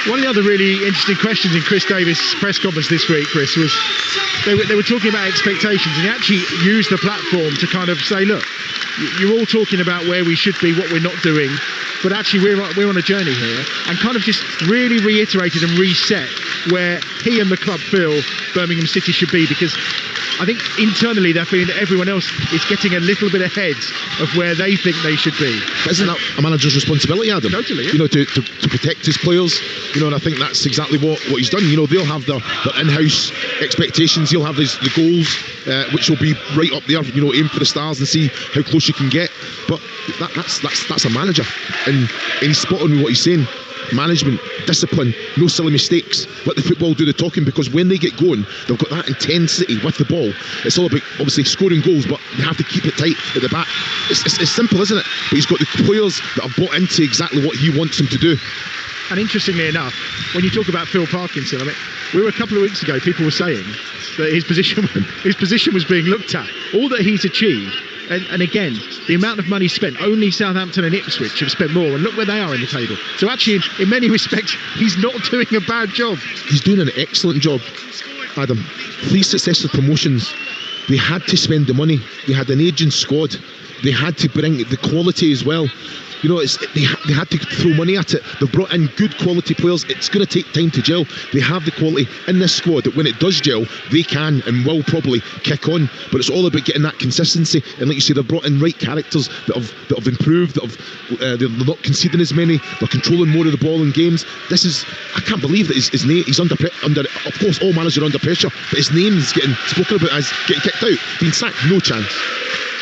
One of the other really interesting questions in Chris Davis' press conference this week, Chris, was they were talking about expectations, and he actually used the platform to kind of say, look, you're all talking about where we should be, what we're not doing, but actually we're on a journey here, and kind of just really reiterated and reset where he and the club feel Birmingham City should be, because I think internally they're feeling that everyone else is getting a little bit ahead of where they think they should be. But isn't that a manager's responsibility, Adam? Totally, yeah. You know, to protect his players, you know, and I think that's exactly what he's done. You know, they'll have their in-house expectations, he'll have the goals, which will be right up there, you know, aim for the stars and see how close you can get. But that's a manager, and he's spot on with what he's saying. Management, discipline, no silly mistakes, let the football do the talking, because when they get going they've got that intensity with the ball. It's all about obviously scoring goals, but you have to keep it tight at the back. It's simple, isn't it? But he's got the players that have bought into exactly what he wants them to do. And interestingly enough, when you talk about Phil Parkinson, I mean, we were a couple of weeks ago, people were saying that his position was being looked at, all that he's achieved. And again, the amount of money spent, only Southampton and Ipswich have spent more, and look where they are in the table. So actually, in many respects, he's not doing a bad job. He's doing an excellent job, Adam. 3 successive promotions. They had to spend the money. They had an aging squad. They had to bring the quality as well. You know, they had to throw money at it. They've brought in good quality players. It's going to take time to gel. They have the quality in this squad that when it does gel, they can and will probably kick on. But it's all about getting that consistency. And like you say, they've brought in right characters that have improved. They're not conceding as many. They're controlling more of the ball in games. I can't believe that his name. He's under. Of course, all managers are under pressure, but his name is getting spoken about as getting kicked out, being sacked. No chance.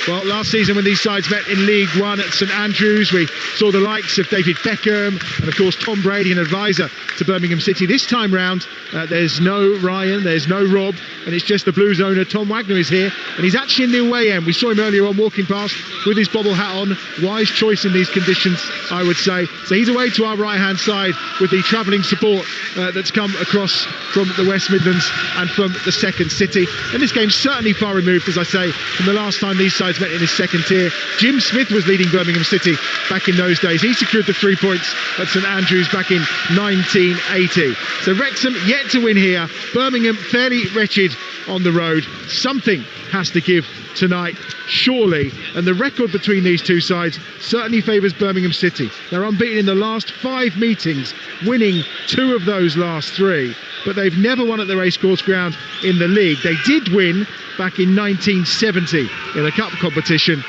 Well, last season when these sides met in League One at St Andrews, we saw the likes of David Beckham and, of course, Tom Brady, an advisor to Birmingham City. This time round, there's no Ryan, there's no Rob, and it's just the Blues owner. Tom Wagner is here, and he's actually in the away end. We saw him earlier on walking past with his bobble hat on. Wise choice in these conditions, I would say. So he's away to our right-hand side with the travelling support that's come across from the West Midlands and from the second city. And this game's certainly far removed, as I say, from the last time these sides met in his second tier. Jim Smith was leading Birmingham City back in those days. He secured the 3 points at St Andrews back in 1980. So Wrexham yet to win here. Birmingham fairly wretched on the road. Something has to give tonight, surely, and the record between these two sides certainly favours Birmingham City. They're unbeaten in the last 5 meetings, winning 2 of those last 3, but they've never won at the Racecourse Ground in the league. They did win back in 1970 in a cup competition,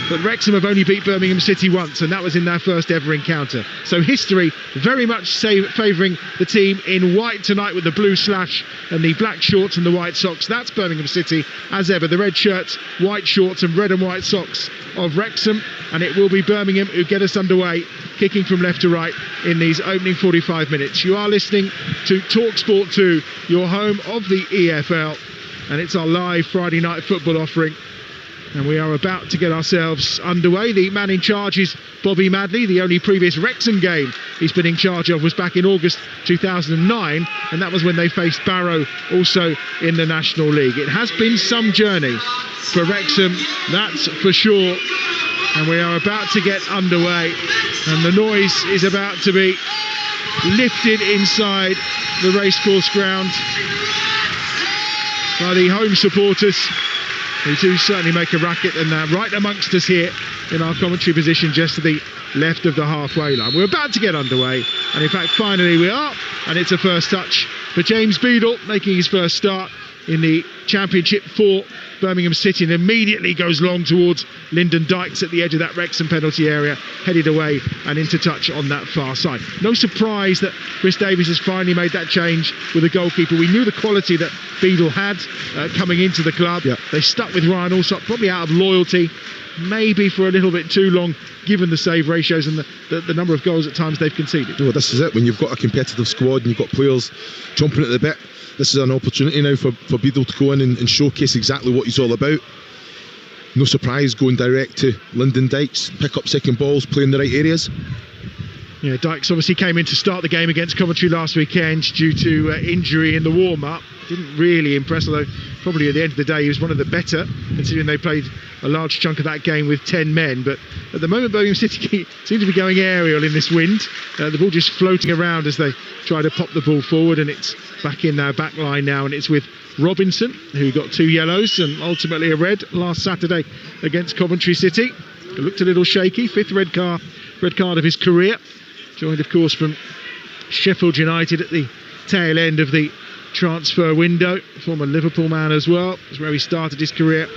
but Wrexham have only beat Birmingham City once, and that was in their first ever encounter. So history very much favouring the team in white tonight, with the blue slash and the black shorts and the white socks. That's Birmingham City as ever. The red shirts, white shorts and red and white socks of Wrexham, and it will be Birmingham who get us underway, kicking from left to right in these opening 45 minutes. You are listening to Talksport 2, your home of the EFL, and it's our live Friday night football offering. And we are about to get ourselves underway. The man in charge is Bobby Madley. The only previous Wrexham game he's been in charge of was back in August 2009, and that was when they faced Barrow, also in the National League. It has been some journey for Wrexham, that's for sure. And we are about to get underway, and the noise is about to be lifted inside the Racecourse Ground by the home supporters, who do certainly make a racket, and right amongst us here in our commentary position just to the left of the halfway line. We're about to get underway, and in fact finally we are, and it's a first touch for James Beadle, making his first start in the Championship for Birmingham City, and immediately goes long towards Lyndon Dykes at the edge of that Wrexham penalty area, headed away and into touch on that far side. No surprise that Chris Davis has finally made that change with the goalkeeper. We knew the quality that Beadle had coming into the club. Yeah. They stuck with Ryan Allsop, probably out of loyalty, maybe for a little bit too long, given the save ratios and the number of goals at times they've conceded. Well, this is it. When you've got a competitive squad and you've got players jumping at the bit, this is an opportunity now for Beadle to go in and showcase exactly what he's all about. No surprise, going direct to Lyndon Dykes, pick up second balls, play in the right areas. Yeah, Dykes obviously came in to start the game against Coventry last weekend due to injury in the warm-up. Didn't really impress, although probably at the end of the day he was one of the better, considering they played a large chunk of that game with 10 men. But at the moment Birmingham City seem to be going aerial in this wind. The ball just floating around as they try to pop the ball forward, and it's back in their back line now, and it's with Robinson, who got 2 yellows and ultimately a red last Saturday against Coventry City. It looked a little shaky, 5th red card of his career. Joined, of course, from Sheffield United at the tail end of the transfer window. Former Liverpool man as well. That's where he started his career.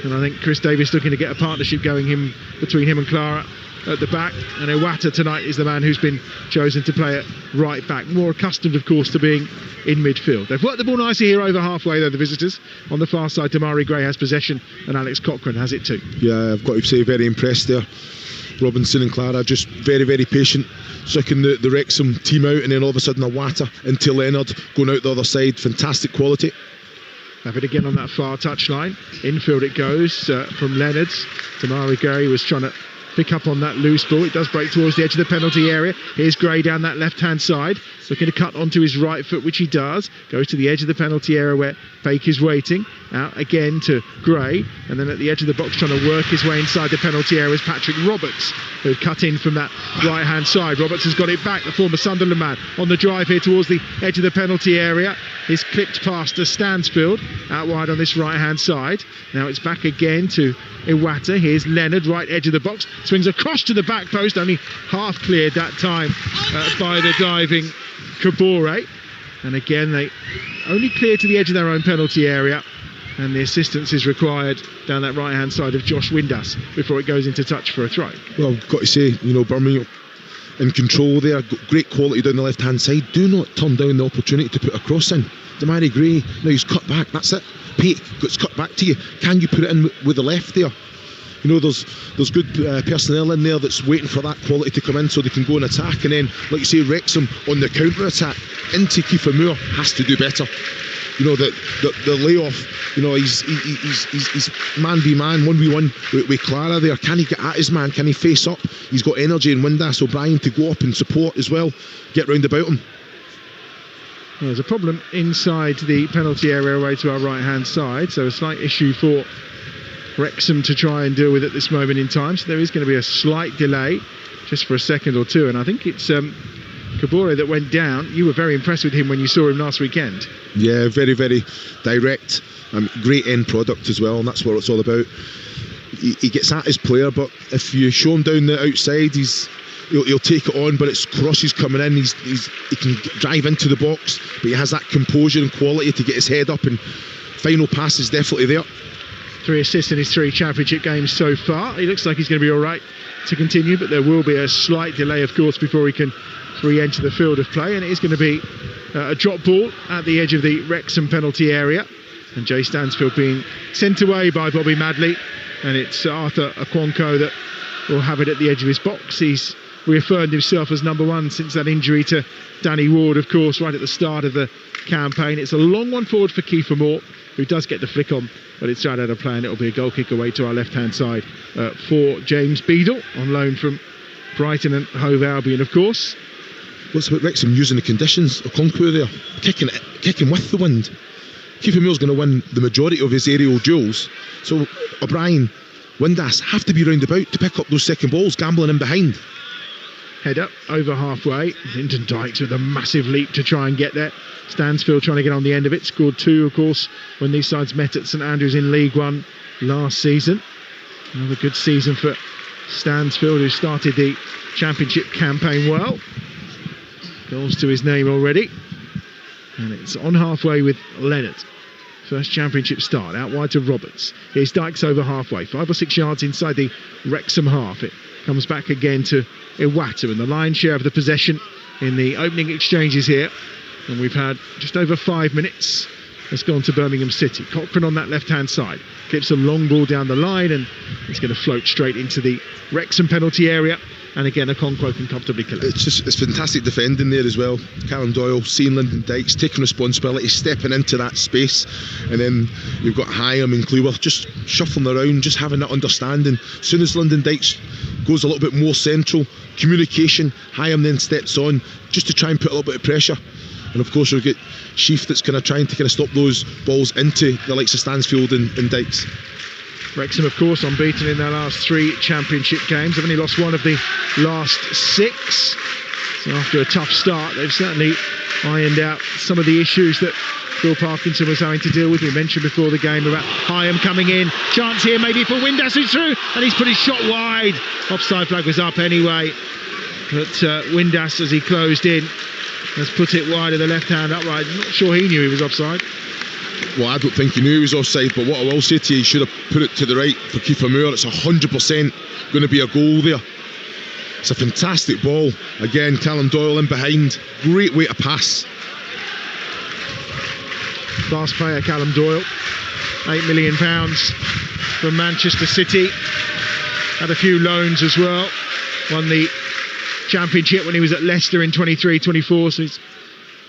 And I think Chris Davies looking to get a partnership going between him and Clara at the back. And Iwata tonight is the man who's been chosen to play at right back. More accustomed, of course, to being in midfield. They've worked the ball nicely here over halfway, though, the visitors. On the far side, Damari Gray has possession and Alex Cochrane has it too. Yeah, I've got to say, very impressed there. Robinson and Clara just very, very patient, sucking the Wrexham team out, and then all of a sudden Iwata into Leonard going out the other side. Fantastic quality. Have it again on that far touchline. Infield it goes from Leonard's. Damari Gray was trying to pick up on that loose ball. It does break towards the edge of the penalty area. Here's Gray down that left-hand side, looking to cut onto his right foot, which he does. Goes to the edge of the penalty area where Fake is waiting. Out again to Gray, and then at the edge of the box trying to work his way inside the penalty area is Patrick Roberts, who cut in from that right-hand side. Roberts has got it back, the former Sunderland man, on the drive here towards the edge of the penalty area. He's clipped past to Stansfield, out wide on this right-hand side. Now it's back again to Iwata. Here's Leonard, right edge of the box, swings across to the back post, only half cleared that time by the diving Kabore. And again, they only clear to the edge of their own penalty area, and the assistance is required down that right-hand side of Josh Windass before it goes into touch for a throw. Well, I've got to say, Birmingham in control there, great quality down the left-hand side. Do not turn down the opportunity to put a cross in. Damari Gray, now he's cut back, that's it. Pate gets cut back to you. Can you put it in with the left there? There's good personnel in there that's waiting for that quality to come in so they can go and attack. And then, like you say, Wrexham on the counter-attack into Kiefer Moore has to do better. The layoff, he's man v man, 1v1 with Clara there. Can he get at his man? Can he face up? He's got energy and Windass O'Brien to go up and support as well, get round about him. There's a problem inside the penalty area away to our right hand side, so a slight issue for Wrexham to try and deal with at this moment in time. So there is going to be a slight delay just for a second or two, and I think it's Kabore that went down. You were very impressed with him when you saw him last weekend. Yeah, very, very direct, great end product as well, and that's what it's all about. He gets at his player, but if you show him down the outside, he'll take it on, but it's crosses coming in. He can drive into the box, but he has that composure and quality to get his head up, and final pass is definitely there. 3 assists in his 3 championship games so far. He looks like he's going to be all right to continue, but there will be a slight delay, of course, before he can re-enter the field of play, and it is going to be a drop ball at the edge of the Wrexham penalty area, and Jay Stansfield being sent away by Bobby Madley, and it's Arthur Akwanko that will have it at the edge of his box. He's reaffirmed himself as number 1 since that injury to Danny Ward, of course, right at the start of the campaign. It's a long one forward for Kiefer Moore, who does get the flick on, but it's right out of play, and it'll be a goal kick away to our left-hand side for James Beadle, on loan from Brighton and Hove Albion, of course. What's about Wrexham using the conditions? Okonkwo there, kicking with the wind. Kiefer Moore's going to win the majority of his aerial duels, so O'Brien, Windass have to be round about to pick up those second balls, gambling in behind. Head up over halfway. Lyndon Dykes with a massive leap to try and get there. Stansfield trying to get on the end of it. Scored 2, of course, when these sides met at St Andrews in League One last season. Another good season for Stansfield, who started the championship campaign well. Goals to his name already. And it's on halfway with Leonard. First championship start, out wide to Roberts. Here's Dykes over halfway, 5 or 6 yards inside the Wrexham half. It comes back again to Iwata, and the lion's share of the possession in the opening exchanges here. And we've had just over 5 minutes. It's gone to Birmingham City. Cochrane on that left-hand side. Clips a long ball down the line, and it's going to float straight into the Wrexham penalty area. And again, Okonkwo can comfortably collect. It's fantastic defending there as well. Callum Doyle, seeing Lyndon Dykes, taking responsibility, stepping into that space. And then you've got Hyam and Kluwer just shuffling around, just having that understanding. As soon as Lyndon Dykes goes a little bit more central, communication. Hyam then steps on just to try and put a little bit of pressure. And of course, we'll get Sheaf that's kind of trying to stop those balls into the likes of Stansfield and Dykes. Wrexham, of course, unbeaten in their last 3 championship games. They've only lost 1 of the last 6. So after a tough start, they've certainly ironed out some of the issues that Phil Parkinson was having to deal with. We mentioned before the game about Hyam coming in. Chance here maybe for Windass, who's through, and he's put his shot wide. Offside flag was up anyway. But Windass, as he closed in, has put it wide of the left-hand upright. I'm not sure he knew he was offside. Well, I don't think he knew he was offside, but what I will say to you, he should have put it to the right for Kiefer Moore. It's 100% going to be a goal there. It's a fantastic ball. Again, Callum Doyle in behind. Great way to pass. Fast player, Callum Doyle. £8 million from Manchester City. Had a few loans as well. Won the championship when he was at Leicester in 23-24, so he's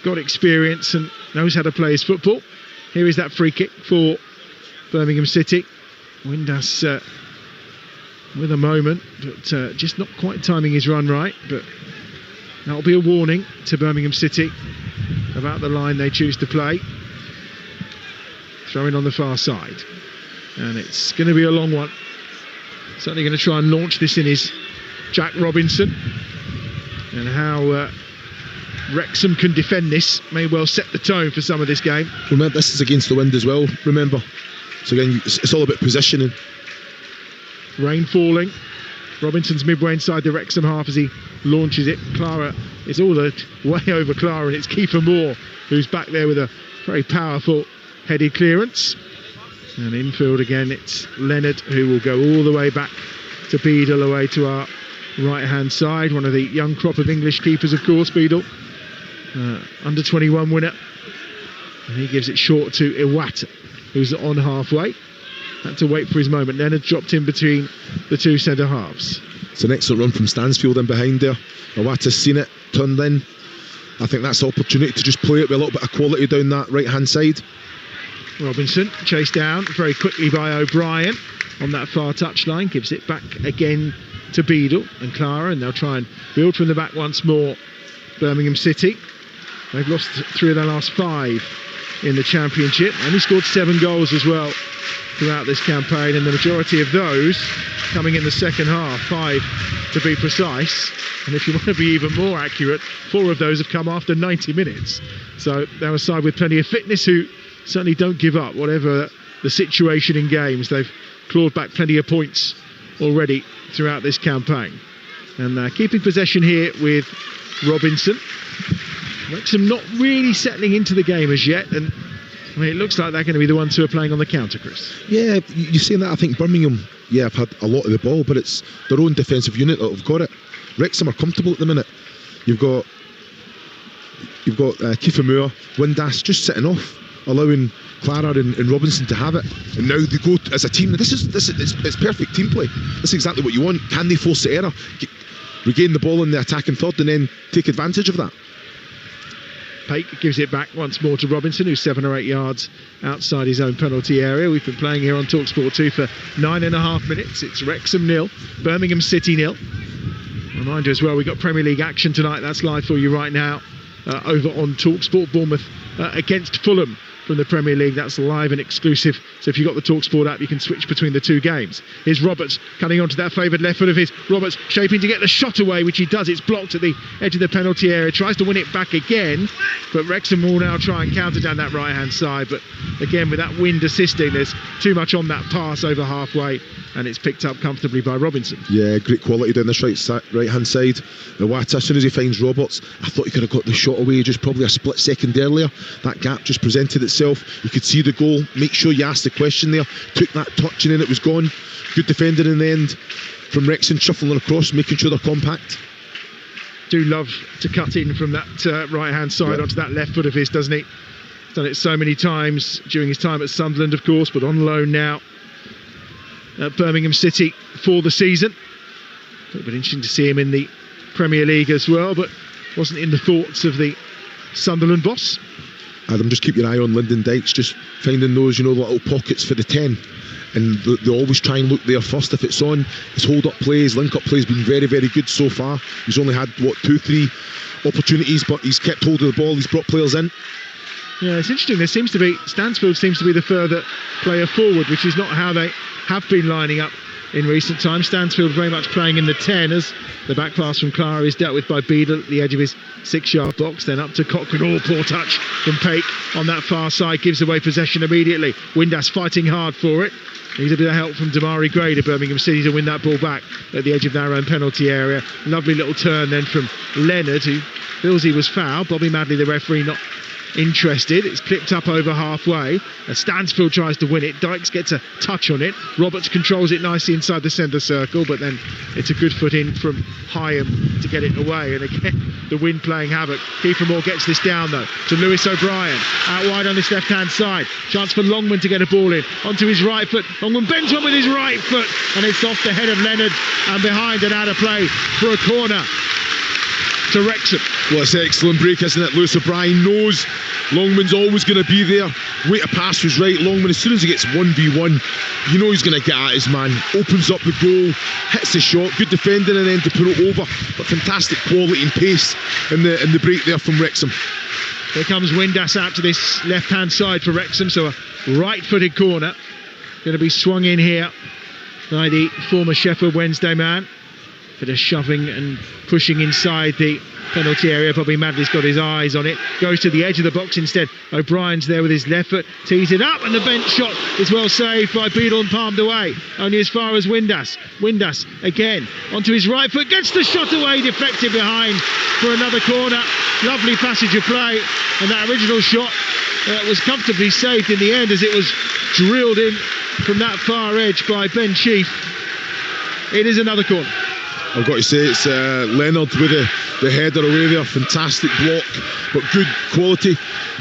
got experience and knows how to play his football. Here is that free kick for Birmingham City. Windass with a moment, but just not quite timing his run right. But that'll be a warning to Birmingham City about the line they choose to play. Throwing on the far side, and it's going to be a long one. Certainly going to try and launch this in his Jack Robinson, and how Wrexham can defend this may well set the tone for some of this game. Remember, this is against the wind as well, remember. So again, it's all about positioning. Rain falling. Robinson's midway inside the Wrexham half as he launches it. Clara is all the way over Clara, and it's Kiefer Moore who's back there with a very powerful headed clearance. And infield again, it's Leonard who will go all the way back to Beadle, away to our right hand side. One of the young crop of English keepers, of course, Beadle. Under 21 winner, and he gives it short to Iwata, who's on halfway. Had to wait for his moment. Leonard dropped in between the 2 centre halves. It's an excellent run from Stansfield in behind there. Iwata's seen it, turned in. I think that's the opportunity to just play it with a little bit of quality down that right hand side. Robinson chased down very quickly by O'Brien on that far touchline, gives it back again to Beadle and Clara, and they'll try and build from the back once more. Birmingham City, they've lost 3 of their last 5 in the championship, only scored 7 goals as well throughout this campaign, and the majority of those coming in the second half, 5 to be precise. And if you want to be even more accurate, 4 of those have come after 90 minutes. So they're a side with plenty of fitness who certainly don't give up, whatever the situation in games. They've clawed back plenty of points already throughout this campaign. And keeping possession here with Robinson. Wrexham not really settling into the game as yet, and I mean, it looks like they're going to be the ones who are playing on the counter, Chris. Yeah, you're saying that. I think Birmingham, have had a lot of the ball, but it's their own defensive unit that have got it. Wrexham are comfortable at the minute. You've got Kiefer Moore, Windass just sitting off, allowing Clara and Robinson to have it, and now they go as a team. It's perfect team play. This is exactly what you want. Can they force the error, regain the ball in the attacking third, and then take advantage of that? Pake gives it back once more to Robinson, who's 7 or 8 yards outside his own penalty area. We've been playing here on Talksport 2 for 9.5 minutes. It's Wrexham 0, Birmingham City 0. Reminder as well, we've got Premier League action tonight. That's live for you right now over on Talksport. Bournemouth against Fulham from the Premier League. That's live and exclusive. So if you've got the Talksport app, you can switch between the 2 games. Here's Roberts cutting onto that favoured left foot of his. Roberts shaping to get the shot away, which he does. It's blocked at the edge of the penalty area. Tries to win it back again, but Wrexham will now try and counter down that right hand side. But again, with that wind assisting, there's too much on that pass over halfway, and it's picked up comfortably by Robinson. Yeah, great quality down this right hand side. Iwata, as soon as he finds Roberts, I thought he could have got the shot away just probably a split second earlier. That gap just presented itself. You could see the goal. Make sure you ask the question there. Took that touch and then it was gone. Good defending in the end from Wrexham, shuffling across, making sure they're compact. Do love to cut in from that right hand side onto that left foot of his, doesn't he? Done it so many times during his time at Sunderland, of course, but on loan now at Birmingham City for the season. It would be interesting to see him in the Premier League as well, but wasn't in the thoughts of the Sunderland boss. Adam, just keep your eye on Lyndon Dykes, just finding those, the little pockets for the 10. and they always try and look there first if it's on. His hold-up plays, link-up plays been very, very good so far. He's only had, 2-3 opportunities, but he's kept hold of the ball, he's brought players in. Yeah, it's interesting. Stansfield seems to be the further player forward, which is not how they have been lining up in recent times. Stansfield very much playing in the 10 as the back pass from Clara is dealt with by Beadle at the edge of his 6-yard box. Then up to Cochrane. Oh, poor touch from Paik on that far side, gives away possession immediately. Windass fighting hard for it. Needs a bit of help from Damari Gray to Birmingham City to win that ball back at the edge of their own penalty area. Lovely little turn then from Leonard, who feels he was fouled. Bobby Madley, the referee, not interested. It's clipped up over halfway. Stansfield tries to win it. Dykes gets a touch on it. Roberts controls it nicely inside the centre circle, but then it's a good foot in from Hyam to get it away. And again, the wind playing havoc. Kiefer Moore gets this down though to Lewis O'Brien. Out wide on this left-hand side. Chance for Longman to get a ball in. Onto his right foot. Longman bends one with his right foot, and it's off the head of Leonard and behind and out of play for a corner to Wrexham. Well, it's an excellent break, isn't it? Lewis O'Brien knows Longman's always going to be there. Way to pass was right. Longman, as soon as he gets 1v1, you know he's going to get at his man. Opens up the goal, hits the shot, good defending, and then to put it over. But fantastic quality and pace in the break there from Wrexham. Here comes Windass out to this left-hand side for Wrexham, so a right-footed corner. Going to be swung in here by the former Sheffield Wednesday man. Bit of shoving and pushing inside the penalty area. Bobby Madley's got his eyes on it. Goes to the edge of the box instead. O'Brien's there with his left foot. Tees it up, and the bench shot is well saved by Beadle and palmed away. Only as far as Windass. Windass again onto his right foot. Gets the shot away, deflected behind for another corner. Lovely passage of play. And that original shot was comfortably saved in the end as it was drilled in from that far edge by Ben Chief. It is another corner. I've got to say it's Leonard with the header away there. Fantastic block, but good quality.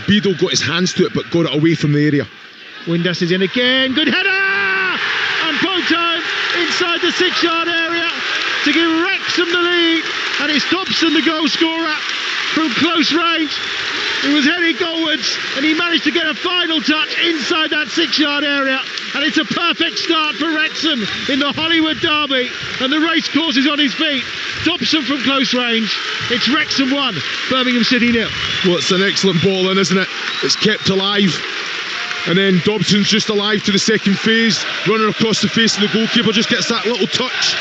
Beadle got his hands to it, but got it away from the area. Windass is in again. Good header! And Pontine inside the 6-yard area to give Wrexham the lead. And it's Dobson, the goal scorer, from close range. He was heading goalwards, and he managed to get a final touch inside that 6-yard area. And it's a perfect start for Wrexham in the Hollywood derby, and the racecourse is on his feet. Dobson from close range. It's Wrexham 1, Birmingham City 0. Well, it's an excellent ball in, isn't it? It's kept alive, and then Dobson's just alive to the second phase, running across the face of the goalkeeper, just gets that little touch.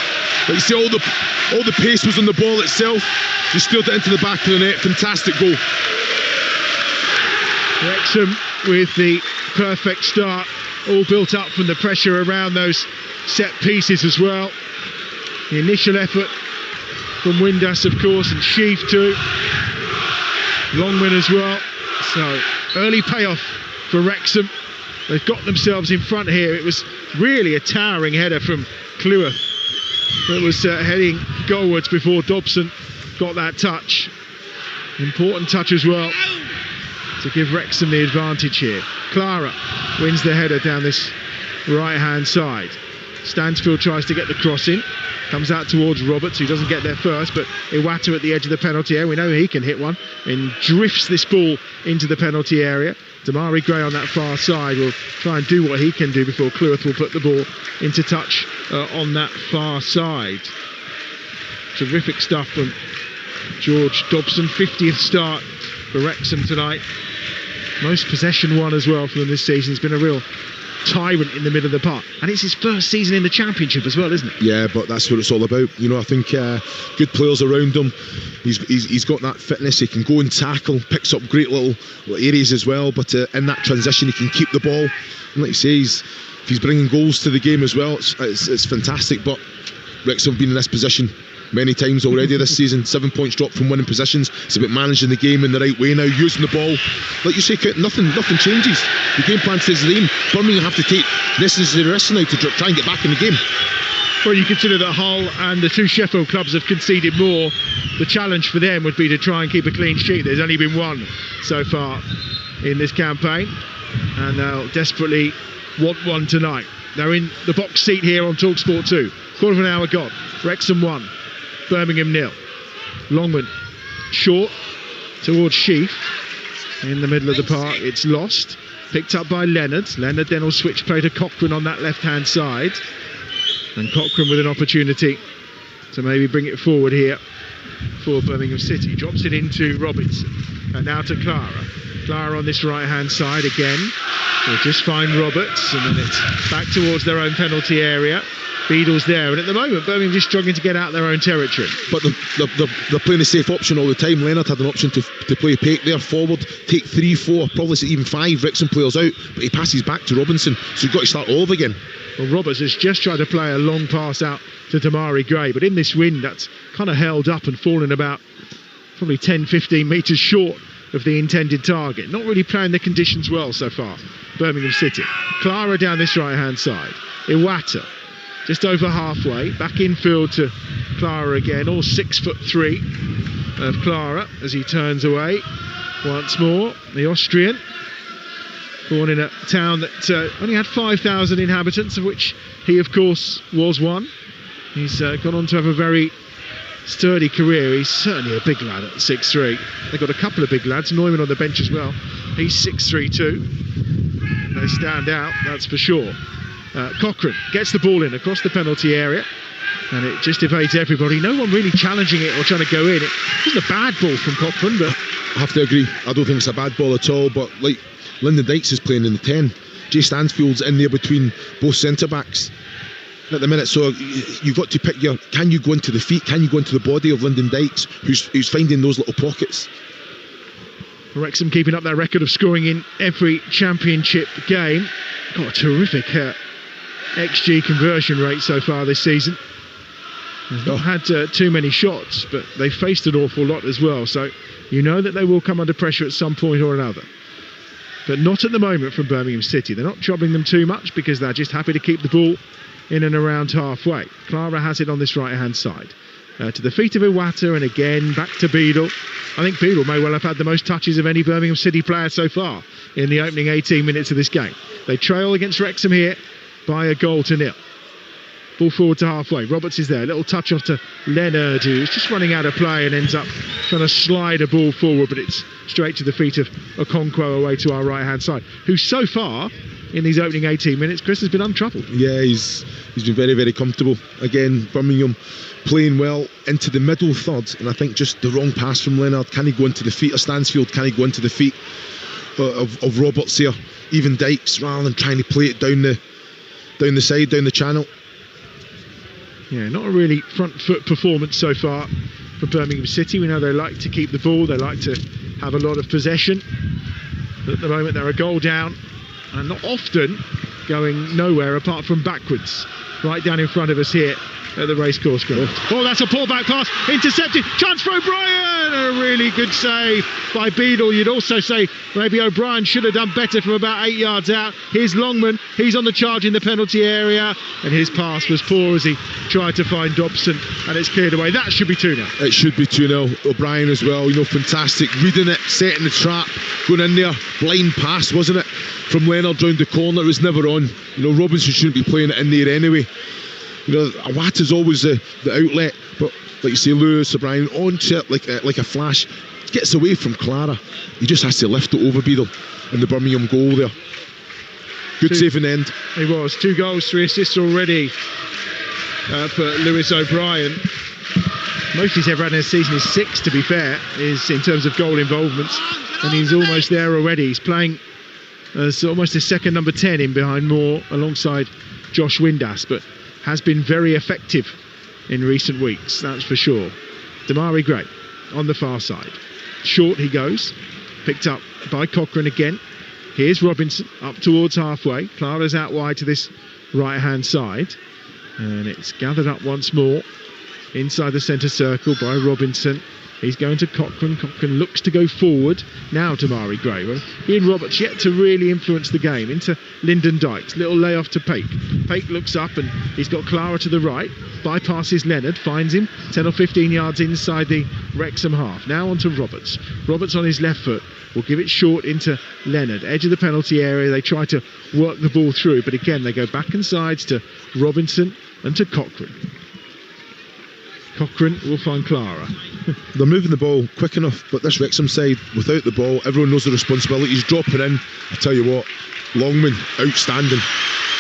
But you see all the pace was on the ball itself. Just steered it into the back of the net. Fantastic goal. Wrexham with the perfect start, all built up from the pressure around those set pieces as well. The initial effort from Windass, of course, and Sheaf too. Longman as well. So early payoff for Wrexham. They've got themselves in front here. It was really a towering header from Cleworth that was heading goalwards before Dobson got that touch. Important touch as well to give Wrexham the advantage here. Clara wins the header down this right-hand side. Stansfield tries to get the cross in. Comes out towards Roberts, who doesn't get there first, but Iwata at the edge of the penalty area. We know he can hit one, and drifts this ball into the penalty area. Damari Gray on that far side will try and do what he can do before Cleworth will put the ball into touch on that far side. Terrific stuff from George Dobson. 50th start for Wrexham tonight. Most possession won as well for them this season. He's been a real tyrant in the middle of the park, and it's his first season in the Championship as well, isn't it? Yeah, but that's what it's all about. You know, I think good players around him. He's got that fitness. He can go and tackle, picks up great little areas as well, but in that transition he can keep the ball, and like you say, if he's bringing goals to the game as well, it's fantastic. But Wrexham have been in this position many times already this season. 7 points dropped from winning possessions. It's about managing the game in the right way now, using the ball. Like you say, nothing changes. The game plan stays the same. Birmingham have to take necessary risks now to try and get back in the game. Well, you consider that Hull and the two Sheffield clubs have conceded more. The challenge for them would be to try and keep a clean sheet. There's only been one so far in this campaign, and they'll desperately want one tonight. They're in the box seat here on Talksport 2. Quarter of an hour gone. Wrexham 1, Birmingham 0. Longman short towards Sheaf. in the middle of the park. It's lost. Picked up by Leonard. Leonard then will switch play to Cochrane on that left-hand side. And Cochrane with an opportunity to maybe bring it forward here for Birmingham City. Drops it into Robinson. And now to Clara. Clara on this right-hand side again. They'll just find Roberts, and then it's back towards their own penalty area. Beadle's there, and at the moment Birmingham just struggling to get out their own territory. But they're playing a safe option all the time. Leonard had an option to play Peake there forward, take 3, 4, probably even 5 Wrexham players out, but he passes back to Robinson, so you've got to start all over again. Well, Roberts has just tried to play a long pass out to Damari Gray, but in this wind that's kind of held up and fallen about probably 10-15 metres short of the intended target. Not really playing the conditions well so far, Birmingham City. Clara down this right hand side. Iwata just over halfway, back infield to Clara again, all 6'3" of Clara as he turns away once more. The Austrian, born in a town that only had 5,000 inhabitants, of which he of course was one. He's gone on to have a very sturdy career. He's certainly a big lad at 6'3". They've got a couple of big lads, Neumann on the bench as well. He's 6'3" too. They stand out, that's for sure. Cochrane gets the ball in across the penalty area, and it just evades everybody. No one really challenging it or trying to go in. It wasn't a bad ball from Cochrane, but I have to agree. I don't think it's a bad ball at all, but like Lyndon Dykes is playing in the 10. Jay Stansfield's in there between both centre-backs at the minute, so you've got to pick your... Can you go into the feet? Can you go into the body of Lyndon Dykes, who's finding those little pockets? Wrexham keeping up their record of scoring in every championship game. Got a terrific XG conversion rate so far this season. They've not had too many shots, but they've faced an awful lot as well, so you know that they will come under pressure at some point or another. But not at the moment from Birmingham City. They're not troubling them too much because they're just happy to keep the ball in and around halfway. Clara has it on this right hand side. To the feet of Iwata, and again back to Beadle. I think Beadle may well have had the most touches of any Birmingham City player so far in the opening 18 minutes of this game. They trail against Wrexham here by a 0-0. Ball forward to halfway. Roberts is there. A little touch off to Leonard, who's just running out of play and ends up trying to slide a ball forward, but it's straight to the feet of Okonkwo away to our right hand side, who so far in these opening 18 minutes, Chris, has been untroubled. Yeah, he's been very, very comfortable. Again, Birmingham playing well into the middle third, and I think just the wrong pass from Leonard. Can he go into the feet of Stansfield? Can he go into the feet of Roberts here? Even Dykes, rather than trying to play it down the side, down the channel. Yeah, not a really front foot performance so far for Birmingham City. We know they like to keep the ball, they like to have a lot of possession. But at the moment they're a goal down, and not often going nowhere apart from backwards. Right down in front of us here at the racecourse ground. Oh, that's a pullback pass, intercepted, chance for O'Brien, a really good save by Beadle. You'd also say maybe O'Brien should have done better from about 8 yards out. Here's Longman, he's on the charge in the penalty area, and his pass was poor as he tried to find Dobson, and it's cleared away. That should be 2-0. It should be 2-0. O'Brien as well, fantastic, reading it, setting the trap, going in there, blind pass, wasn't it, from Leonard round the corner. It was never on. Robinson shouldn't be playing it in there anyway. Iwata's always the outlet, but like you say, Lewis O'Brien onto it like a flash, gets away from Clara. He just has to lift it over Beadle, and the Birmingham goal there. Good save in the end. He was. 2 goals, 3 assists already for Lewis O'Brien. Most he's ever had in a season is 6, to be fair, is in terms of goal involvements, and he's almost there already. He's playing as almost a second number 10 in behind Moore alongside Josh Windass, but has been very effective in recent weeks, that's for sure. Damari Gray on the far side. Short he goes, picked up by Cochrane again. Here's Robinson up towards halfway. Clara's out wide to this right hand side, and it's gathered up once more inside the centre circle by Robinson. He's going to Cochrane. Cochrane looks to go forward now to Damari Gray. Well, he and Roberts yet to really influence the game. Into Lyndon Dykes, little layoff to Peake. Peake looks up and he's got Clara to the right, bypasses Leonard, finds him 10 or 15 yards inside the Wrexham half. Now on to Roberts. Roberts on his left foot will give it short into Leonard, edge of the penalty area. They try to work the ball through, but again they go back and sides to Robinson and to Cochrane. Cochrane will find Clara. They're moving the ball quick enough, but this Wrexham side, without the ball, everyone knows the responsibilities. Dropping in, I tell you what, Longman, outstanding.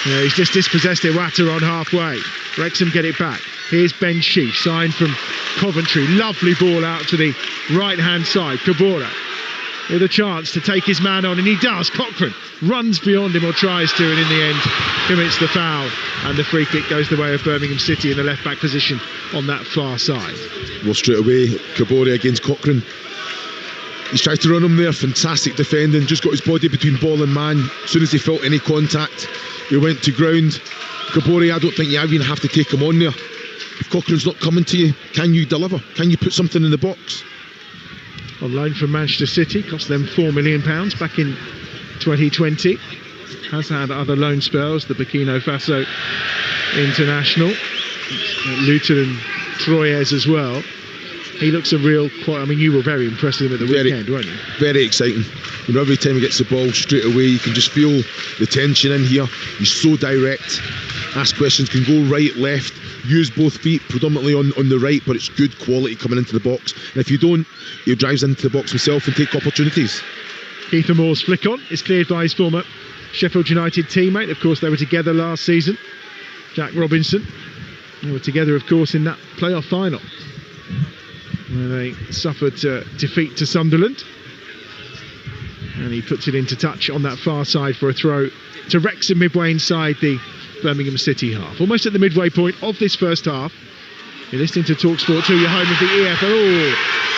Yeah, he's just dispossessed Iwata on halfway. Wrexham get it back. Here's Ben Sheaf, signed from Coventry. Lovely ball out to the right-hand side. Kabora with a chance to take his man on, and he does. Cochrane runs beyond him, or tries to, and in the end commits the foul, and the free kick goes the way of Birmingham City in the left-back position on that far side. Well, straight away, Kabora against Cochrane. He's tried to run him there, fantastic defending, just got his body between ball and man. As soon as he felt any contact, he went to ground. Kabora, I don't think you even have to take him on there. If Cochrane's not coming to you, can you deliver? Can you put something in the box? On loan from Manchester City, cost them £4 million back in 2020. Has had other loan spells, the Burkina Faso international, Luton and Troyes as well. He looks a real, you were very impressed with him at the weekend, weren't you? Very exciting. Every time he gets the ball, straight away you can just feel the tension in here. He's so direct, ask questions, can go right, left, use both feet, predominantly on the right, but it's good quality coming into the box. And if you don't, he drives into the box himself and take opportunities. Ethan Moore's flick on is cleared by his former Sheffield United teammate. Of course, they were together last season. Jack Robinson. They were together, of course, in that playoff final, where they suffered defeat to Sunderland. And he puts it into touch on that far side for a throw to Wrexham midway inside the Birmingham City half. Almost at the midway point of this first half. You're listening to Talksport 2, your home of the EFL.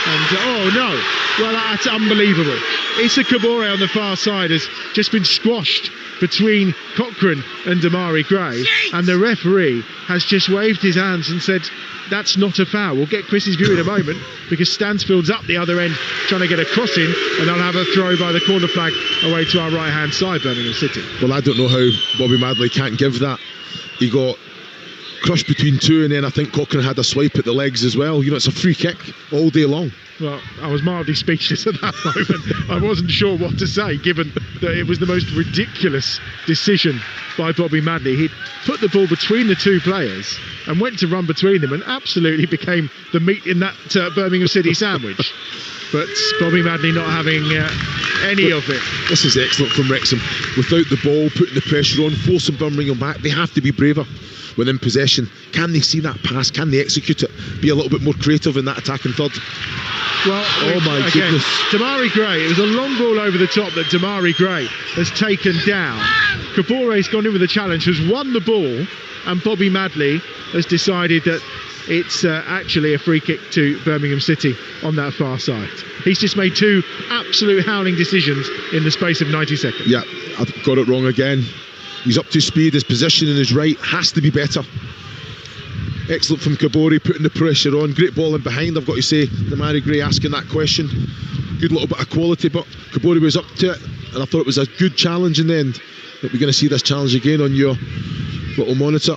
Oh no, well, that's unbelievable. Issa Kabore on the far side has just been squashed between Cochrane and Damari Gray, and the referee has just waved his hands and said that's not a foul. We'll get Chris's view in a moment, because Stansfield's up the other end trying to get a cross in, and they'll have a throw by the corner flag away to our right hand side, Birmingham City. Well, I don't know how Bobby Madley can't give that. He got crushed between two, and then I think Cochrane had a swipe at the legs as well. It's a free kick all day long. Well, I was mildly speechless at that moment. I wasn't sure what to say, given that it was the most ridiculous decision by Bobby Madley. He put the ball between the two players and went to run between them, and absolutely became the meat in that Birmingham City sandwich. But Bobby Madley not having any of it. This is excellent from Wrexham. Without the ball, putting the pressure on, forcing Birmingham back. They have to be braver within possession. Can they see that pass? Can they execute it? Be a little bit more creative in that attacking third. Well, oh my goodness. Damari Gray, it was a long ball over the top that Damari Gray has taken down. Kabore's gone in with a challenge, has won the ball, and Bobby Madley has decided that it's actually a free kick to Birmingham City on that far side. He's just made two absolute howling decisions in the space of 90 seconds. Yeah, I've got it wrong again. He's up to speed, his position in his right has to be better. Excellent from Kabore, putting the pressure on. Great ball in behind, I've got to say. Damari Gray asking that question. Good little bit of quality, but Kabore was up to it, and I thought it was a good challenge in the end. But we're going to see this challenge again on your little monitor.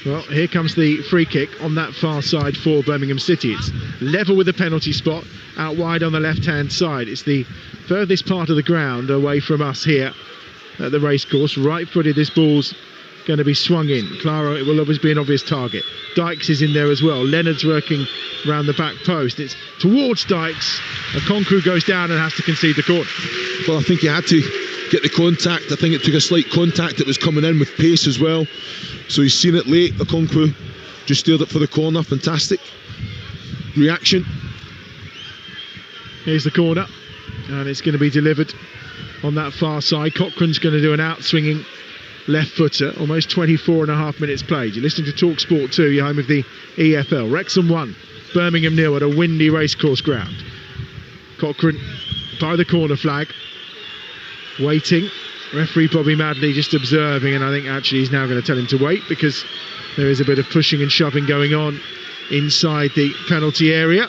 Well, here comes the free kick on that far side for Birmingham City. It's level with the penalty spot, out wide on the left-hand side. It's the furthest part of the ground away from us here at the racecourse. Right-footed, this ball's going to be swung in. Clara, it will always be an obvious target. Dykes is in there as well. Leonard's working around the back post. It's towards Dykes. Okonkwo goes down and has to concede the corner. Well, I think he had to get the contact. I think it took a slight contact. It was coming in with pace as well. So he's seen it late. Okonkwo just steered it for the corner. Fantastic reaction. Here's the corner, and it's going to be delivered on that far side. Cochrane's going to do an out-swinging left footer. Almost 24 and a half minutes played. You're listening to Talksport 2, your home of the EFL. Wrexham 1, Birmingham 0 at a windy racecourse ground. Cochrane by the corner flag, waiting. Referee Bobby Madley just observing, and I think actually he's now going to tell him to wait, because there is a bit of pushing and shoving going on inside the penalty area,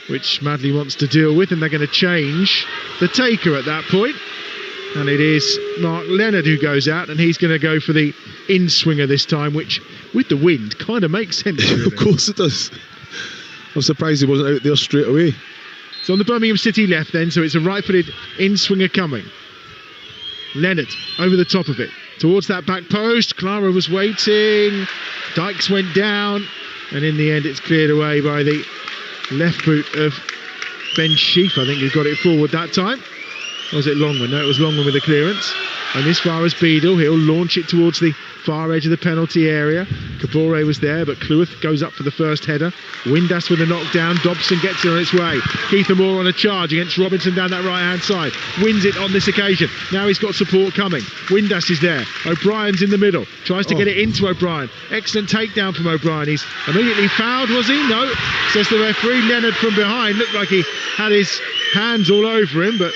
which Madley wants to deal with, and they're going to change the taker at that point. And it is Mark Leonard who goes out, and he's going to go for the in-swinger this time, which, with the wind, kind of makes sense. Of course it does. I'm surprised he wasn't out there straight away. So on the Birmingham City left then, so it's a right-footed in-swinger coming. Leonard over the top of it, towards that back post. Clara was waiting. Dykes went down. and in the end it's cleared away by the left boot of Ben Sheaf, I think, who got it forward that time. Or was it Longman? No, it was Longman with the clearance. And this far as Beadle, he'll launch it towards the far edge of the penalty area. Kabore was there, but Cleworth goes up for the first header. Windass with a knockdown. Dobson gets it on its way. Keith Moore on a charge against Robinson down that right-hand side. Wins it on this occasion. Now he's got support coming. Windass is there. O'Brien's in the middle. Tries to get it into O'Brien. Excellent takedown from O'Brien. He's immediately fouled, was he? No, says the referee. Leonard from behind. Looked like he had his hands all over him, but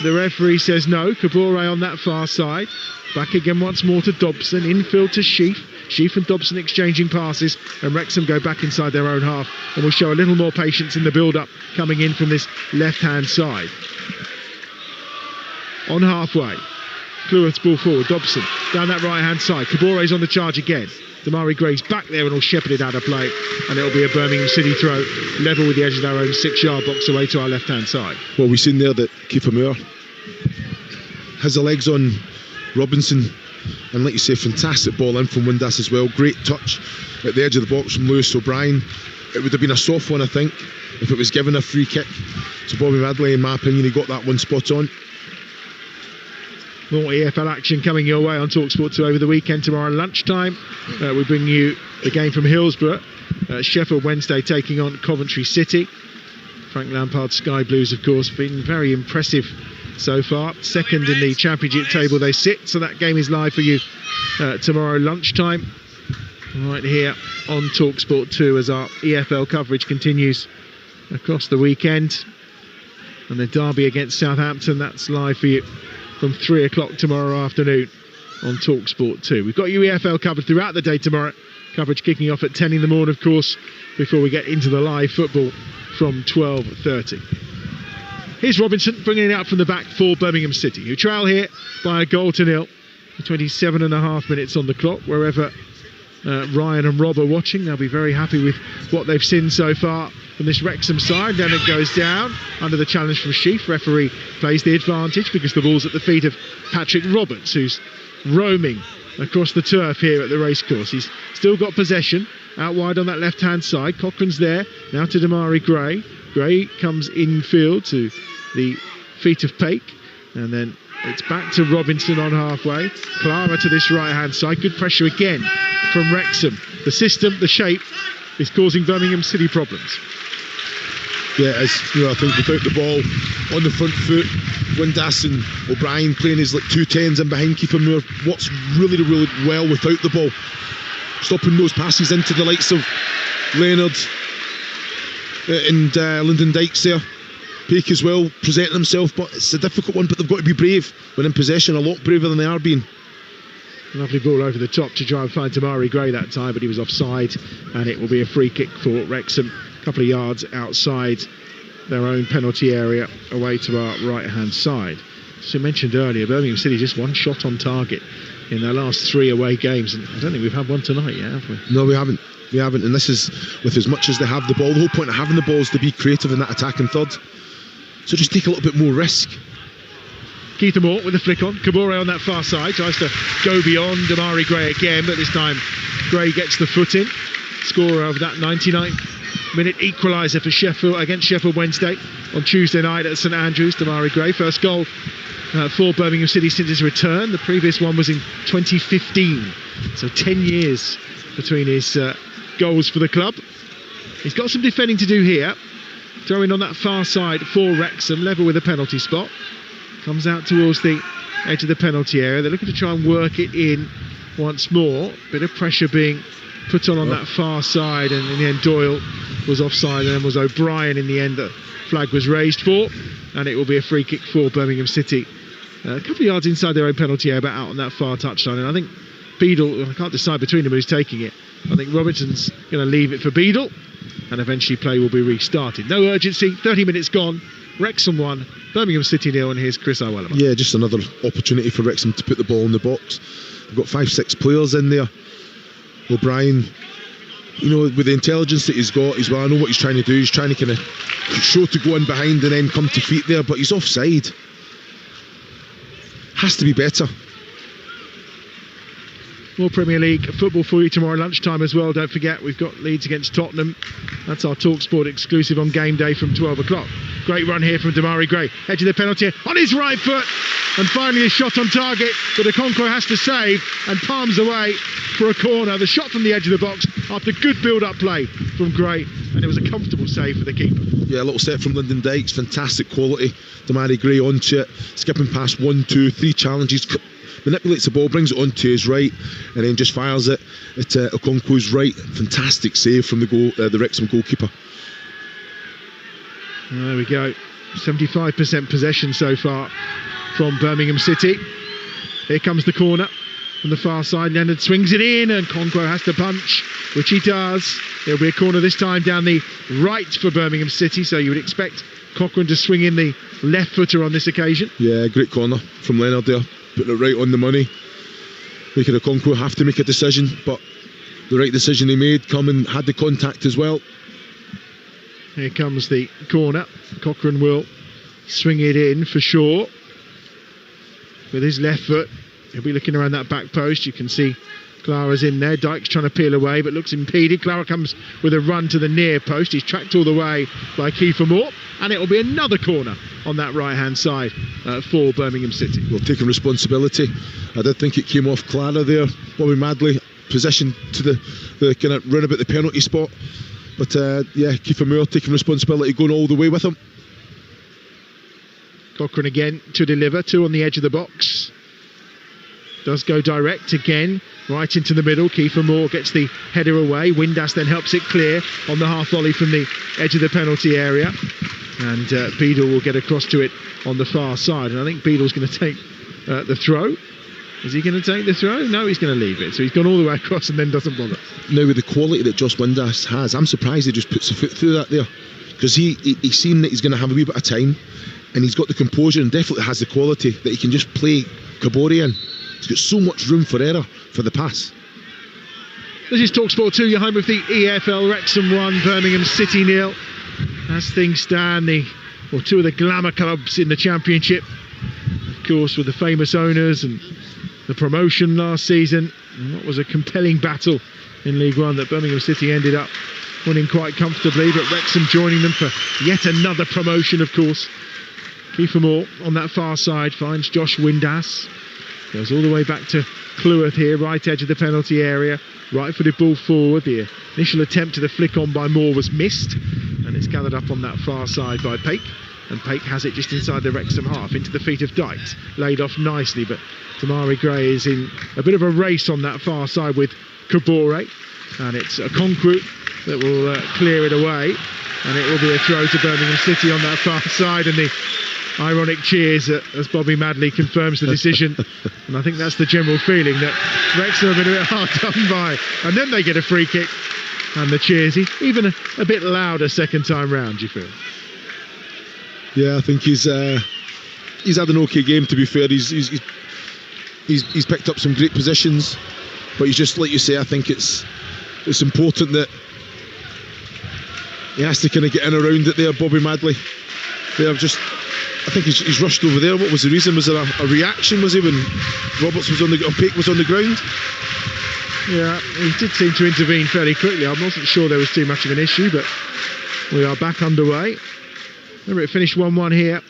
the referee says no. Kabore on that far side. Back again once more to Dobson. Infield to Sheaf. Sheaf and Dobson exchanging passes, and Wrexham go back inside their own half, and will show a little more patience in the build-up coming in from this left-hand side. On halfway, Cleworth's ball forward. Dobson down that right-hand side. Kabore's on the charge again. Damari Gray's back there and will shepherd it out of play, and it'll be a Birmingham City throw, level with the edge of their own 6-yard box away to our left-hand side. Well, we've seen there that Kiefer Moore has the legs on Robinson, and like you say, fantastic ball in from Windass as well. Great touch at the edge of the box from Lewis O'Brien. It would have been a soft one, I think, if it was given a free kick to Bobby Madley. In my opinion, he got that one spot on. More EFL action coming your way on Talksport 2 over the weekend. Tomorrow lunchtime, we bring you the game from Hillsborough. Sheffield Wednesday taking on Coventry City. Frank Lampard's Sky Blues, of course, been very impressive so far. Second in the championship table they sit, so that game is live for you tomorrow lunchtime, right here on Talksport 2, as our EFL coverage continues across the weekend. And the derby against Southampton, that's live for you from 3 o'clock tomorrow afternoon on Talksport 2. We've got you EFL covered throughout the day tomorrow. Coverage kicking off at 10 in the morning, of course, before we get into the live football from 12:30. Here's Robinson bringing it out from the back for Birmingham City, who trail here by a 1-0 with 27.5 minutes on the clock. Wherever Ryan and Rob are watching, they'll be very happy with what they've seen so far from this Wrexham side. Then it goes down under the challenge from Sheaf. Referee plays the advantage because the ball's at the feet of Patrick Roberts, who's roaming across the turf here at the racecourse. He's still got possession out wide on that left-hand side. Cochrane's there now to Damari Gray. Gray comes infield to the feet of Paik, and then it's back to Robinson on halfway. Clara to this right-hand side. Good pressure again from Wrexham. The system, the shape, is causing Birmingham City problems. Yeah, as you know, I think without the ball on the front foot, Windass and O'Brien playing as like 2 10s in behind Kiefer Moore, works really, really well without the ball, stopping those passes into the likes of Leonard and Lyndon Dykes there. Paik as well presenting himself, but it's a difficult one. But they've got to be brave when in possession, a lot braver than they are being. Lovely ball over the top to try and find Damari Gray that time, but he was offside, and it will be a free kick for Wrexham, a couple of yards outside their own penalty area, away to our right-hand side. As I mentioned earlier, Birmingham City just one shot on target in their last 3 away games, and I don't think we've had one tonight yet, have we? No, we haven't. We haven't, and this is with as much as they have the ball. The whole point of having the ball is to be creative in that attacking third. So just take a little bit more risk. Keith Moore with the flick on. Kabore on that far side tries to go beyond Damari Gray again, but this time Gray gets the foot in. Scorer of that 99th-minute equaliser for Sheffield against Sheffield Wednesday on Tuesday night at St Andrews. Damari Gray, first goal for Birmingham City since his return. The previous one was in 2015, so 10 years between his goals for the club. He's got some defending to do here. Throwing on that far side for Wrexham, level with a penalty spot. Comes out towards the edge of the penalty area. They're looking to try and work it in once more. Bit of pressure being put on that far side, and in the end Doyle was offside, and then was O'Brien in the end that flag was raised for, and it will be a free kick for Birmingham City. A couple of yards inside their own penalty area, but out on that far touchline. And I think Beadle, I can't decide between them who's taking it. I think Robinson's going to leave it for Beadle, and eventually play will be restarted. No urgency, 30 minutes gone. Wrexham 1, Birmingham City 0, and here's Chris Iwelumo. Yeah, just another opportunity for Wrexham to put the ball in the box. They've got 5-6 players in there. O'Brien, you know, with the intelligence that he's got as well, I know what he's trying to do. He's trying to kind of show to go in behind and then come to feet there, but he's offside. Has to be better. More Premier League football for you tomorrow lunchtime as well. Don't forget, we've got Leeds against Tottenham. That's our Talksport exclusive on game day from 12 o'clock. Great run here from Damari Gray. Edge of the penalty on his right foot. And finally a shot on target that Okonkwo has to save and palms away for a corner. The shot from the edge of the box after good build-up play from Gray. And it was a comfortable save for the keeper. Yeah, a little set from Lyndon Dykes. Fantastic quality. Damari Gray onto it. Skipping past 1, 2, 3 challenges. Manipulates the ball, brings it onto his right, and then just fires it at Okonkwo's right. Fantastic save from the Wrexham goalkeeper. There we go. 75% possession so far from Birmingham City. Here comes the corner from the far side. Leonard swings it in, and Okonkwo has to punch, which he does. There'll be a corner this time down the right for Birmingham City, so you would expect Cochrane to swing in the left footer on this occasion. Yeah, great corner from Leonard there. Putting it right on the money, making Okonkwo have to make a decision, but the right decision he made, come and had the contact as well. Here comes the corner. Cochrane will swing it in for sure with his left foot. He'll be looking around that back post. You can see Clara's in there. Dykes trying to peel away but looks impeded. Clara comes with a run to the near post. He's tracked all the way by Kiefer Moore, and it'll be another corner on that right hand side for Birmingham City. Well, taking responsibility. I did think it came off Clara there. Bobby Madley positioned to the kind of run about the penalty spot, but yeah, Kiefer Moore taking responsibility, going all the way with him. Cochrane again to deliver, 2 on the edge of the box. Does go direct again, right into the middle. Kiefer Moore gets the header away. Windass then helps it clear on the half volley from the edge of the penalty area. And Beadle will get across to it on the far side. And I think Beadle's going to take the throw. Is he going to take the throw? No, he's going to leave it. So he's gone all the way across and then doesn't bother. Now, with the quality that Josh Windass has, I'm surprised he just puts a foot through that there. Because he's seen that he's going to have a wee bit of time. And he's got the composure and definitely has the quality that he can just play Kabori in. He's got so much room for error for the pass. This is Talksport 2, your home of the EFL. Wrexham 1, Birmingham City 0. As things stand, two of the glamour clubs in the Championship, of course, with the famous owners and the promotion last season. And what was a compelling battle in League One that Birmingham City ended up winning quite comfortably, but Wrexham joining them for yet another promotion, of course. Kiefer Moore on that far side finds Josh Windass. Goes all the way back to Cleworth here, right edge of the penalty area. Right-footed ball forward. The initial attempt to the flick on by Moore was missed, and it's gathered up on that far side by Paik. And Paik has it just inside the Wrexham half, into the feet of Dykes. Laid off nicely, but Damari Gray is in a bit of a race on that far side with Kabore. And it's Okonkwo that will clear it away. And it will be a throw to Birmingham City on that far side. And the ironic cheers as Bobby Madley confirms the decision. And I think that's the general feeling, that Wrexham have been a bit hard done by. And then they get a free kick, and the cheers, even a bit louder second time round, you feel? Yeah, I think he's had an okay game, to be fair. He's picked up some great positions, but he's just, like you say, I think it's important that he has to kind of get in around it there, Bobby Madley. I think he's rushed over there. What was the reason? Was there a reaction, was he, when Roberts was on the Paik was on the ground? Yeah, he did seem to intervene fairly quickly. I wasn't sure there was too much of an issue, but we are back underway. Remember, it finished 1-1 here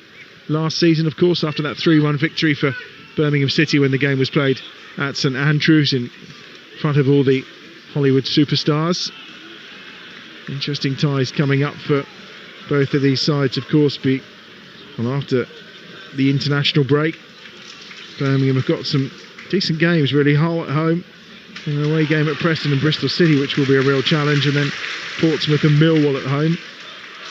last season, of course, after that 3-1 victory for Birmingham City when the game was played at St Andrews in front of all the Hollywood superstars. Interesting ties coming up for both of these sides, of course. After the international break, Birmingham have got some decent games, really. Hull at home, an away game at Preston and Bristol City, which will be a real challenge, and then Portsmouth and Millwall at home.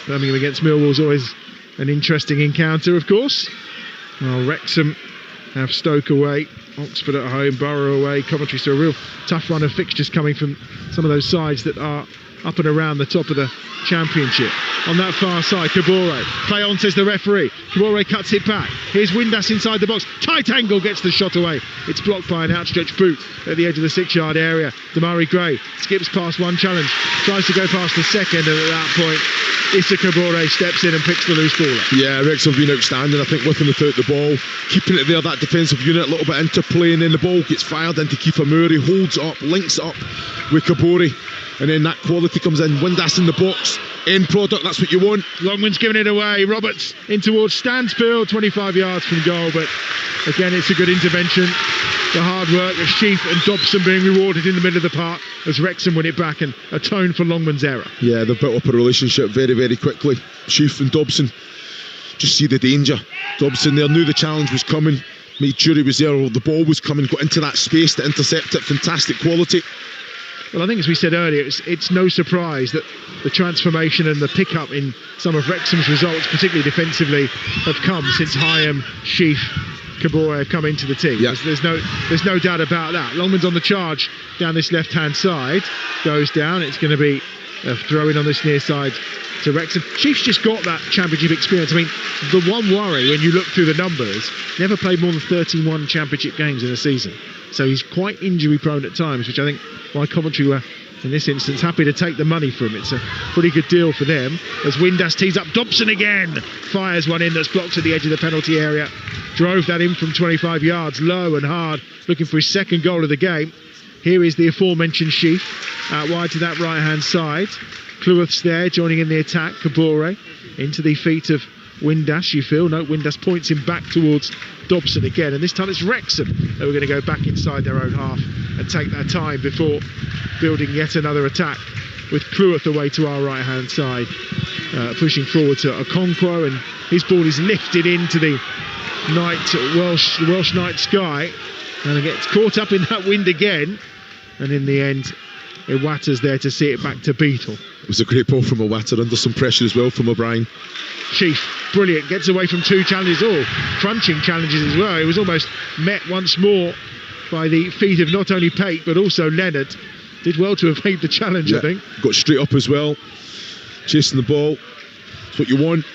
Birmingham against Millwall is always an interesting encounter, of course. Well, Wrexham have Stoke away, Oxford at home, Borough away, Coventry. So a real tough run of fixtures coming from some of those sides that are up and around the top of the Championship. On that far side, Kabore. Play on, says the referee. Kabore cuts it back. Here's Windass inside the box. Tight angle, gets the shot away. It's blocked by an outstretched boot at the edge of the 6-yard area. Damari Gray skips past one challenge, tries to go past the second, and at that point, Issa Kabore steps in and picks the loose ball up. Yeah, Wrexham have been outstanding, I think, with and without the ball. Keeping it there, that defensive unit, a little bit interplay, and then the ball gets fired into Kiefer Murray, holds up, links up with Kabore, and then that quality comes in. Windass in the box, end product, that's what you want. Longman's giving it away. Roberts in towards Stansfield, 25 yards from goal, but again, it's a good intervention. The hard work of Sheaf and Dobson being rewarded in the middle of the park as Wrexham win it back and atone for Longman's error. Yeah, they've built up a relationship very, very quickly. Sheaf and Dobson just see the danger. Dobson there knew the challenge was coming, made sure he was there, or the ball was coming, got into that space to intercept it. Fantastic quality. Well, I think, as we said earlier, it's no surprise that the transformation and the pickup in some of Wrexham's results, particularly defensively, have come since Hyam, Sheaf, Kabore have come into the team. Yeah. There's no doubt about that. Longman's on the charge down this left-hand side, goes down. It's going to be a throw-in on this near side to Wrexham. Sheaf's just got that Championship experience. I mean, the one worry when you look through the numbers, never played more than 31 Championship games in a season. So he's quite injury-prone at times, which I think why Coventry were, in this instance, happy to take the money for him. It's a pretty good deal for them. As Windass tees up, Dobson again fires one in that's blocked at the edge of the penalty area. Drove that in from 25 yards, low and hard, looking for his second goal of the game. Here is the aforementioned Sheaf, out wide to that right-hand side. Cleworth's there, joining in the attack. Kabore into the feet of Windass, you feel. No, Windass points him back towards Dobson again, and this time it's Wrexham that we're going to go back inside their own half and take their time before building yet another attack, with Cleworth away to our right-hand side, pushing forward to Okonkwo, and his ball is lifted into the Welsh night sky, and it gets caught up in that wind again, and in the end Iwata's there to see it back to Beetle. It was a great ball from Iwata, under some pressure as well from O'Brien. Sheaf, brilliant, gets away from two challenges, all crunching challenges as well. He was almost met once more by the feet of not only Pate but also Leonard. Did well to evade the challenge, I think. Got straight up as well, chasing the ball. That's what you want.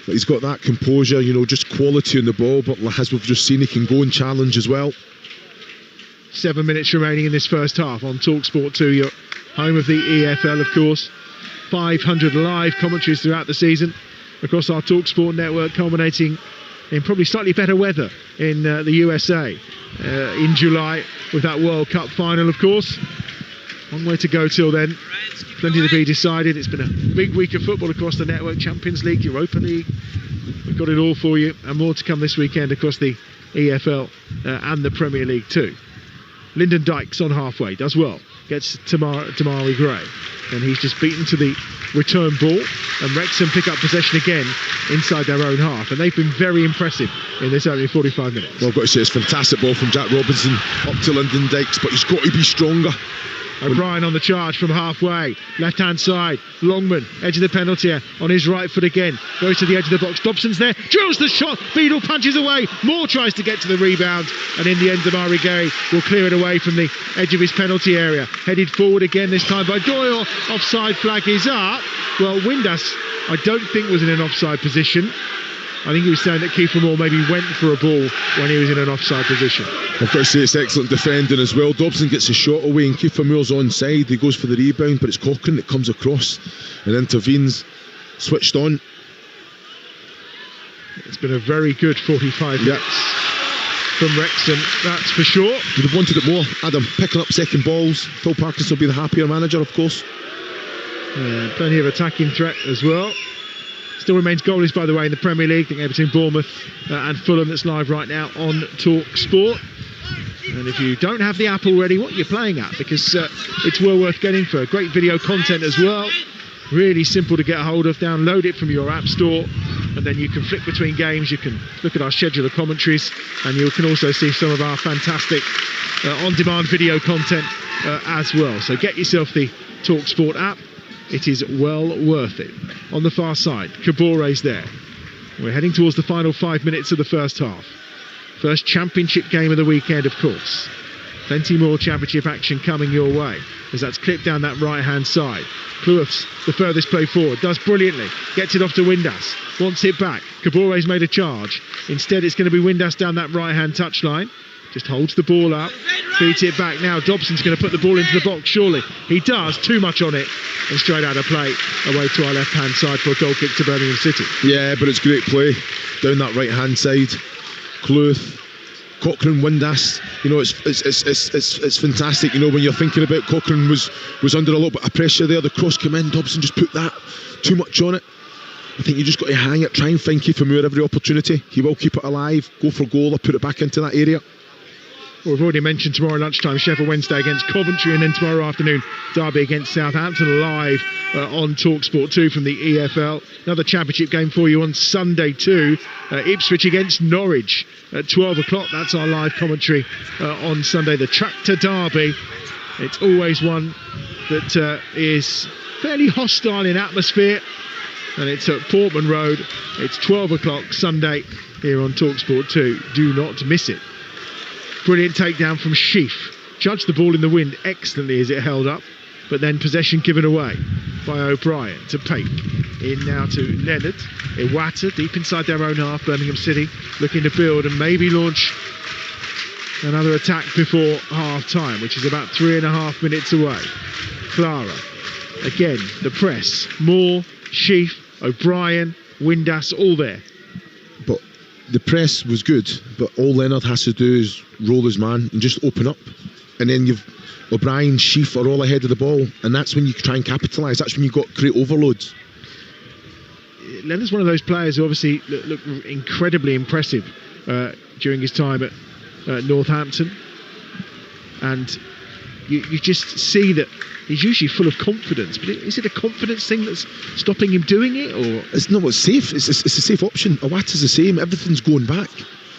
But he's got that composure, you know, just quality on the ball. But as we've just seen, he can go and challenge as well. 7 minutes remaining in this first half on Talksport 2, your home of the EFL, of course. 500 live commentaries throughout the season across our Talksport network, culminating in probably slightly better weather in the USA in July with that World Cup final, of course. Long way to go till then. Plenty to be decided. It's been a big week of football across the network. Champions League, Europa League. We've got it all for you, and more to come this weekend across the EFL and the Premier League too. Lyndon Dykes on halfway, does well. Gets Damari Gray, and he's just beaten to the return ball, and Wrexham pick up possession again inside their own half, and they've been very impressive in this only 45 minutes. Well, I've got to say, it's a fantastic ball from Jack Robinson up to Lyndon Dykes, but he's got to be stronger. O'Brien on the charge from halfway, left-hand side. Longman, edge of the penalty area, on his right foot again. Goes to the edge of the box. Dobson's there, drills the shot. Beadle punches away. Moore tries to get to the rebound, and in the end, Damari Gray will clear it away from the edge of his penalty area. Headed forward again, this time by Doyle. Offside flag is up. Well, Windass, I don't think was in an offside position. I think he was saying that Kiefer Moore maybe went for a ball when he was in an offside position. I've got to say, it's excellent defending as well. Dobson gets a shot away and Kiefer Moore's onside. He goes for the rebound, but it's Cochrane that comes across and intervenes. Switched on. It's been a very good 45 minutes from Wrexham, that's for sure. You'd have wanted it more, Adam. Picking up second balls. Phil Parkinson will be the happier manager, of course. Yeah, plenty of attacking threat as well. Still remains goalless, by the way, in the Premier League. The game between Bournemouth and Fulham that's live right now on Talksport. And if you don't have the app already, what are you playing at? Because it's well worth getting for great video content as well. Really simple to get a hold of. Download it from your app store, and then you can flick between games. You can look at our schedule of commentaries, and you can also see some of our fantastic on-demand video content as well. So get yourself the Talksport app. It is well worth it. On the far side, Kabore's there. We're heading towards the final 5 minutes of the first half. First Championship game of the weekend, of course. Plenty more championship action coming your way as that's clipped down that right hand side. Clough's the furthest play forward, does brilliantly, gets it off to Windass, wants it back. Kabore's made a charge. Instead it's going to be Windass down that right hand touchline. Just holds the ball up, feeds it back. Now Dobson's going to put the ball into the box, surely. He does, too much on it, and straight out of play, away to our left-hand side for a goal kick to Birmingham City. Yeah, but it's great play down that right-hand side. Clough, Cochrane, Windass, you know, it's fantastic. You know, when you're thinking about Cochrane was under a little bit of pressure there, the cross came in, Dobson just put that too much on it. I think you just got to hang it, try and find Kiefer Moore every opportunity. He will keep it alive, go for goal or put it back into that area. Well, we've already mentioned tomorrow lunchtime, Sheffield Wednesday against Coventry, and then tomorrow afternoon, Derby against Southampton, live on Talksport 2 from the EFL. Another championship game for you on Sunday too, Ipswich against Norwich at 12 o'clock. That's our live commentary on Sunday. The Tractor Derby, it's always one that is fairly hostile in atmosphere, and it's at Portman Road. It's 12 o'clock Sunday here on Talksport 2. Do not miss it. Brilliant takedown from Sheaf. Judged the ball in the wind excellently as it held up, but then possession given away by O'Brien to Pape. In now to Leonard. Iwata deep inside their own half. Birmingham City looking to build and maybe launch another attack before half time, which is about 3.5 minutes away. Clara. Again, the press. Moore, Sheaf, O'Brien, Windass, all there. But the press was good, but all Leonard has to do is roll his man and just open up, and then you've O'Brien, Sheaf are all ahead of the ball, and that's when you try and capitalise. That's when you've got great overloads. Leonard's one of those players who obviously look incredibly impressive during his time at Northampton, and you just see that he's usually full of confidence. But is it a confidence thing that's stopping him doing it, or it's not what's safe? It's a safe option. Iwata's the same. Everything's going back.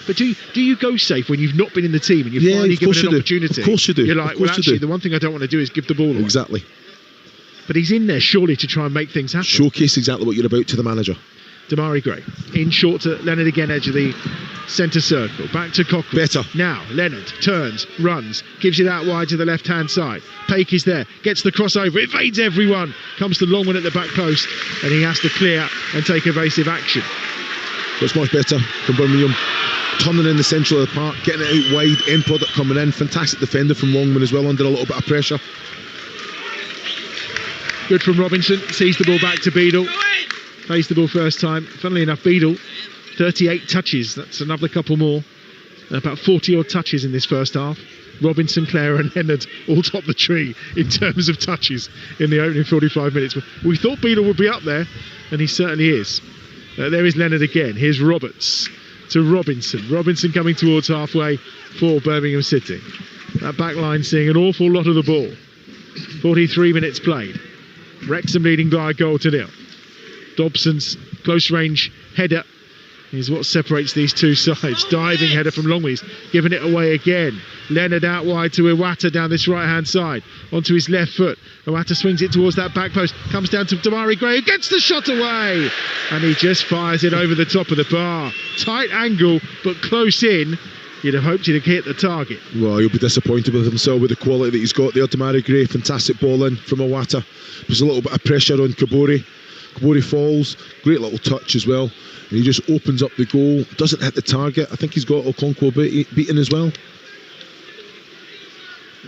But do you go safe when you've not been in the team and you're finally given an opportunity? Of course you do. You're like, well, actually, the one thing I don't want to do is give the ball away. Exactly. But he's in there surely to try and make things happen. Showcase exactly what you're about to the manager. Damari Gray in short to Leonard again, edge of the centre circle. Back to Cochrane. Better. Now Leonard turns, runs, gives it out wide to the left hand side. Paik is there, gets the crossover, evades everyone, comes to Longman at the back post, and he has to clear and take evasive action. It's much better from Birmingham. Turning in the centre of the park, getting it out wide, end product coming in. Fantastic defender from Longman as well, under a little bit of pressure. Good from Robinson, sees the ball back to Beadle. Plays the ball first time. Funnily enough, Beadle, 38 touches. That's another couple more. About 40 odd touches in this first half. Robinson, Clara and Leonard all top the tree in terms of touches in the opening 45 minutes. We thought Beadle would be up there, and he certainly is. There is Leonard again. Here's Roberts to Robinson. Robinson coming towards halfway for Birmingham City. That back line seeing an awful lot of the ball. 43 minutes played. Wrexham leading by a goal to nil. Dobson's close range header is what separates these two sides. Diving header from Longman, giving it away again. Leonard out wide to Iwata down this right hand side onto his left foot. Iwata swings it towards that back post, comes down to Damari Gray, who gets the shot away, and he just fires it over the top of the bar. Tight angle but close in. You'd have hoped he'd have hit the target. Well, he'll be disappointed with himself with the quality that he's got there. Damari Gray, fantastic ball in from Iwata. There's a little bit of pressure on Kabore. Kabore falls, great little touch as well, and he just opens up the goal, doesn't hit the target. I think he's got Okonkwo beaten as well.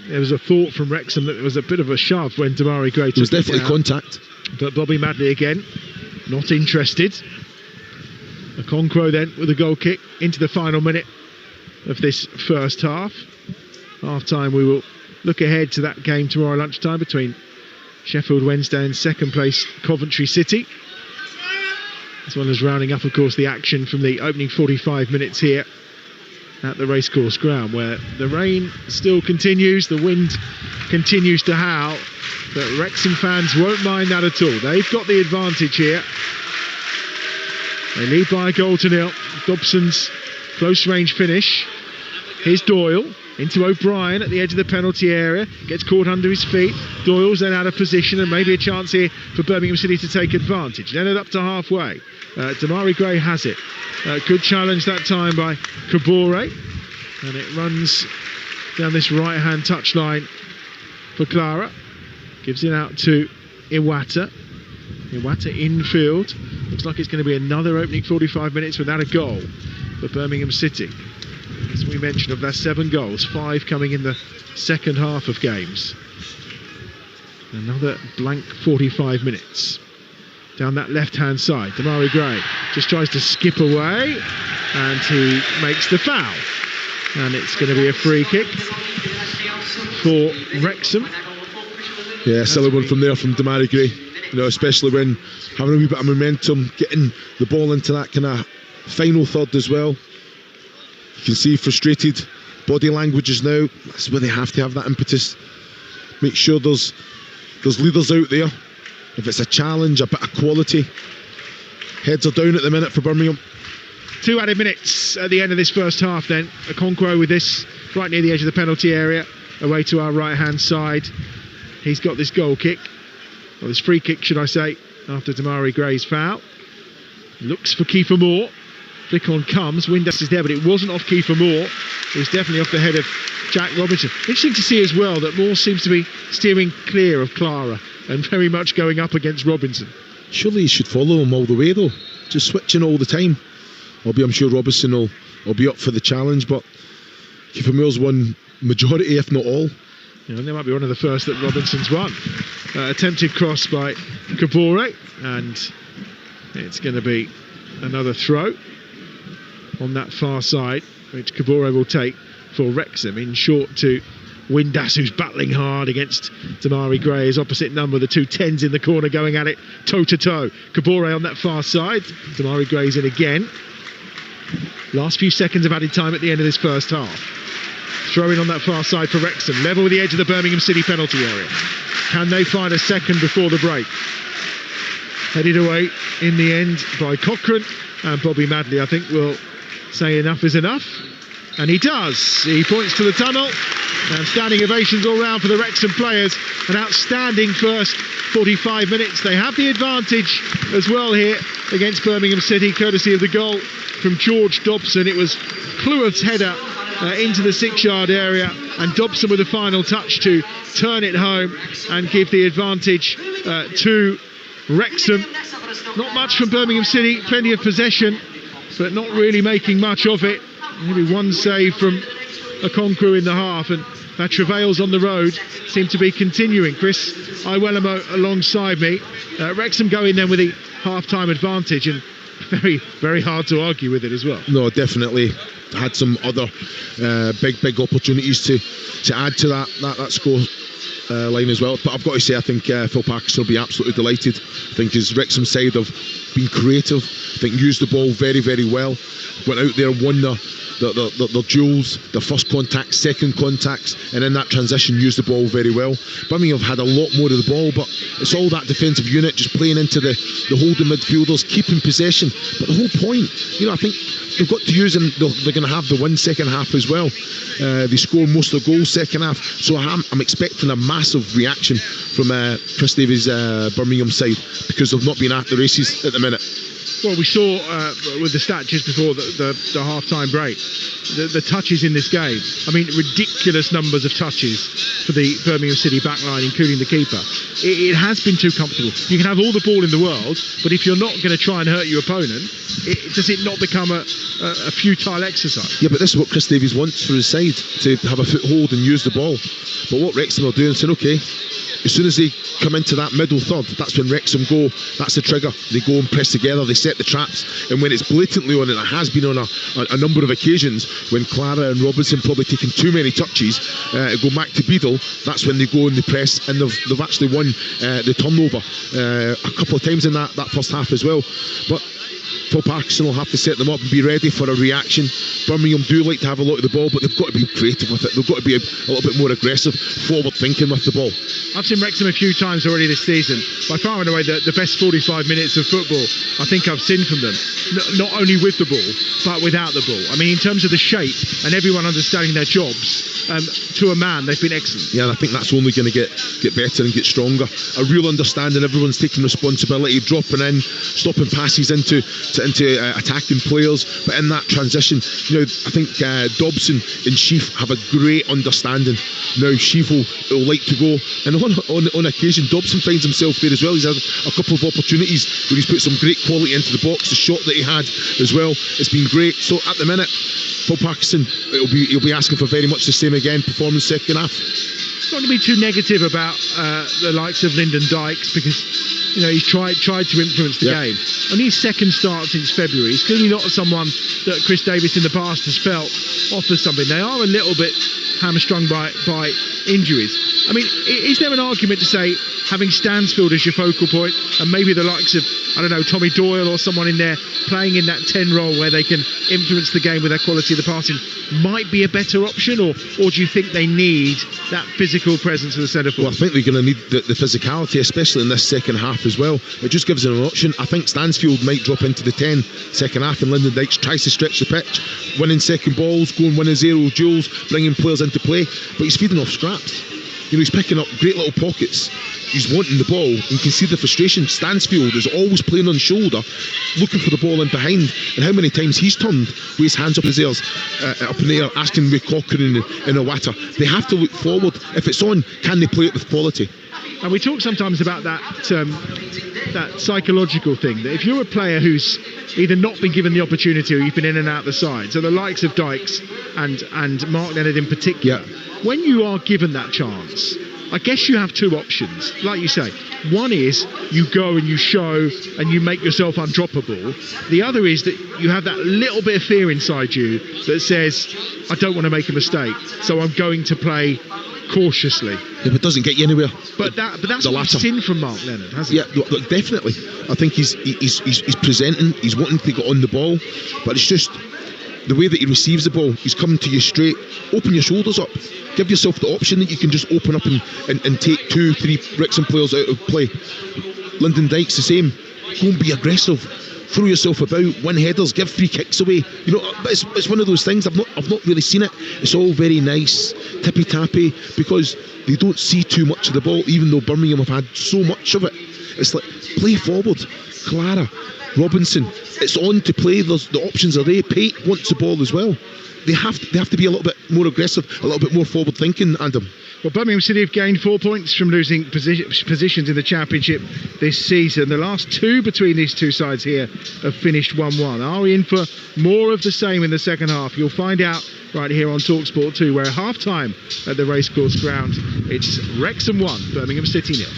There was a thought from Wrexham that it was a bit of a shove when Damari Gray took it. There was definitely contact, but Bobby Madley again not interested. Okonkwo then with a goal kick into the final minute of this first half. Half time, we will look ahead to that game tomorrow lunchtime between Sheffield Wednesday and second place Coventry City, as well as rounding up of course the action from the opening 45 minutes here at the racecourse ground, where the rain still continues, the wind continues to howl, but Wrexham fans won't mind that at all. They've got the advantage here. They lead by a goal to nil. Dobson's close range finish. Here's Doyle into O'Brien at the edge of the penalty area, gets caught under his feet. Doyle's then out of position, and maybe a chance here for Birmingham City to take advantage. Leonard up to halfway. Damari Gray has it. Good challenge that time by Kabore, and it runs down this right-hand touchline for Clara. Gives it out to Iwata. Iwata infield. Looks like it's going to be another opening 45 minutes without a goal for Birmingham City. As we mentioned, of their 7 goals, 5 coming in the second half of games. Another blank 45 minutes. Down that left-hand side, Damari Gray just tries to skip away, and he makes the foul. And it's going to be a free kick for Wrexham. Yeah, silly one from there from Damari Gray. You know, especially when having a wee bit of momentum, getting the ball into that kind of final third as well. You can see frustrated body languages now. That's where they have to have that impetus. Make sure there's leaders out there. If it's a challenge, a bit of quality. Heads are down at the minute for Birmingham. 2 added minutes at the end of this first half then. Okonkwo with this right near the edge of the penalty area, away to our right-hand side. He's got this goal kick, or this free kick, should I say, after Damari Gray's foul. Looks for Kiefer Moore. Flick on comes. Windass is there, but it wasn't off Kiefer Moore. It was definitely off the head of Jack Robinson. Interesting to see as well that Moore seems to be steering clear of Clara and very much going up against Robinson. Surely he should follow him all the way though. Just switching all the time. I'm sure Robinson will be up for the challenge, but Kiefer Moore's won majority, if not all. You know, they might be one of the first that Robinson's won. Attempted cross by Kabore, and it's going to be another throw on that far side, which Kabore will take for Wrexham. In short to Windass, who's battling hard against Damari Gray, his opposite number, the 2 10s in the corner going at it toe-to-toe. Kabore on that far side. Damari Gray's in again. Last few seconds of added time at the end of this first half. Throwing on that far side for Wrexham, level with the edge of the Birmingham City penalty area. Can they find a second before the break? Headed away in the end by Cochrane, and Bobby Madley, I think, will say enough is enough. And he does. He points to the tunnel, and standing ovations all round for the Wrexham players. An outstanding first 45 minutes. They have the advantage as well here against Birmingham City, courtesy of the goal from George Dobson. It was Cleworth's header into the 6-yard area, and Dobson with the final touch to turn it home and give the advantage to Wrexham. Not much from Birmingham City, plenty of possession, but not really making much of it. Maybe one save from Okonkwo in the half, and that travails on the road seem to be continuing. Chris Iwelamo alongside me. Wrexham going then with the half-time advantage, and very, very hard to argue with it as well. No, definitely had some other big opportunities to add to that score line as well. But I've got to say, I think Phil Parkinson will be absolutely delighted. I think his Wrexham side have been creative. I think used the ball very, very well. Went out there and won their duels, their first contacts, second contacts, and in that transition used the ball very well. Birmingham have had a lot more of the ball, but it's all that defensive unit just playing into the holding midfielders, keeping possession. But the whole point, I think they've got to use, and they're going to have the win second half as well. They score most of the goals second half, so I'm expecting a massive reaction from Chris Davies' Birmingham side, because they've not been at the races at the minute. Well, we saw with the stat just before the half-time break, the touches in this game. I mean, ridiculous numbers of touches for the Birmingham City backline, including the keeper. It has been too comfortable. You can have all the ball in the world, but if you're not going to try and hurt your opponent, does it not become a futile exercise? Yeah, but this is what Chris Davies wants for his side, to have a foothold and use the ball. But what Wrexham are doing is saying, okay, as soon as they come into that middle third, that's when Wrexham go, that's the trigger. They go and press together, they set the traps, and when it's blatantly on, and it has been on a number of occasions, when Clara and Robinson probably taken too many touches, go back to Beadle, that's when they go and they press, and they've actually won the turnover a couple of times in that first half as well. But Phil Parkinson will have to set them up and be ready for a reaction. Birmingham do like to have a lot of the ball, but they've got to be creative with it. They've got to be a little bit more aggressive, forward thinking with the ball. I've seen Wrexham a few times already this season. By far and away the best 45 minutes of football I think I've seen from them. Not only with the ball, but without the ball. I mean, in terms of the shape and everyone understanding their jobs, to a man, they've been excellent. Yeah, and I think that's only going to get better and get stronger. A real understanding, everyone's taking responsibility, dropping in, stopping passes into into attacking players. But in that transition, I think Dobson and Sheaf have a great understanding. Now Sheaf will like to go, and on occasion Dobson finds himself there as well. He's had a couple of opportunities where he's put some great quality into the box. The shot that he had as well, it's been great. So at the minute, Paul Parkinson, he'll be asking for very much the same again. Performance second half. Not to be too negative about the likes of Lyndon Dykes, because he's tried to influence the game. On his second start since February, he's clearly not someone that Chris Davis in the past has felt offers something. They are a little bit hamstrung by injuries. I mean, is there an argument to say having Stansfield as your focal point, and maybe the likes of, I don't know, Tommy Doyle or someone in there playing in that 10 role where they can influence the game with their quality of the passing, might be a better option, or do you think they need that physical presence of the centre forward? Well, I think they're going to need the physicality, especially in this second half as well. It just gives them an option. I think Stansfield might drop into the 10 second half, and Lyndon Dykes tries to stretch the pitch, winning second balls, going winning zero duels, bringing players into play, but he's feeding off scraps. He's picking up great little pockets. He's wanting the ball. You can see the frustration. Stansfield is always playing on shoulder, looking for the ball in behind. And how many times he's turned with his hands up in the air, asking with Cochrane and Iwata. They have to look forward. If it's on, can they play it with quality? And we talk sometimes about that psychological thing, that if you're a player who's either not been given the opportunity or you've been in and out the side, so the likes of Dykes and Mark Leonard in particular, when you are given that chance, I guess you have two options. Like you say, one is you go and you show and you make yourself undroppable. The other is that you have that little bit of fear inside you that says, I don't want to make a mistake, so I'm going to play cautiously. If it doesn't get you anywhere. But that's what we've seen from Mark Leonard, hasn't it? Yeah, look, definitely. I think he's presenting, he's wanting to get on the ball, but it's just the way that he receives the ball. He's coming to you straight. Open your shoulders up. Give yourself the option that you can just open up and take 2-3 Wrexham players out of play. Lyndon Dykes the same. Go and be aggressive. Throw yourself about, win headers, give free kicks away. It's one of those things. I've not really seen it. It's all very nice, tippy tappy, because they don't see too much of the ball, even though Birmingham have had so much of it. It's like, play forward. Clara, Robinson, it's on to play. The options are there. Pate wants the ball as well. They have to be a little bit more aggressive, a little bit more forward thinking, Adam. Well, Birmingham City have gained 4 points from losing positions in the Championship this season. The last two between these two sides here have finished 1-1. Are we in for more of the same in the second half? You'll find out right here on Talksport 2, where at half-time at the Racecourse Ground, it's Wrexham 1, Birmingham City 0.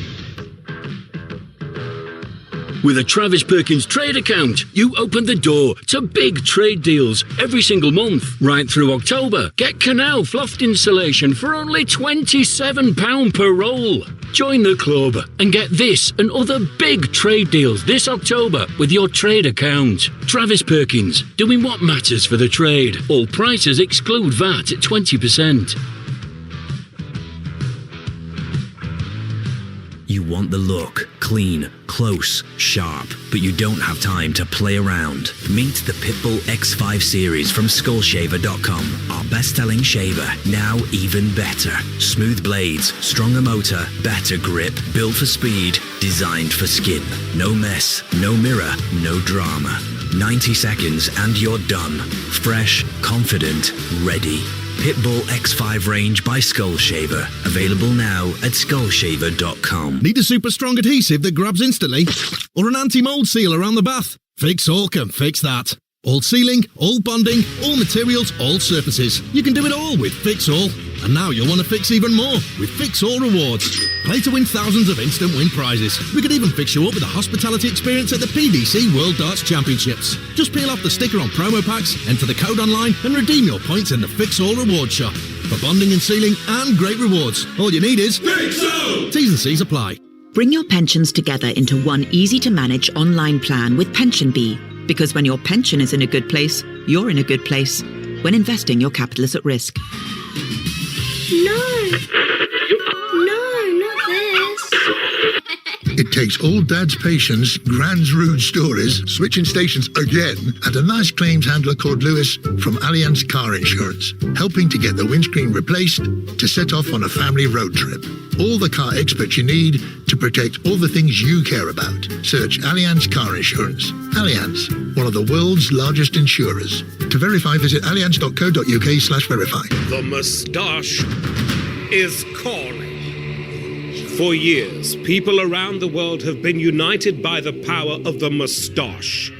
With a Travis Perkins trade account, you open the door to big trade deals every single month, right through October. Get canal floft insulation for only £27 per roll. Join the club and get this and other big trade deals this October with your trade account. Travis Perkins, doing what matters for the trade. All prices exclude VAT at 20%. You want the look, clean, close, sharp, but you don't have time to play around. Meet the Pitbull X5 series from Skullshaver.com. Our best-selling shaver, now even better. Smooth blades, stronger motor, better grip, built for speed, designed for skin. No mess, no mirror, no drama. 90 seconds and you're done. Fresh, confident, ready. Pitbull X5 range by Skullshaver. Available now at Skullshaver.com. Need a super strong adhesive that grabs instantly? Or an anti-mold seal around the bath? Fix All can fix that. All sealing, all bonding, all materials, all surfaces. You can do it all with Fix All. And now you'll want to fix even more with Fix All Rewards. Play to win thousands of instant win prizes. We could even fix you up with a hospitality experience at the PDC World Darts Championships. Just peel off the sticker on promo packs, enter the code online and redeem your points in the Fix All Reward shop. For bonding and sealing and great rewards, all you need is Fix All! T's and C's apply. Bring your pensions together into one easy-to-manage online plan with PensionBee. Because when your pension is in a good place, you're in a good place. When investing, your capital is at risk. No, not this. It takes all Dad's patients' grand rude stories, switching stations again, and a nice claims handler called Lewis from Allianz Car Insurance, helping to get the windscreen replaced to set off on a family road trip. All the car experts you need to protect all the things you care about. Search Allianz Car Insurance. Allianz, one of the world's largest insurers. To verify, visit allianz.co.uk/verify. The moustache is calling. For years, people around the world have been united by the power of the moustache.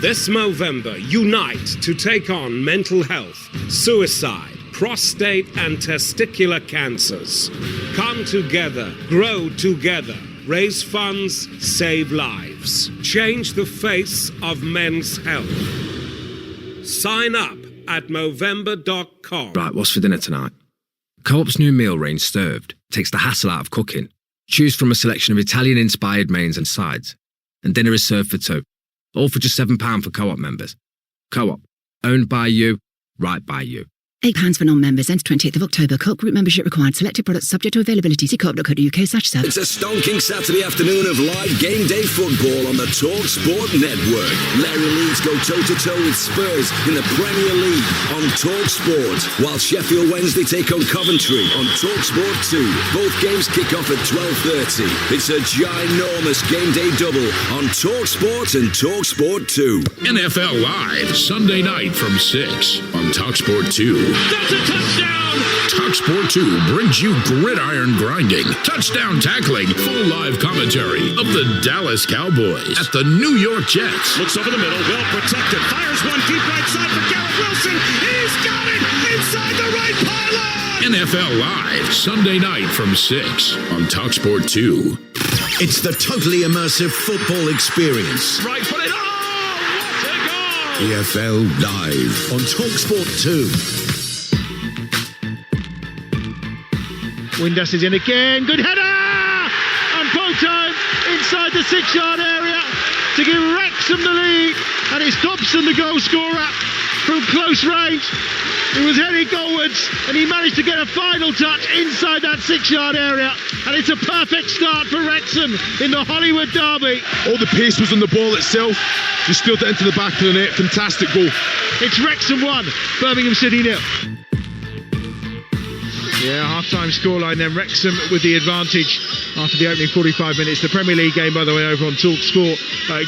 This Movember, unite to take on mental health, suicide, prostate and testicular cancers. Come together, grow together, raise funds, save lives. Change the face of men's health. Sign up at Movember.com. Right, what's for dinner tonight? Co-op's new meal range, Served, takes the hassle out of cooking. Choose from a selection of Italian-inspired mains and sides. And dinner is served for two. All for just £7 for Co-op members. Co-op, owned by you, right by you. £8 for non-members, ends 20th of October. Co-op group membership required. Selected products subject to availability. See co-op.co.uk/serve. It's a stonking Saturday afternoon of live game day football on the Talksport network. Larry Leeds go toe-to-toe with Spurs in the Premier League on Talksport, while Sheffield Wednesday take on Coventry on Talksport 2. Both games kick off at 12:30. It's a ginormous game day double on Talksport and Talksport 2. NFL Live, Sunday night from 6 on Talksport 2. That's a touchdown! Talksport 2 brings you gridiron grinding, touchdown tackling, full live commentary of the Dallas Cowboys at the New York Jets. Looks over the middle, well protected, fires one deep right side for Garrett Wilson. He's got it inside the right pylon! NFL Live, Sunday night from 6 on Talksport 2. It's the totally immersive football experience. Right foot it, what a goal! EFL Live on Talksport 2. Windass is in again, good header! And Poto inside the 6-yard area to give Wrexham the lead. And it's Dobson, the goal scorer, from close range. He was heading goalwards and he managed to get a final touch inside that 6-yard area. And it's a perfect start for Wrexham in the Hollywood derby. All the pace was on the ball itself. Just steered it into the back of the net. Fantastic goal. It's Wrexham 1, Birmingham City 0. Yeah, half-time scoreline then. Wrexham with the advantage after the opening 45 minutes. The Premier League game, by the way, over on Talksport,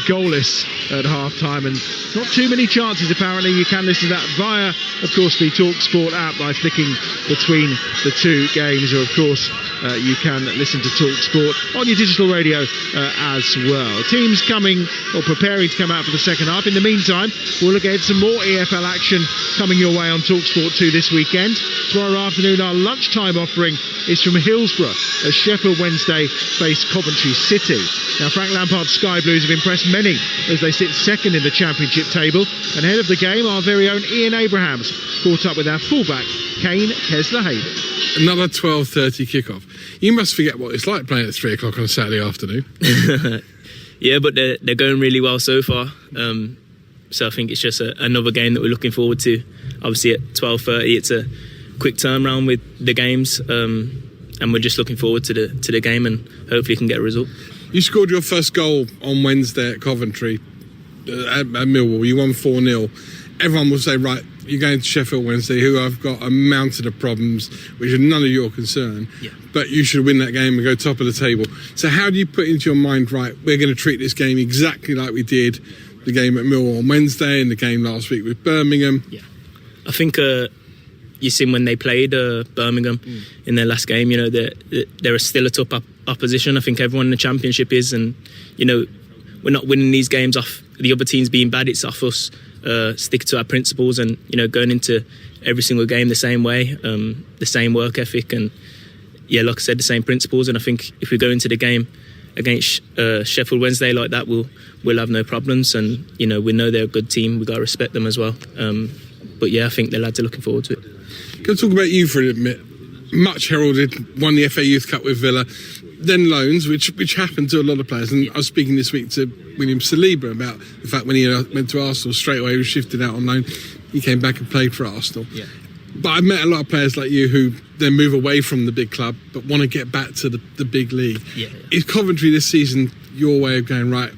goalless at half-time, and not too many chances apparently. You can listen to that via, of course, the Talksport app by flicking between the two games, or of course you can listen to Talksport on your digital radio as well. Teams coming or preparing to come out for the second half. In the meantime, we'll look at some more EFL action coming your way on Talksport 2 this weekend. Tomorrow afternoon, our lunchtime offering is from Hillsborough as Sheffield Wednesday face Coventry City. Now, Frank Lampard's Sky Blues have impressed many as they sit second in the Championship table. And ahead of the game, our very own Ian Abrahams caught up with our fullback, Kane Kesler-Hayden. Another 12:30 kickoff. You must forget what it's like playing at 3 o'clock on a Saturday afternoon. Yeah, but they're going really well so far. So I think it's just another game that we're looking forward to. Obviously at 12:30, it's a quick turnaround with the games, and we're just looking forward to the game and hopefully can get a result. You scored your first goal on Wednesday at Coventry, at Millwall. You won 4-0. Everyone will say, right, you're going to Sheffield Wednesday, who have got a mountain of problems, which are none of your concern, but you should win that game and go top of the table. So how do you put into your mind, right, we're going to treat this game exactly like we did the game at Millwall on Wednesday and the game last week with Birmingham? Yeah, I think you seen when they played Birmingham in their last game, you know, they're still a tough opposition. I think everyone in the Championship is, and you know, we're not winning these games off the other teams being bad. It's off us sticking to our principles and, you know, going into every single game the same way, the same work ethic, and yeah, like I said, the same principles. And I think if we go into the game against Sheffield Wednesday like that, we'll have no problems. And you know, we know they're a good team. We got to respect them as well. But yeah, I think the lads are looking forward to it. Can I talk about you for a minute? Much heralded, won the FA Youth Cup with Villa, then loans, which happened to a lot of players. And I was speaking this week to William Saliba about the fact when he went to Arsenal, straight away he was shifted out on loan. He came back and played for Arsenal. Yeah. But I've met a lot of players like you who then move away from the big club but want to get back to the big league. Yeah. Is Coventry this season your way of going, right,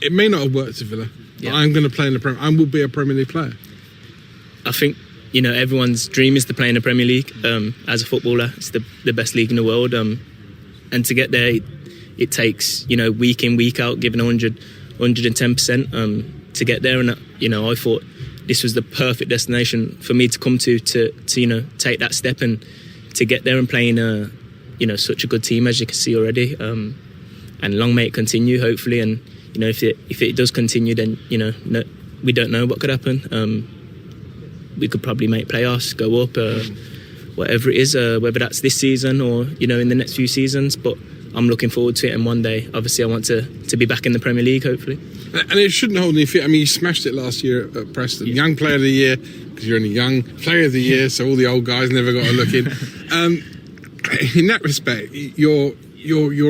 it may not have worked at Villa, but I'm going to play in the Premier. I will be a Premier League player. I think, you know, everyone's dream is to play in the Premier League. As a footballer, it's the best league in the world. And to get there, it takes, you know, week in, week out, giving 110% to get there. And, you know, I thought this was the perfect destination for me to come to you know, take that step and to get there and play in a, you know, such a good team, as you can see already. And long may it continue, hopefully. And, you know, if it does continue, then, you know, we don't know what could happen. We could probably make playoffs, go up, whatever it is, whether that's this season or, you know, in the next few seasons. But I'm looking forward to it, and one day, obviously, I want to be back in the Premier League, hopefully. And it shouldn't hold any fear. I mean, you smashed it last year at Preston. Young Player of the Year, because you're only young. Player of the Year, so all the old guys never got a look in. In that respect, you're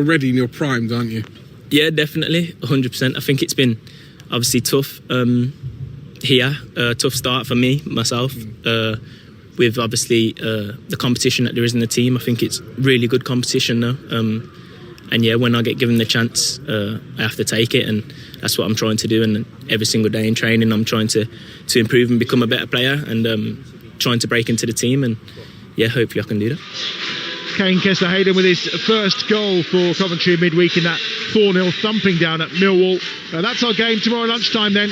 ready and you're primed, aren't you? Yeah, definitely, 100%. I think it's been obviously tough here, tough start for me, myself, with obviously the competition that there is in the team. I think it's really good competition now. And yeah, when I get given the chance, I have to take it, and that's what I'm trying to do. And every single day in training, I'm trying to improve and become a better player, and trying to break into the team. And yeah, hopefully I can do that. Kane Kester-Hayden with his first goal for Coventry midweek in that 4-0 thumping down at Millwall. That's our game tomorrow lunchtime then.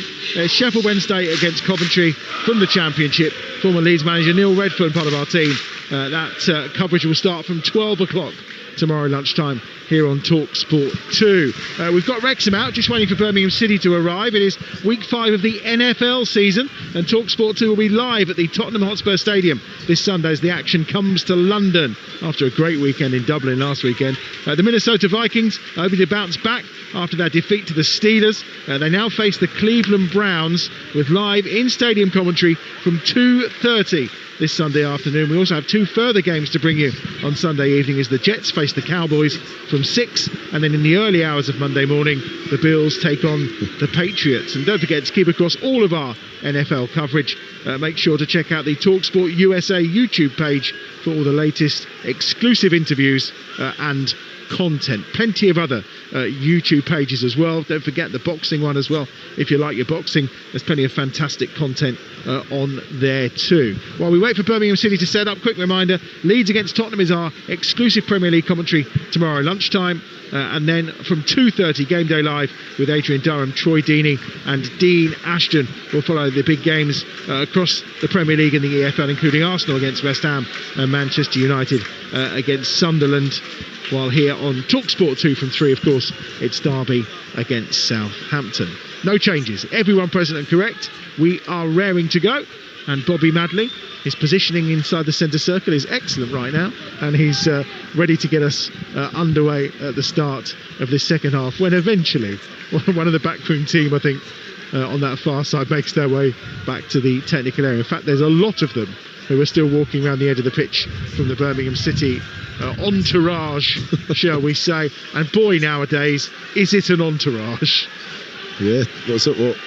Sheffield Wednesday against Coventry from the Championship. Former Leeds manager Neil Redfern, part of our team. That coverage will start from 12 o'clock tomorrow lunchtime here on Talksport 2. We've got Wrexham out, just waiting for Birmingham City to arrive. It is week 5 of the NFL season, and Talksport 2 will be live at the Tottenham Hotspur Stadium this Sunday as the action comes to London after a great weekend in Dublin last weekend. The Minnesota Vikings hoping to bounce back after their defeat to the Steelers. They now face the Cleveland Browns with live in-stadium commentary from 2:30 this Sunday afternoon. We also have 2 further games to bring you on Sunday evening as the Jets face the Cowboys from 6, and then in the early hours of Monday morning the Bills take on the Patriots. And don't forget to keep across all of our NFL coverage. Make sure to check out the Talksport USA YouTube page for all the latest exclusive interviews and content. Plenty of other YouTube pages as well. Don't forget the boxing one as well. If you like your boxing, there's plenty of fantastic content on there too. While we wait for Birmingham City to set up, quick reminder, Leeds against Tottenham is our exclusive Premier League commentary tomorrow lunchtime, and then from 2:30 Game Day Live with Adrian Durham, Troy Deeney and Dean Ashton will follow the big games across the Premier League and the EFL, including Arsenal against West Ham and Manchester United against Sunderland. While here on Talksport 2 from 3, of course, it's Derby against Southampton. No changes. Everyone present and correct. We are raring to go. And Bobby Madley, his positioning inside the centre circle is excellent right now. And he's ready to get us underway at the start of this second half, when eventually one of the backroom team, I think, on that far side makes their way back to the technical area. In fact, there's a lot of them who are still walking around the edge of the pitch from the Birmingham City entourage, shall we say. And boy, nowadays, is it an entourage? Yeah, what's it,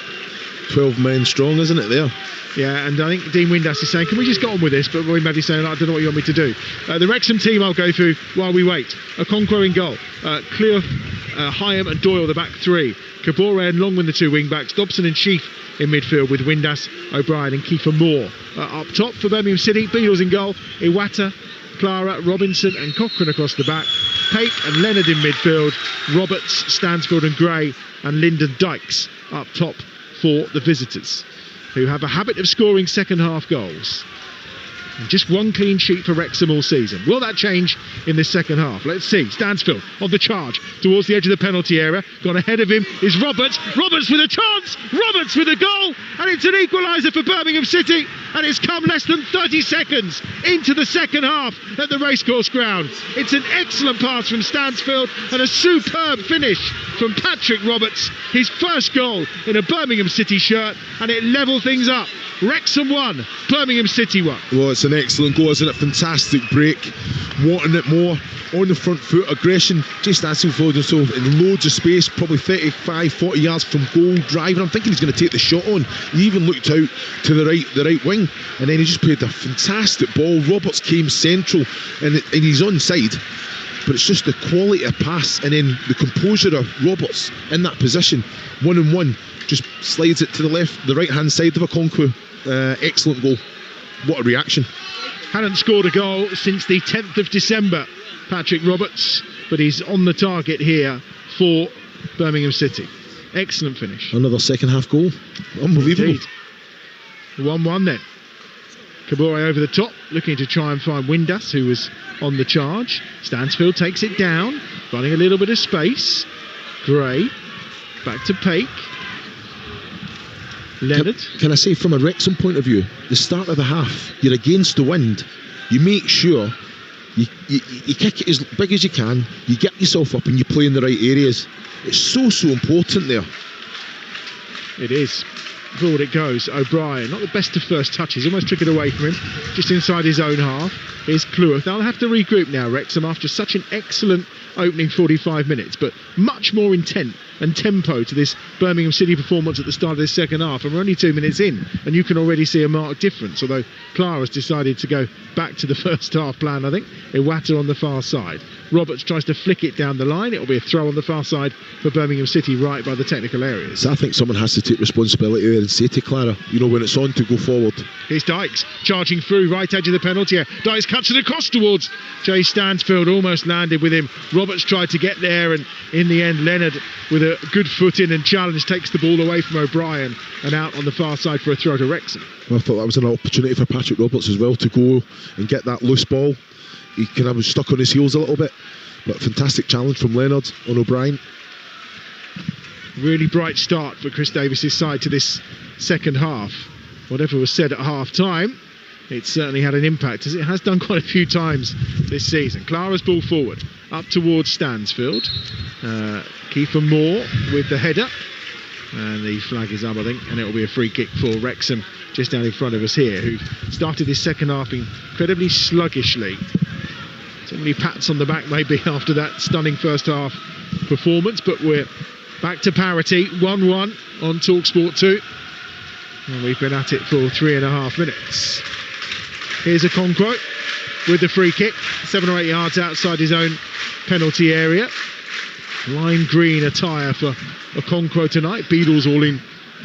12 men strong, isn't it, there? Yeah, and I think Dean Windass is saying, can we just get on with this? But Roy Maddy's saying, I don't know what you want me to do. The Wrexham team I'll go through while we wait. Okonkwo in goal. Clear, Hyam and Doyle the back 3. Kabore and Longman the 2 wing-backs. Dobson and Sheaf in midfield with Windass, O'Brien and Kiefer Moore. Up top for Birmingham City, Beadles in goal. Iwata, Clara, Robinson and Cochrane across the back. Pape and Leonard in midfield. Roberts, Stansfield and Gray and Lyndon Dykes up top for the visitors, who have a habit of scoring second half goals. And just one clean sheet for Wrexham all season. Will that change in this second half? Let's see. Stansfield on the charge towards the edge of the penalty area. Gone ahead of him is Roberts. Roberts with a chance. Roberts with a goal. And it's an equaliser for Birmingham City. And it's come less than 30 seconds into the second half at the racecourse ground. It's an excellent pass from Stansfield and a superb finish from Patrick Roberts. His first goal in a Birmingham City shirt, and it levelled things up. Wrexham 1, Birmingham City 1. Well, it's an excellent goal, isn't it? Fantastic break, wanting it more, on the front foot, aggression. Just Stansfield himself in loads of space, probably 35-40 yards from goal, driving. I'm thinking he's going to take the shot on. He even looked out to the right wing, and then he just played a fantastic ball. Roberts came central, and he's onside. but it's just the quality of pass, and then the composure of Roberts in that position, 1-on-1, just slides it to the right hand side of Okonkwo. Excellent goal. What a reaction. Hadn't scored a goal since the 10th of December, Patrick Roberts, but he's on the target here for Birmingham City. Excellent finish. Another second half goal. Unbelievable. Indeed. 1-1 then. Kabore over the top, looking to try and find Windass, who was on the charge. Stansfield takes it down, running a little bit of space. Gray, back to Paik. Leonard. Can I say, from a Wrexham point of view, the start of the half, you're against the wind. You make sure you kick it as big as you can, you get yourself up and you play in the right areas. It's so important there. It is. Forward it goes. O'Brien, not the best of first touches, almost took it away from him, just inside his own half. Here's Cleworth. They'll have to regroup now, Wrexham, after such an excellent opening 45 minutes, but much more intent and tempo to this Birmingham City performance at the start of this second half, and we're only 2 minutes in and you can already see a marked difference, although Clara's decided to go back to the first half plan. I think Iwata on the far side. Roberts tries to flick it down the line. It'll be a throw on the far side for Birmingham City, right by the technical areas. So I think someone has to take responsibility there and say to Clara, you know, when it's on, to go forward. Here's Dykes charging through, right edge of the penalty area. Dykes cuts it across towards Jay Stansfield, almost landed with him. Roberts tried to get there, and in the end Leonard, with a good foot in and challenge, takes the ball away from O'Brien and out on the far side for a throw to Wrexham. Well, I thought that was an opportunity for Patrick Roberts as well to go and get that loose ball. He kind of was stuck on his heels a little bit, but fantastic challenge from Leonard on O'Brien. Really bright start for Chris Davis's side to this second half. Whatever was said at half time, it certainly had an impact, as it has done quite a few times this season. Clara's ball forward, up towards Stansfield. Kiefer Moore with the header, and the flag is up, I think, and it will be a free kick for Wrexham just down in front of us here, who started this second half incredibly sluggishly. So many pats on the back maybe after that stunning first half performance, but we're back to parity, 1-1 on Talksport 2, and we've been at it for 3.5 minutes. Here's Okonkwo with the free kick, 7 or 8 yards outside his own penalty area. Lime green attire for Okonkwo tonight. Beadles all in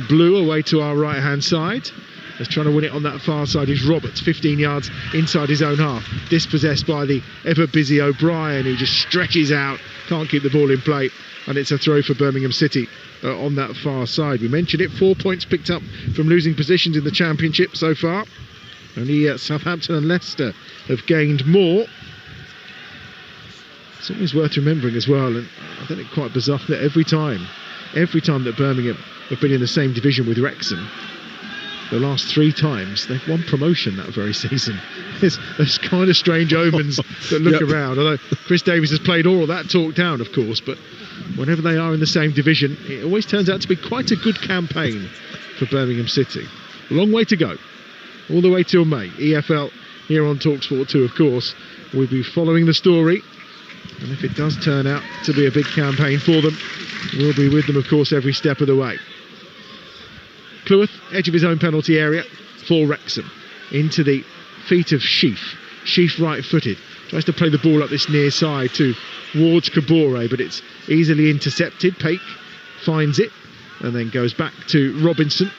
blue away to our right hand side. Just trying to win it on that far side is Roberts, 15 yards inside his own half, dispossessed by the ever busy O'Brien, who just stretches out, can't keep the ball in play, and it's a throw for Birmingham City on that far side. We mentioned it, 4 points picked up from losing positions in the Championship so far. Only Southampton and Leicester have gained more. It's always worth remembering as well, and I think it's quite bizarre that every time that Birmingham have been in the same division with Wrexham, the last 3 times they've won promotion that very season. There's kind of strange omens that look around, although Chris Davis has played all of that talk down, of course, but whenever they are in the same division, it always turns out to be quite a good campaign for Birmingham City. A long way to go, all the way till May. EFL here on Talksport 2, of course. We'll be following the story, and if it does turn out to be a big campaign for them, we'll be with them, of course, every step of the way. Cleworth, edge of his own penalty area for Wrexham, into the feet of Sheaf. Sheaf right-footed, tries to play the ball up this near side towards Kabore, but it's easily intercepted. Paik finds it and then goes back to Robinson.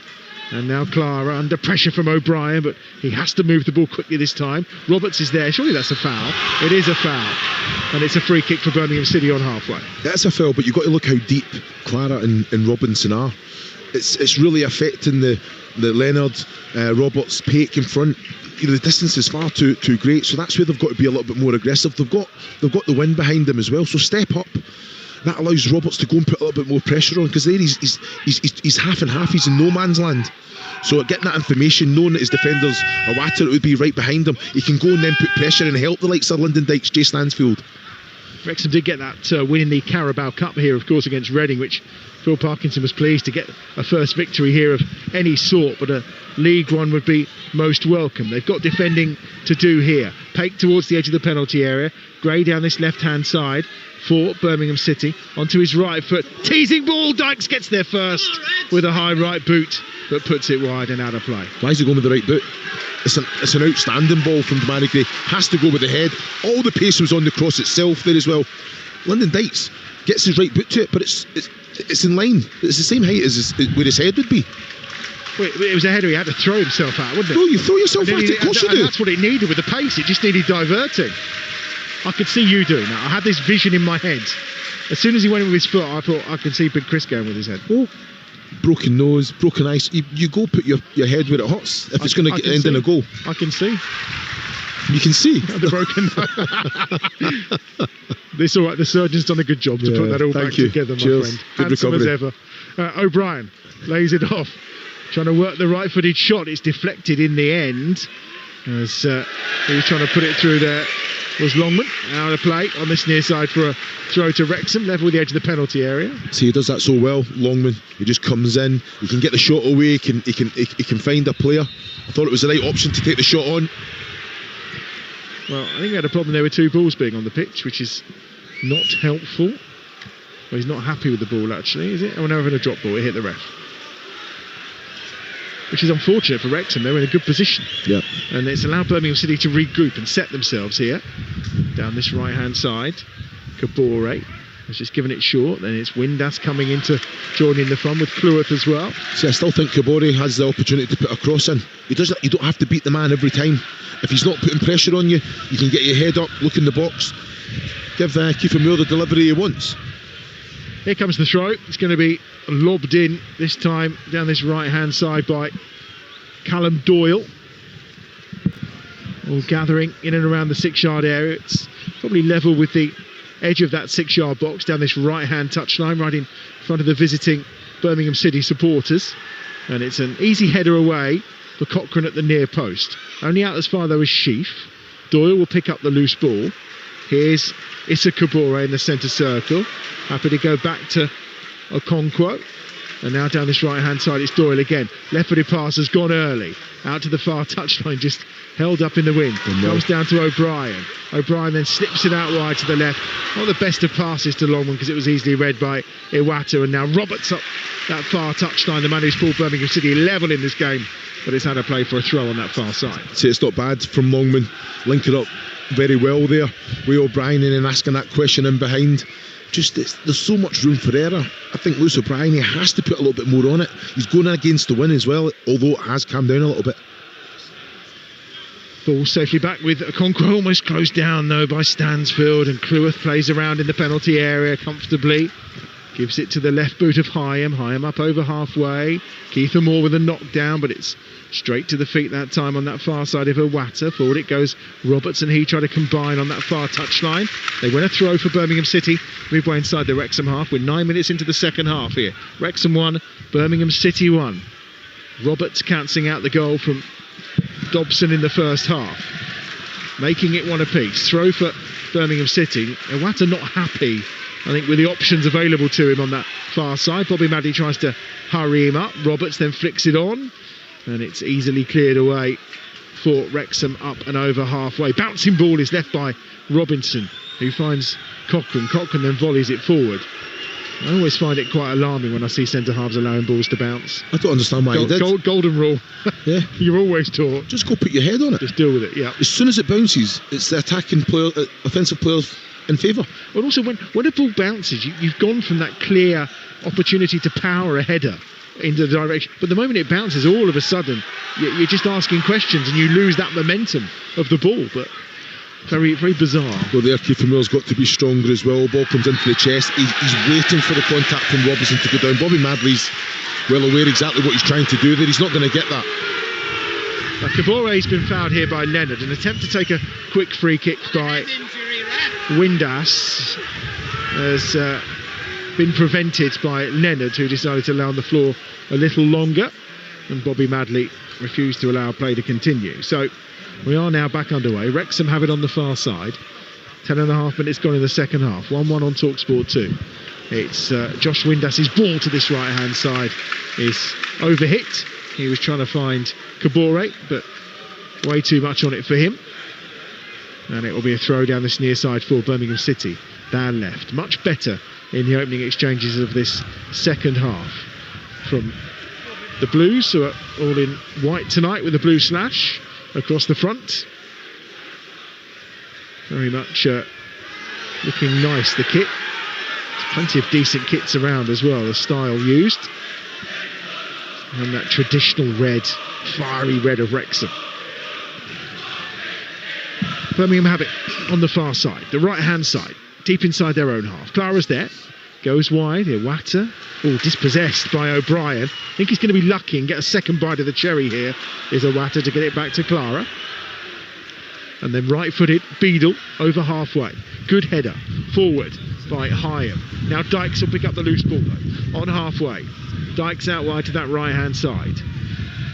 And now Clara under pressure from O'Brien, but he has to move the ball quickly this time. Roberts is there. Surely that's a foul. It is a foul. And it's a free kick for Birmingham City on halfway. That's a foul, but you've got to look how deep Clara and Robinson are. It's really affecting the Leonard, Roberts, Paik in front. You know, the distance is far too great, so that's where they've got to be a little bit more aggressive. They've got the wind behind them as well, so step up. That allows Roberts to go and put a little bit more pressure on, because there he's half and half. He's in no man's land. So getting that information, knowing that his defenders are Water, it would be right behind him. He can go and then put pressure and help the likes of Lyndon Dykes, Jay Stansfield. Wrexham did get that win in the Carabao Cup here, of course, against Reading, which Phil Parkinson was pleased to get a first victory here of any sort, but a League One would be most welcome. They've got defending to do here. Paik towards the edge of the penalty area. Gray down this left-hand side for Birmingham City. Onto his right foot. Teasing ball. Dykes gets there first with a high right boot, but puts it wide and out of play. Why is he going with the right boot? It's an outstanding ball from Demarai Gray. Has to go with the head. All the pace was on the cross itself there as well. Lyndon Dykes gets his right boot to it, but it's in line. It's the same height as where his head would be. Well, it was a header he had to throw himself at, wasn't it? No, you throw yourself at it, of course you do. That's what it needed with the pace. It just needed diverting. I could see you doing that. I had this vision in my head. As soon as he went in with his foot, I thought I could see Big Chris going with his head. Oh, broken nose, broken eyes. You go put your head where it hurts if it's going to end in a goal. I can see. You can see the broken nose. This all right. The surgeon's done a good job to put that all back together, my friend. Good Handsome recovery. as ever. O'Brien lays it off, trying to work the right-footed shot. It's deflected in the end as he was trying to put it through there. Was Longman out of play on this near side for a throw to Wrexham, level with the edge of the penalty area. See, he does that so well, Longman. He just comes in, he can get the shot away, he can find a player. I thought it was the right option to take the shot on. Well, I think we had a problem there with two balls being on the pitch, which is not helpful. Well, he's not happy with the ball, actually, is it? Oh, no, having a drop ball, it hit the ref. Which is unfortunate for Wrexham. They're in a good position. Yeah. And it's allowed Birmingham City to regroup and set themselves here. Down this right-hand side. Kabore has just given it short. Then it's Windass coming into joining the fun with Cleworth as well. See, I still think Kabore has the opportunity to put a cross in. You don't have to beat the man every time. If he's not putting pressure on you, you can get your head up, look in the box, give Kiefer Moore the delivery he wants. Here comes the throw. It's going to be lobbed in, this time down this right-hand side by Callum Doyle. All gathering in and around the 6-yard area. It's probably level with the edge of that 6-yard box down this right-hand touchline, right in front of the visiting Birmingham City supporters. And it's an easy header away for Cochrane at the near post. Only out as far though as Sheaf. Doyle will pick up the loose ball. Here's Issa Kabore in the centre circle. Happy to go back to Okonkwo. And now down this right-hand side, it's Doyle again. Left-footed pass has gone early. Out to the far touchline, just held up in the wind. Comes down to O'Brien. O'Brien then slips it out wide to the left. Not the best of passes to Longman because it was easily read by Iwata. And now Roberts up that far touchline. The man who's pulled Birmingham City level in this game. But it's had a play for a throw on that far side. See, it's not bad from Longman. Link it up very well there. With O'Brien and asking that question in behind. Just there's so much room for error. I think Lewis O'Brien, he has to put a little bit more on it. He's going against the win as well, although it has calmed down a little bit. Ball safely back with Okonkwo, almost closed down though by Stansfield, and Cleworth plays around in the penalty area comfortably. Gives it to the left boot of Hyam. Hyam up over halfway. Kiefer Moore with a knockdown, but it's straight to the feet that time on that far side of Iwata. Forward it goes. Roberts and he try to combine on that far touchline. They win a throw for Birmingham City midway inside the Wrexham half. We're 9 minutes into the second half here. Wrexham 1, Birmingham City 1. Roberts cancelling out the goal from Dobson in the first half, making it one apiece. Throw for Birmingham City. Iwata not happy, I think, with the options available to him on that far side. Bobby Madley tries to hurry him up. Roberts then flicks it on, and it's easily cleared away for Wrexham up and over halfway. Bouncing ball is left by Robinson, who finds Cochrane. Cochrane then volleys it forward. I always find it quite alarming when I see centre-halves allowing balls to bounce. I don't understand why he did. Golden rule. Yeah. You're always taught. Just go put your head on it. Just deal with it, yeah. As soon as it bounces, it's the attacking player, offensive players in favour. But also when a ball bounces, you've gone from that clear opportunity to power a header into the direction. But the moment it bounces, all of a sudden, you're just asking questions and you lose that momentum of the ball. But very, very bizarre. Well, there, Kiefer Moore's got to be stronger as well. Ball comes into the chest. He's waiting for the contact from Robinson to go down. Bobby Madley's well aware exactly what he's trying to do there. He's not going to get that. Kabore's been fouled here by Leonard. An attempt to take a quick free kick by Windass has been prevented by Leonard, who decided to lay on the floor a little longer, and Bobby Madley refused to allow play to continue. So we are now back underway. Wrexham have it on the far side. 10.5 minutes gone in the second half. 1-1 on Talksport 2. It's Josh Windass's ball to this right-hand side is overhit. He was trying to find Kabore, but way too much on it for him. And it will be a throw down this near side for Birmingham City. Down left. Much better in the opening exchanges of this second half from the Blues, who are all in white tonight with a blue slash. across the front. Very much looking nice, the kit. There's plenty of decent kits around as well, the style used. And that traditional red, fiery red of Wrexham. Birmingham have it on the far side, the right-hand side, deep inside their own half. Clara's there, goes wide, Iwata. Oh, dispossessed by O'Brien. I think he's going to be lucky and get a second bite of the cherry here, is Iwata, to get it back to Clara. And then right-footed, Beadle over halfway. Good header, forward by Hyam. Now Dykes will pick up the loose ball though, on halfway. Dykes out wide to that right-hand side.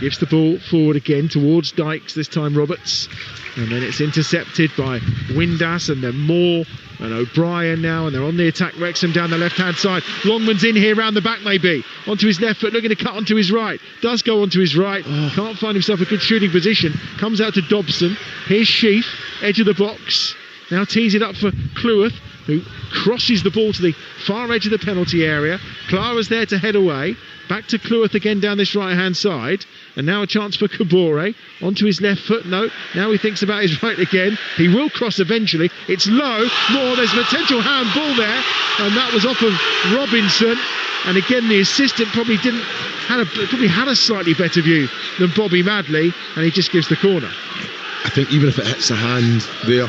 Gives the ball forward again towards Dykes, this time Roberts. And then it's intercepted by Windass and then Moore and O'Brien now, and they're on the attack. Wrexham down the left-hand side. Longman's in here, round the back maybe. Onto his left foot, looking to cut onto his right. Does go onto his right. Can't find himself a good shooting position. Comes out to Dobson. Here's Sheaf, edge of the box. Now tees it up for Cleworth, who crosses the ball to the far edge of the penalty area. Clara's there to head away. Back to Cleworth again down this right-hand side. And now a chance for Kabore. Onto his left foot. No. Now he thinks about his right again. He will cross eventually. It's low. More. There's a potential handball there. And that was off of Robinson. And again, the assistant probably had a slightly better view than Bobby Madley. And he just gives the corner. I think even if it hits a hand there,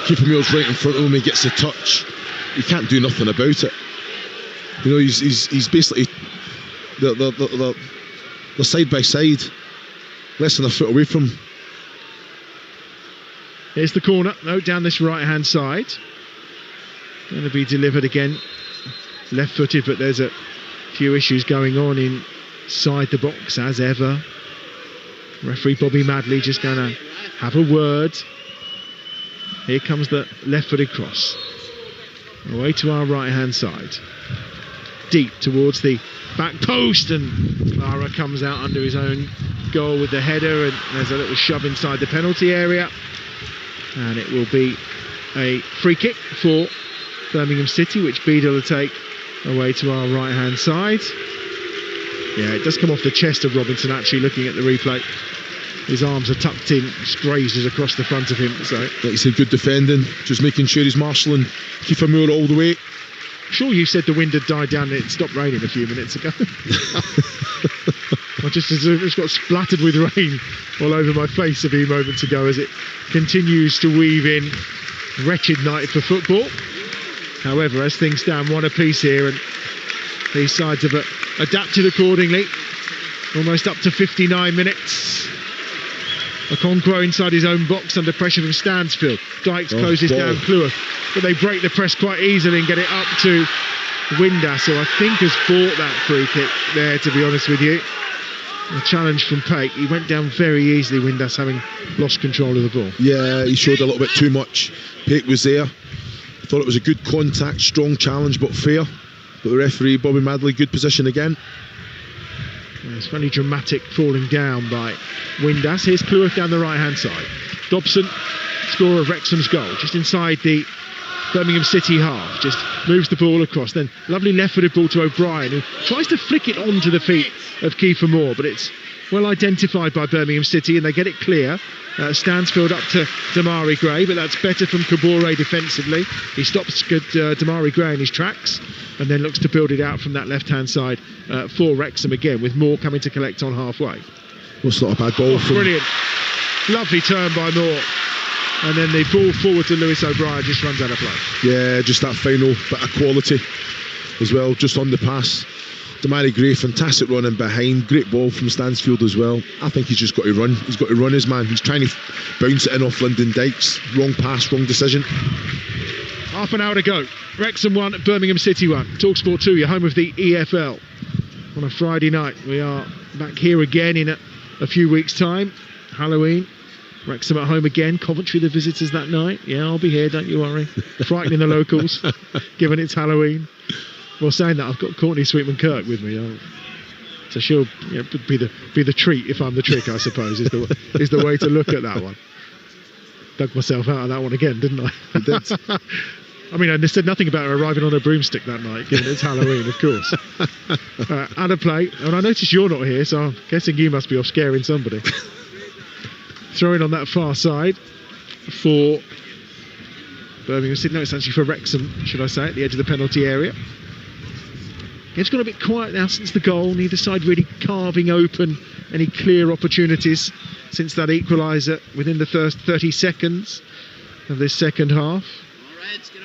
Keeper Muir's right in front of him, he gets the touch. He can't do nothing about it. He's basically the side by side, less than a foot away from him. Here's the corner, down this right hand side. Going to be delivered again, left footed, but there's a few issues going on inside the box as ever. Referee Bobby Madley just going to have a word. Here comes the left footed cross, away to our right hand side. Deep towards the back post, and Clara comes out under his own goal with the header, and there's a little shove inside the penalty area, and it will be a free kick for Birmingham City, which Beadle will take away to our right hand side. Yeah, it does come off the chest of Robinson, actually, looking at the replay. His arms are tucked in, grazes across the front of him. So, like you said, good defending, just making sure he's marshalling Kiefer Moore all the way. Sure, you said the wind had died down and it stopped raining a few minutes ago. I just got splattered with rain all over my face a few moments ago as it continues to weave in. Wretched night for football. However, as things stand, one apiece here, and these sides have adapted accordingly. Almost up to 59 minutes. Okonkwo inside his own box under pressure from Stansfield. Dykes closes down Cleworth, but they break the press quite easily and get it up to Windass, who I think has fought that free kick there, to be honest with you. A challenge from Peake. He went down very easily, Windass, having lost control of the ball. Yeah, he showed a little bit too much. Peake was there. I thought it was a good contact, strong challenge, but fair. But the referee, Bobby Madley, good position again. It's fairly dramatic falling down by Windass. Here's Cleworth down the right-hand side. Dobson, scorer of Wrexham's goal, just inside the Birmingham City half. Just moves the ball across. Then lovely left-footed ball to O'Brien, who tries to flick it onto the feet of Kiefer Moore, but it's well identified by Birmingham City, and they get it clear. Stansfield up to Damari Gray, but that's better from Kabore defensively. He stops Damari Gray in his tracks, and then looks to build it out from that left-hand side for Wrexham again, with Moore coming to collect on halfway. What's not a bad ball from... Brilliant. Lovely turn by Moore. And then the ball forward to Lewis O'Brien, just runs out of play. Yeah, just that final bit of quality as well, just on the pass. Damari Gray, fantastic running behind, great ball from Stansfield as well. I think he's just got to run. He's got to run his man. He's trying to bounce it in off Lyndon Dykes. Wrong pass, wrong decision. Half an hour to go. Wrexham 1, Birmingham City 1. Talksport 2, your home of the EFL. On a Friday night, we are back here again in a few weeks' time. Halloween. Wrexham at home again. Coventry the visitors that night. Yeah, I'll be here, don't you worry. Frightening the locals, given it's Halloween. Well, saying that, I've got Courtney Sweetman-Kirk with me. So she'll be the treat if I'm the trick, I suppose, is the way to look at that one. Dug myself out of that one again, didn't I? You did. I mean, I said nothing about her arriving on a broomstick that night, given it's Halloween, of course. Out of play, and I notice you're not here, so I'm guessing you must be off scaring somebody. throw in on that far side for Birmingham City. No, it's actually for Wrexham, should I say, at the edge of the penalty area. It's gone a bit quiet now since the goal. Neither side really carving open any clear opportunities since that equaliser within the first 30 seconds of this second half.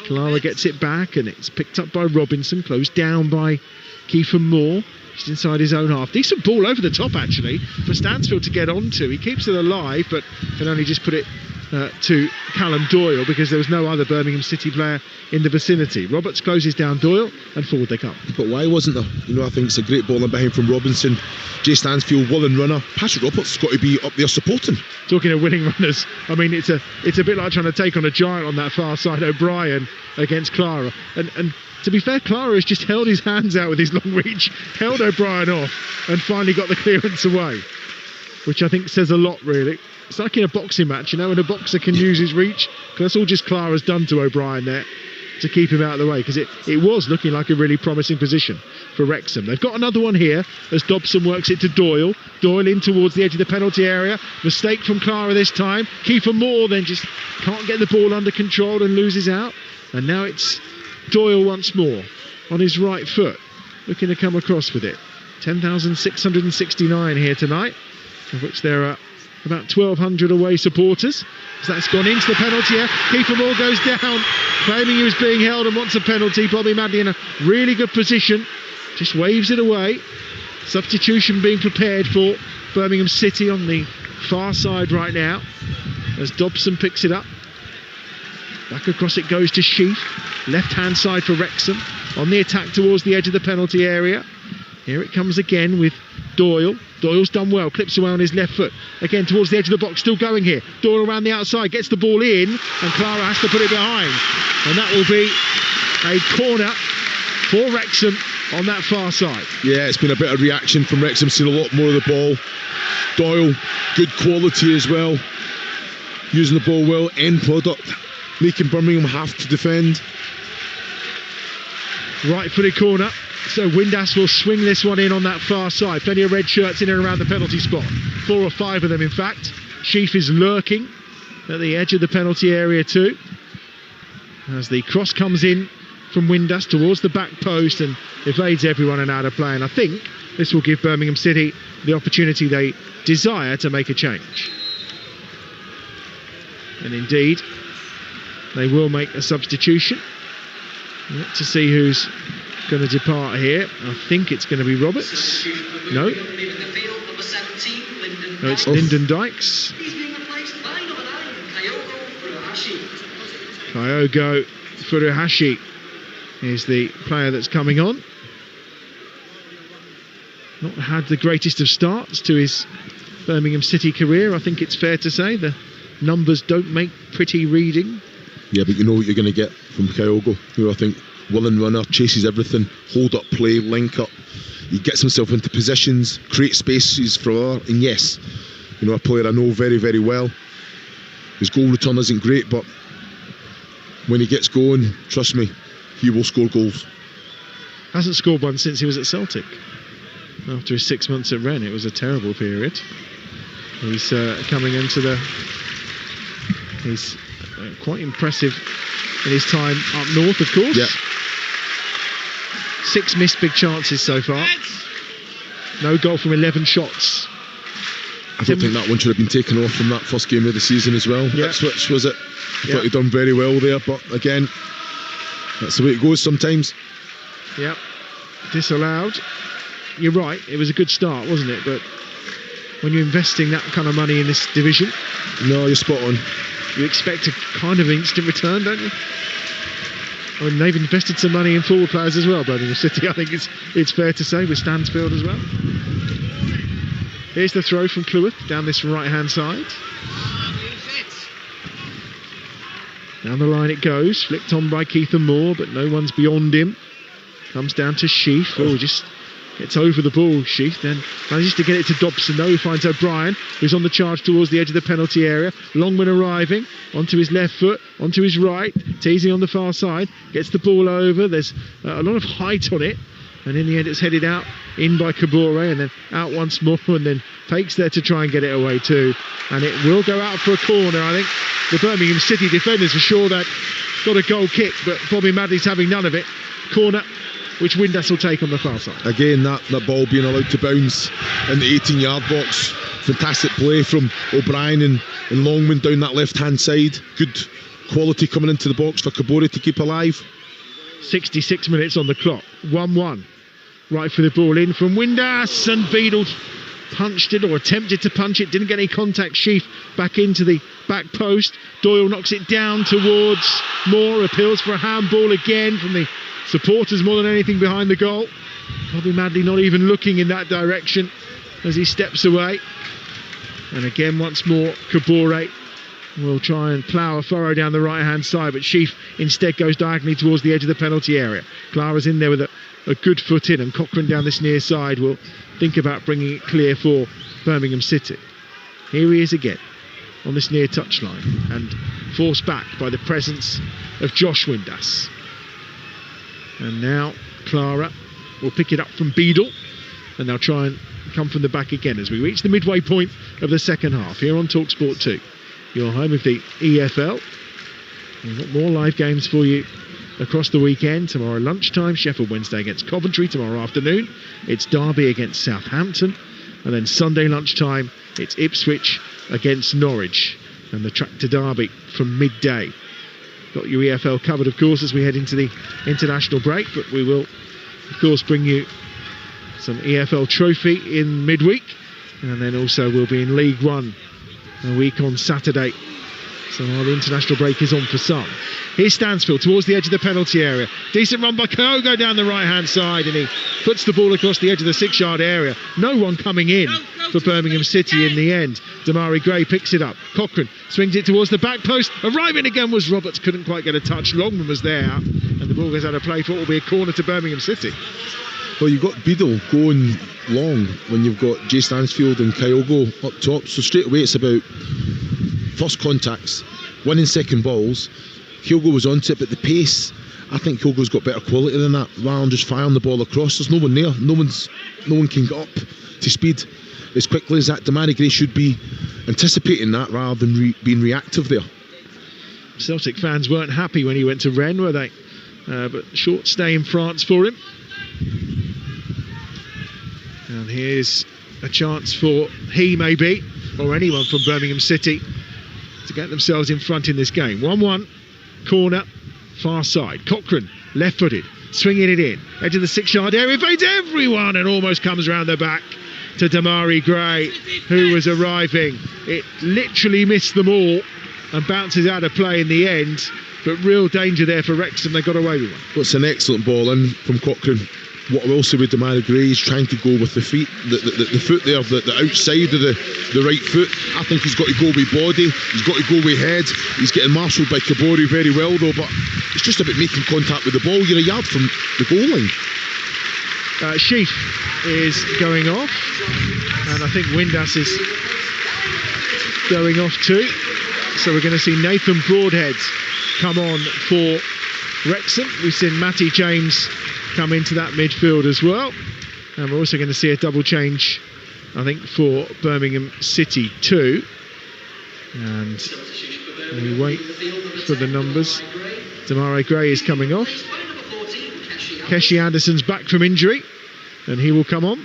Clara gets it back and it's picked up by Robinson, closed down by Kiefer Moore. Just inside his own half. Decent ball over the top actually for Stansfield to get onto. He keeps it alive but can only just put it to Callum Doyle because there was no other Birmingham City player in the vicinity. Roberts closes down Doyle and forward they come. But why wasn't there? You know, I think it's a great ball in behind from Robinson. Jay Stansfield, willing runner. Patrick Roberts got to be up there supporting. Talking of willing runners, I mean it's a bit like trying to take on a giant on that far side. O'Brien against Clara, and to be fair, Clara has just held his hands out with his long reach, held O'Brien off and finally got the clearance away, which I think says a lot really. It's like in a boxing match, you know, when a boxer can use his reach. That's all just Clara's done to O'Brien there to keep him out of the way, because it was looking like a really promising position for Wrexham. They've got another one here as Dobson works it to Doyle. Doyle in towards the edge of the penalty area. Mistake from Clara this time. Kiefer Moore then just can't get the ball under control and loses out. And now it's Doyle once more on his right foot, looking to come across with it. 10,669 here tonight, of which there are about 1,200 away supporters. So that's gone into the penalty area. Kiefer Moore goes down, claiming he was being held and wants a penalty. Bobby Madley in a really good position, just waves it away. Substitution being prepared for Birmingham City on the far side right now as Dobson picks it up. Back across it goes to Sheaf, left hand side for Wrexham, on the attack towards the edge of the penalty area. Here it comes again with Doyle. Doyle's done well, clips away on his left foot. Again towards the edge of the box, still going here. Doyle around the outside, gets the ball in, and Clara has to put it behind. And that will be a corner for Wrexham on that far side. Yeah, it's been a bit of reaction from Wrexham, seen a lot more of the ball. Doyle, good quality as well. Using the ball well, end product, making Birmingham have to defend. Right-footed corner. So Windass will swing this one in on that far side. Plenty of red shirts in and around the penalty spot. 4 or 5 of them, in fact. Sheaf is lurking at the edge of the penalty area too, as the cross comes in from Windass towards the back post and evades everyone and out of play. And I think this will give Birmingham City the opportunity they desire to make a change. And indeed, they will make a substitution. Let's to see who's going to depart here. I think it's going to be Roberts. No, it's Lyndon Dykes. Kyogo Furuhashi is the player that's coming on. Not had the greatest of starts to his Birmingham City career, I think it's fair to say. The numbers don't make pretty reading. Yeah, but you know what you're going to get from Kyogo, who I think willing runner, chases everything, hold up play, link up. He gets himself into positions, creates spaces for her, and yes, you know, a player I know very, very well. His goal return isn't great, but when he gets going, trust me, he will score goals. Hasn't scored one since he was at Celtic. After his 6 months at Rennes, it was a terrible period. He's coming into the... He's quite impressive in his time up north, of course. Yeah. 6 missed big chances so far. No goal from 11 shots. I don't think that one should have been taken off from that first game of the season as well. Yeah. Ipswich, was it? I thought he'd done very well there, but again, that's the way it goes sometimes. Yep. Disallowed. You're right, it was a good start, wasn't it? But when you're investing that kind of money in this division... No, you're spot on. You expect a kind of instant return, don't you? I mean, they've invested some money in forward players as well, Birmingham City. I think it's fair to say, with Stansfield as well. Here's the throw from Cleworth down this right-hand side. Down the line it goes, flicked on by Keith and Moore, but no one's beyond him. Comes down to Sheaf. Oh, just gets over the ball, Sheaf, then manages to get it to Dobson, though, who finds O'Brien, who's on the charge towards the edge of the penalty area. Longman arriving, onto his left foot, onto his right, teasing on the far side, gets the ball over. There's a lot of height on it, And in the end, it's headed out, in by Kabore, and then out once more, and then Pake's there to try and get it away too. And it will go out for a corner. I think the Birmingham City defenders are sure that got a goal kick, but Bobby Madley's having none of it. Corner, which Windass will take on the far side. Again, that ball being allowed to bounce in the 18-yard box. Fantastic play from O'Brien and Longman down that left-hand side. Good quality coming into the box for Kabore to keep alive. 66 minutes on the clock. 1-1. Right for the ball in from Windass, and Beadle punched it, or attempted to punch it, didn't get any contact. Sheaf back into the back post. Doyle knocks it down towards Moore, appeals for a handball again from the supporters more than anything behind the goal. Bobby Madley not even looking in that direction as he steps away. And again, once more, Kabore will try and plough a furrow down the right hand side, but Sheaf instead goes diagonally towards the edge of the penalty area. Clara's in there with a good foot in, and Cochrane down this near side will think about bringing it clear for Birmingham City. Here he is again on this near touchline, and forced back by the presence of Josh Windass. And now Clara will pick it up from Beadle, and they'll try and come from the back again as we reach the midway point of the second half here on Talksport 2, your home of the EFL. We've got more live games for you across the weekend. Tomorrow lunchtime, Sheffield Wednesday against Coventry. Tomorrow afternoon, it's Derby against Southampton. And then Sunday lunchtime, it's Ipswich against Norwich. And the track to Derby from midday. Got your EFL covered, of course, as we head into the international break. But we will, of course, bring you some EFL trophy in midweek. And then also we'll be in League One a week on Saturday. So while the international break is on for some. Here's Stansfield towards the edge of the penalty area. Decent run by Kyogo down the right hand side, and he puts the ball across the edge of the 6-yard area. No one coming in for Birmingham City in the end. Damari Gray picks it up. Cochrane swings it towards the back post. Arriving again was Roberts, couldn't quite get a touch. Longman was there, and the ball goes out of play for what will be a corner to Birmingham City. Well, you've got Beadle going long when you've got Jay Stansfield and Kyogo up top, so straight away it's about first contacts, winning second balls. Kyogo was onto it, but the pace, I think Kyogo's got better quality than that. Rather than just firing the ball across, there's no one there. No one can get up to speed as quickly as that. Damari Gray should be anticipating that rather than being reactive there. Celtic fans weren't happy when he went to Rennes, were they? But short stay in France for him. And here's a chance for he, maybe, or anyone from Birmingham City to get themselves in front in this game. 1-1, corner, far side. Cochrane, left-footed, swinging it in. Edge of the 6-yard area, evades everyone and almost comes around the back to Damari Gray, who was arriving. It literally missed them all and bounces out of play in the end. But real danger there for Wrexham. They got away with one. Well, it's an excellent ball in from Cochrane. What I will say with Damari Gray is trying to go with the feet, the foot there, the outside of the right foot. I think he's got to go with body, he's got to go with head. He's getting marshalled by Kabore very well though, but it's just about making contact with the ball. You're a yard from the goal line. Sheaf is going off, and I think Windass is going off too. So we're going to see Nathan Broadhead come on for Wrexham. We've seen Matty James come into that midfield as well, and we're also going to see a double change, I think, for Birmingham City too. And we wait for the numbers. Damari Gray is coming off. Keshi Anderson's back from injury, and he will come on.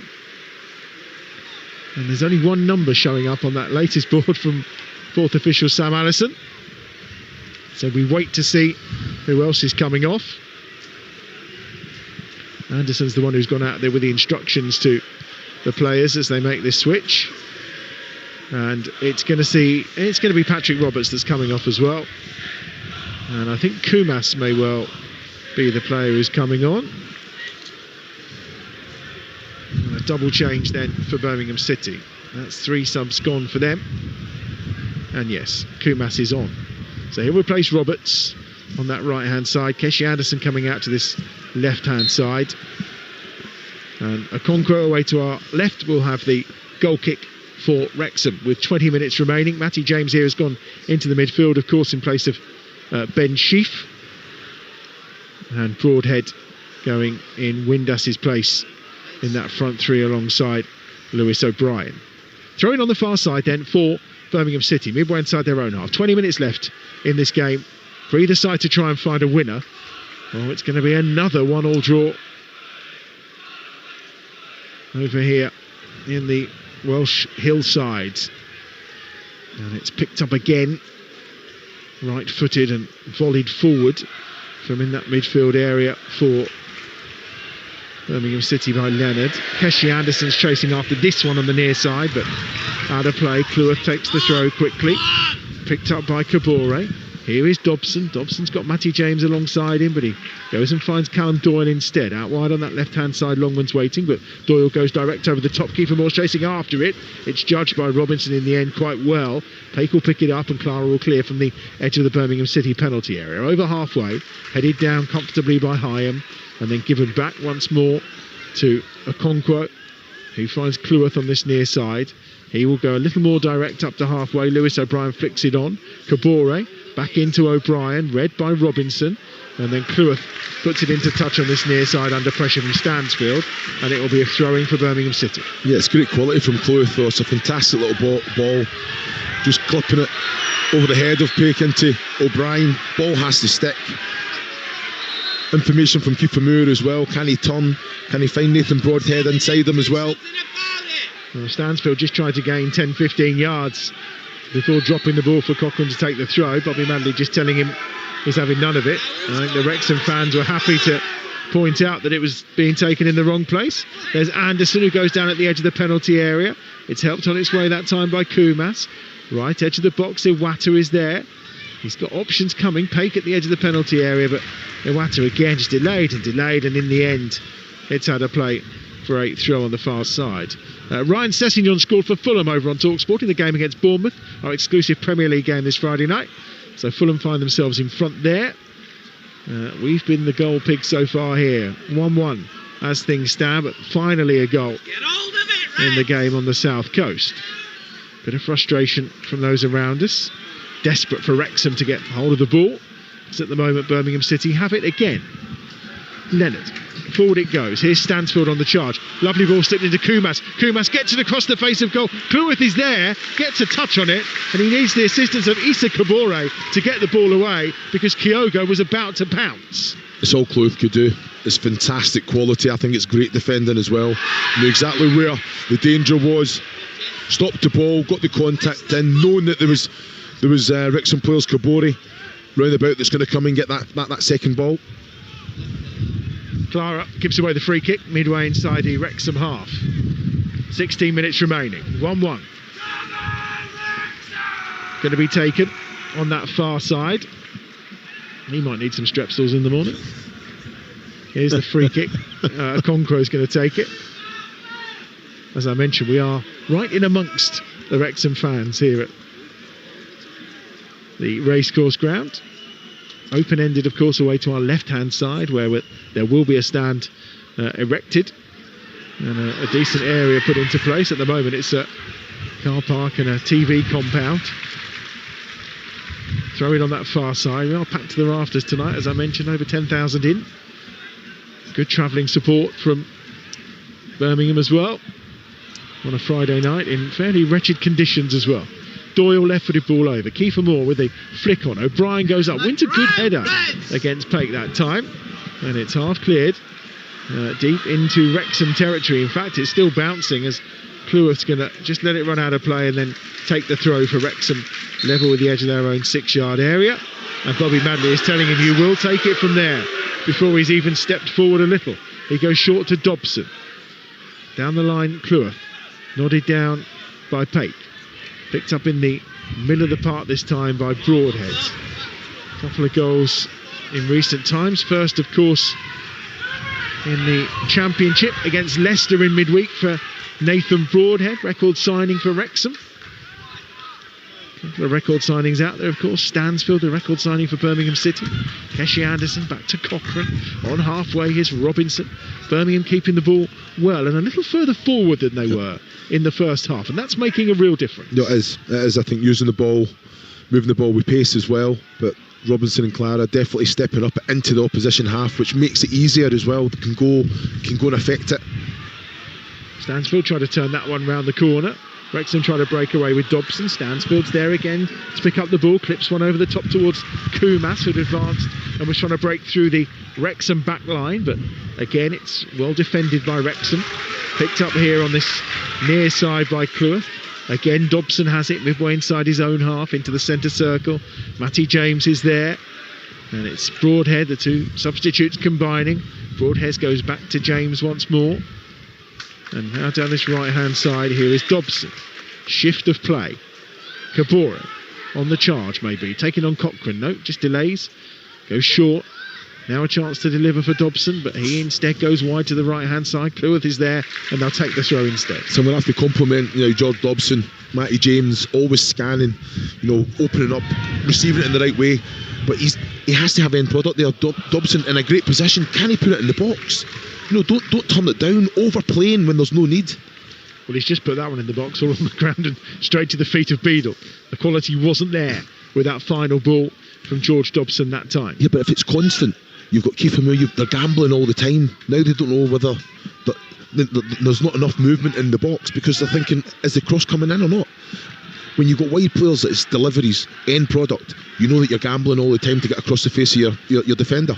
And there's only one number showing up on that latest board from fourth official Sam Allison. So we wait to see who else is coming off. Anderson's the one who's gone out there with the instructions to the players as they make this switch. And it's going to be Patrick Roberts that's coming off as well. And I think Kumas may well be the player who's coming on. And a double change then for Birmingham City. That's 3 subs gone for them. And yes, Kumas is on. So he'll replace Roberts on that right hand side. Keshi Anderson coming out to this left hand side, and Okonkwo away to our left will have the goal kick for Wrexham with 20 minutes remaining. Matty James here has gone into the midfield, of course, in place of Ben Sheaf, and Broadhead going in Windus's place in that front three alongside Lewis O'Brien. Throwing on the far side then for Birmingham City, midway inside their own half. 20 minutes left in this game for either side to try and find a winner. Oh, it's going to be another 1-1 draw over here in the Welsh hillsides. And it's picked up again, right-footed and volleyed forward from in that midfield area for Birmingham City by Leonard. Keshi Anderson's chasing after this one on the near side, but out of play. Cleworth takes the throw quickly. Picked up by Kabore. Here is Dobson. Dobson's got Matty James alongside him, but he goes and finds Callum Doyle instead. Out wide on that left-hand side, Longman's waiting, but Doyle goes direct over the top. Kiefer Moore's chasing after it. It's judged by Robinson in the end quite well. Paik will pick it up and Clara will clear from the edge of the Birmingham City penalty area. Over halfway, headed down comfortably by Hyam, and then given back once more to Okonkwo, who finds Cleworth on this near side. He will go a little more direct up to halfway. Lewis O'Brien flicks it on. Kabore back into O'Brien, read by Robinson, and then Cleworth puts it into touch on this near side under pressure from Stansfield, and it will be a throw-in for Birmingham City. Yeah, it's great quality from Cleworth though. It's a fantastic little ball, just clipping it over the head of Paik into O'Brien. Ball has to stick. Information from Kiefer Moore as well. Can he turn? Can he find Nathan Broadhead inside him as well? Well, Stansfield just tried to gain 10-15 yards before dropping the ball for Cochrane to take the throw. Bobby Manley just telling him he's having none of it. I think the Wrexham fans were happy to point out that it was being taken in the wrong place. There's Anderson, who goes down at the edge of the penalty area. It's helped on its way that time by Kumas. Right edge of the box, Iwata is there. He's got options coming. Paik at the edge of the penalty area, but Iwata again just delayed, and in the end it's had a play for a throw on the far side. Ryan Sessegnon scored for Fulham over on Talksport in the game against Bournemouth, our exclusive Premier League game this Friday night. So Fulham find themselves in front there. We've been the goal pig so far here. 1-1 as things stand, but finally a goal in the game on the south coast. Bit of frustration from those around us. Desperate for Wrexham to get hold of the ball. Because at the moment Birmingham City have it again. Leonard. Forward it goes. Here's Stansfield on the charge. Lovely ball slipped into Kumas. Kumas gets it across the face of goal. Cleworth is there, gets a touch on it, and he needs the assistance of Issa Kabore to get the ball away because Kyogo was about to pounce. It's all Cleworth could do. It's fantastic quality. I think it's great defending as well. Knew exactly where the danger was. Stopped the ball, got the contact in, knowing that there was Wrexham players, Kabore round about, that's going to come and get that second ball. Clara gives away the free kick midway inside the Wrexham half. 16 minutes remaining. 1-1. Going to be taken on that far side. He might need some Strepsils in the morning. Here's the free kick. Okonkwo's going to take it. As I mentioned, we are right in amongst the Wrexham fans here at the racecourse ground. Open-ended, of course, away to our left-hand side, where there will be a stand erected and a decent area put into place. At the moment, it's a car park and a TV compound. Throw it on that far side. We are packed to the rafters tonight, as I mentioned, over 10,000 in. Good travelling support from Birmingham as well on a Friday night in fairly wretched conditions as well. Doyle left-footed ball over. Kiefer Moore with a flick on. O'Brien goes up. Wins a good header against Paik that time. And it's half cleared deep into Wrexham territory. In fact, it's still bouncing as Cleworth's going to just let it run out of play and then take the throw for Wrexham, level with the edge of their own 6-yard area. And Bobby Manley is telling him, you will take it from there, before he's even stepped forward a little. He goes short to Dobson. Down the line, Cleworth. Nodded down by Paik. Picked up in the middle of the park this time by Broadhead. A couple of goals in recent times. First, of course, in the Championship against Leicester in midweek for Nathan Broadhead. Record signing for Wrexham. A couple of record signings out there, of course. Stansfield, a record signing for Birmingham City. Keshi Anderson back to Cochrane. On halfway, here's Robinson. Birmingham keeping the ball well and a little further forward than they were in the first half, and that's making a real difference. No, it is. I think using the ball, moving the ball with pace as well, but Robinson and Clara definitely stepping up into the opposition half, which makes it easier as well. They can go and affect it. Stansfield tried to turn that one round the corner. Wrexham trying to break away with Dobson. Stansfield's there again to pick up the ball, clips one over the top towards Kumas, who'd advanced and was trying to break through the Wrexham back line, but again it's well defended by Wrexham. Picked up here on this near side by Cleworth. Again Dobson has it midway inside his own half into the centre circle. Matty James is there, and it's Broadhead, the two substitutes combining. Broadhead goes back to James once more. And now down this right hand side here is Dobson. Shift of play. Kabora on the charge, maybe taking on Cochrane. No, just delays. Goes short. Now a chance to deliver for Dobson, but he instead goes wide to the right hand side. Cleworth is there, and they'll take the throw instead. So I'm going to have to compliment, George Dobson, Matty James, always scanning, opening up, receiving it in the right way. But he has to have end product there. Dobson in a great position. Can he put it in the box? Don't turn it down, overplaying when there's no need. Well, he's just put that one in the box, all on the ground and straight to the feet of Beadle. The quality wasn't there with that final ball from George Dobson that time. Yeah, but if it's constant, you've got Kiefer Moore, they're gambling all the time. Now they don't know whether there's not enough movement in the box because they're thinking, is the cross coming in or not? When you've got wide players that it's deliveries, end product, you know that you're gambling all the time to get across the face of your defender.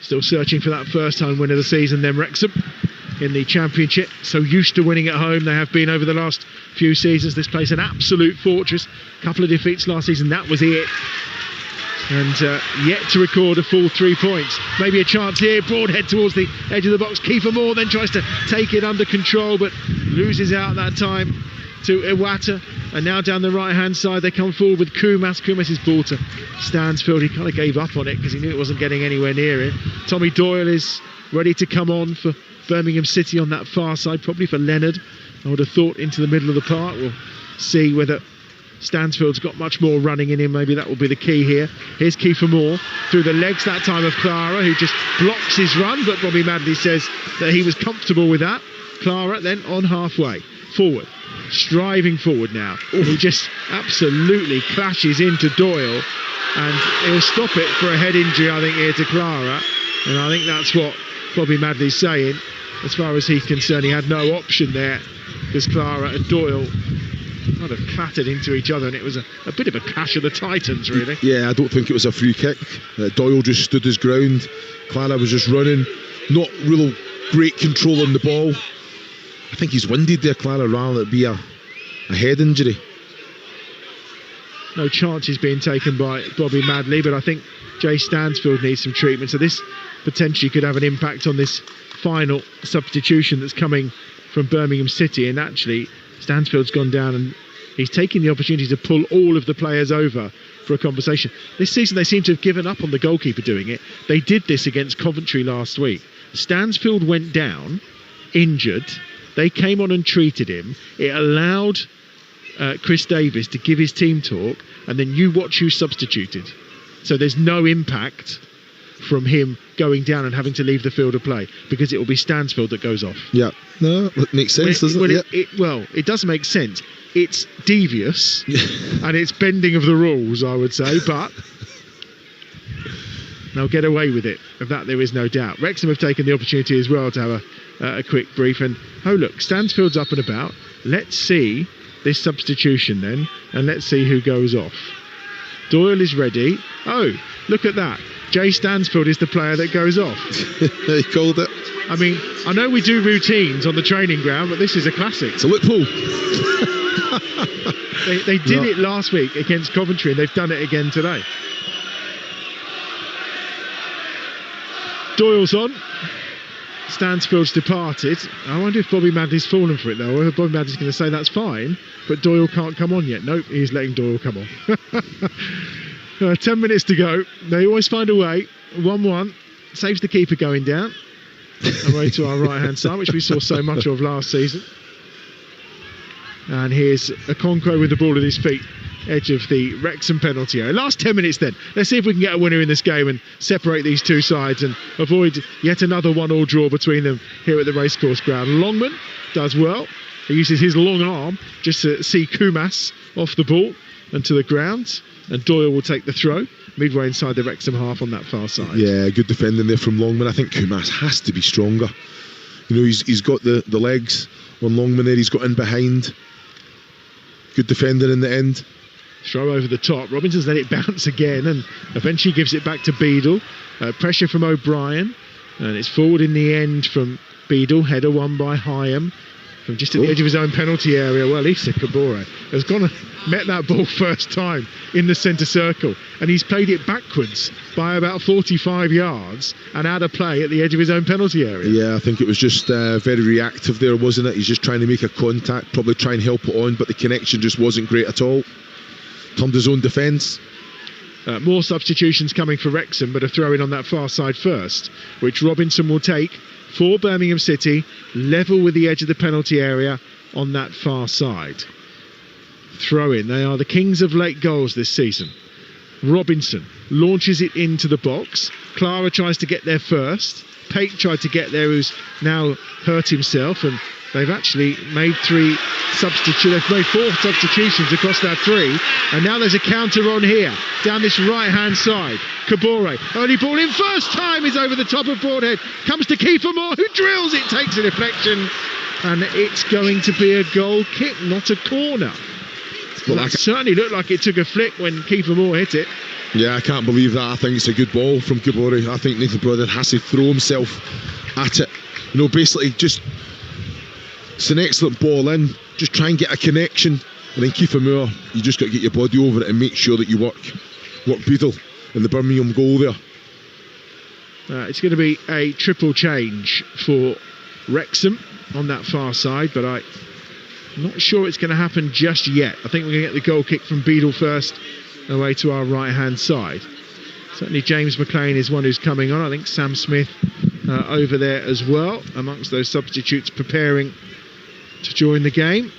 Still searching for that first home win of the season then, Wrexham in the Championship. So used to winning at home they have been over the last few seasons. This place an absolute fortress. Couple of defeats last season, that was it. And yet to record a full 3 points. Maybe a chance here. Broadhead towards the edge of the box. Kiefer Moore then tries to take it under control, but loses out that time to Iwata. And now down the right hand side they come forward with Kumas. Kumas' ball to Stansfield. He kind of gave up on it because he knew it wasn't getting anywhere near it. Tommy Doyle is ready to come on for Birmingham City on that far side, probably for Leonard. I would have thought into the middle of the park. We'll see whether Stansfield's got much more running in him. Maybe that will be the key here. Here's Kiefer Moore through the legs that time of Clara, who just blocks his run, but Bobby Madley says that he was comfortable with that. Clara then on halfway forward, striving forward now. He just absolutely clashes into Doyle, and he'll stop it for a head injury, I think, here to Clara. And I think that's what Bobby Madley's saying. As far as he's concerned, he had no option there because Clara and Doyle kind of clattered into each other, and it was a bit of a clash of the titans, really. Yeah, I don't think it was a free kick. Doyle just stood his ground. Clara was just running, not real great control on the ball. I think he's winded there, Clara, rather than it be a head injury. No chances being taken by Bobby Madley, but I think Jay Stansfield needs some treatment, so this potentially could have an impact on this final substitution that's coming from Birmingham City. And actually Stansfield's gone down and he's taking the opportunity to pull all of the players over for a conversation. This season they seem to have given up on the goalkeeper doing it. They did this against Coventry last week. Stansfield went down injured, they came on and treated him. It allowed Chris Davis to give his team talk, and then you watch who substituted. So there's no impact from him going down and having to leave the field of play because it will be Stansfield that goes off. Yeah, no, it makes sense, doesn't it? Well, it does make sense. It's devious and it's bending of the rules, I would say, but they'll get away with it. Of that there is no doubt. Wrexham have taken the opportunity as well to have a quick brief, and look, Stansfield's up and about. Let's see this substitution then, and let's see who goes off. Doyle is ready. Oh, look at that. Jay Stansfield is the player that goes off. He called it. I mean, I know we do routines on the training ground, but this is a classic. It's a loophole. They did it last week against Coventry, and they've done it again today. Doyle's on. Stansfield's departed. I wonder if Bobby Madley's fallen for it though. Or Bobby Madley's going to say that's fine, but Doyle can't come on yet. Nope, he's letting Doyle come on. 10 minutes to go. They always find a way. 1-1. Saves the keeper going down. Away to our right hand side, which we saw so much of last season. And here's Okonkwo with the ball at his feet. Edge of the Wrexham penalty area. Last 10 minutes then. Let's see if we can get a winner in this game and separate these two sides and avoid yet another 1-1 draw between them here at the racecourse ground. Longman does well. He uses his long arm just to see Kumas off the ball. and to the ground, and Doyle will take the throw midway inside the Wrexham half on that far side. Yeah, good defending there from Longman. I think Kumas has to be stronger. You know, he's got the legs on Longman there. He's got in behind. Good defender in the end. Throw over the top. Robinson's let it bounce again and eventually gives it back to Beadle. Pressure from O'Brien, and it's forward in the end from Beadle. Header won by Hyam from just at the edge of his own penalty area. Well, Issa Kabore has gone and met that ball first time in the centre circle, and he's played it backwards by about 45 yards and out of play at the edge of his own penalty area. Yeah, I think it was just very reactive there, wasn't it? He's just trying to make a contact, probably try and help it on, but the connection just wasn't great at all. Turned his own defence. More substitutions coming for Wrexham, but a throw in on that far side first, which Robinson will take for Birmingham City, level with the edge of the penalty area on that far side. Throw in. They are the kings of late goals this season. Robinson launches it into the box. Clara tries to get there first. Pate tried to get there, who's now hurt himself, and they've actually made they've made 4 substitutions across that 3, and now there's a counter on here down this right hand side. Kabore, early ball in, first time is over the top of Broadhead, comes to Kiefer Moore, who drills it, takes a deflection, and it's going to be a goal kick, not a corner. Well, that certainly looked like it took a flick when Kiefer Moore hit it. Yeah, I can't believe that. I think it's a good ball from Kabore. I think Nathan Broadhead has to throw himself at it. You know, basically just, it's an excellent ball in, just try and get a connection, and then Kiefer Moore, you just got to get your body over it and make sure that you work Beadle in the Birmingham goal there. It's going to be a triple change for Wrexham on that far side, but I'm not sure it's going to happen just yet. I think we're going to get the goal kick from Beadle first, away to our right hand side. Certainly James McLean is one who's coming on. I think Sam Smith over there as well, amongst those substitutes preparing to join the game.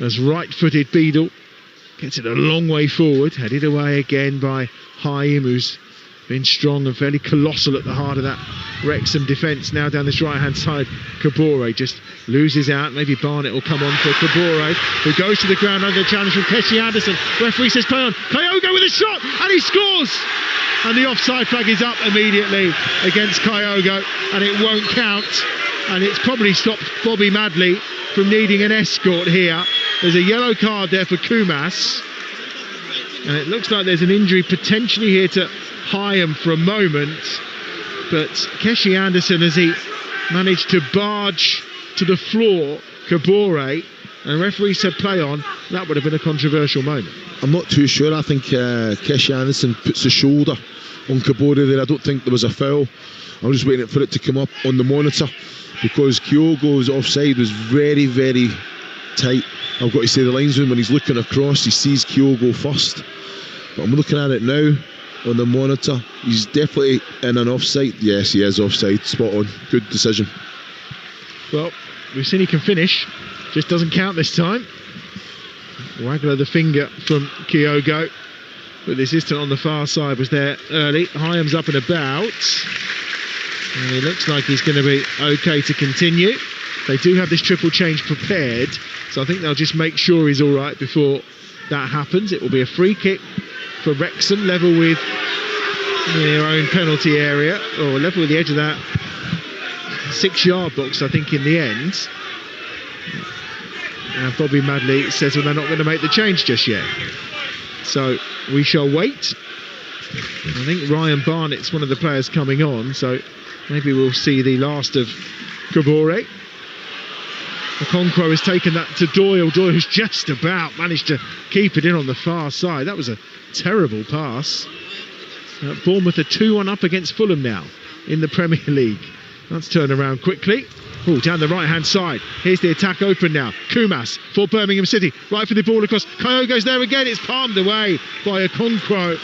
As right-footed Beadle gets it a long way forward, headed away again by Hyam, who's been strong and fairly colossal at the heart of that Wrexham defence. Now down this right-hand side, Kabore just loses out. Maybe Barnett will come on for Kabore, who goes to the ground under the challenge from Keshi Anderson. Referee says play on. Kyogo with a shot, and he scores! And the offside flag is up immediately against Kyogo, and it won't count. And it's probably stopped Bobby Madley from needing an escort here. There's a yellow card there for Kumas, and it looks like there's an injury potentially here to Hyam for a moment, but Keshi Anderson, as he managed to barge to the floor Kabore, and the referee said play on, that would have been a controversial moment. I'm not too sure. I think Keshi Anderson puts the shoulder on Kabore there. I don't think there was a foul. I'm just waiting for it to come up on the monitor, because Kyogo's offside was very, very tight. I've got to say, the linesman, when he's looking across, he sees Kyogo first, but I'm looking at it now on the monitor, he's definitely in an offside. Yes, he is offside, spot on, good decision. Well, we've seen he can finish, just doesn't count this time. Waggle of the finger from Kyogo, but the assistant on the far side was there early. Hyam's up and about, and it looks like he's going to be okay to continue. They do have this triple change prepared, so I think they'll just make sure he's all right before that happens. It will be a free kick for Wrexham, level with their own penalty area, or level with the edge of that 6-yard box, I think, in the end. And Bobby Madley says, well, they're not going to make the change just yet. So we shall wait. I think Ryan Barnett's one of the players coming on, so maybe we'll see the last of Kabore. Okonkwo has taken that to Doyle. Doyle, who's just about managed to keep it in on the far side. That was a terrible pass. Bournemouth are 2-1 up against Fulham now in the Premier League. That's turned around quickly. Oh, down the right-hand side. Here's the attack open now. Kumas for Birmingham City. Right for the ball across. Kyogo's there again. It's palmed away by Okonkwo.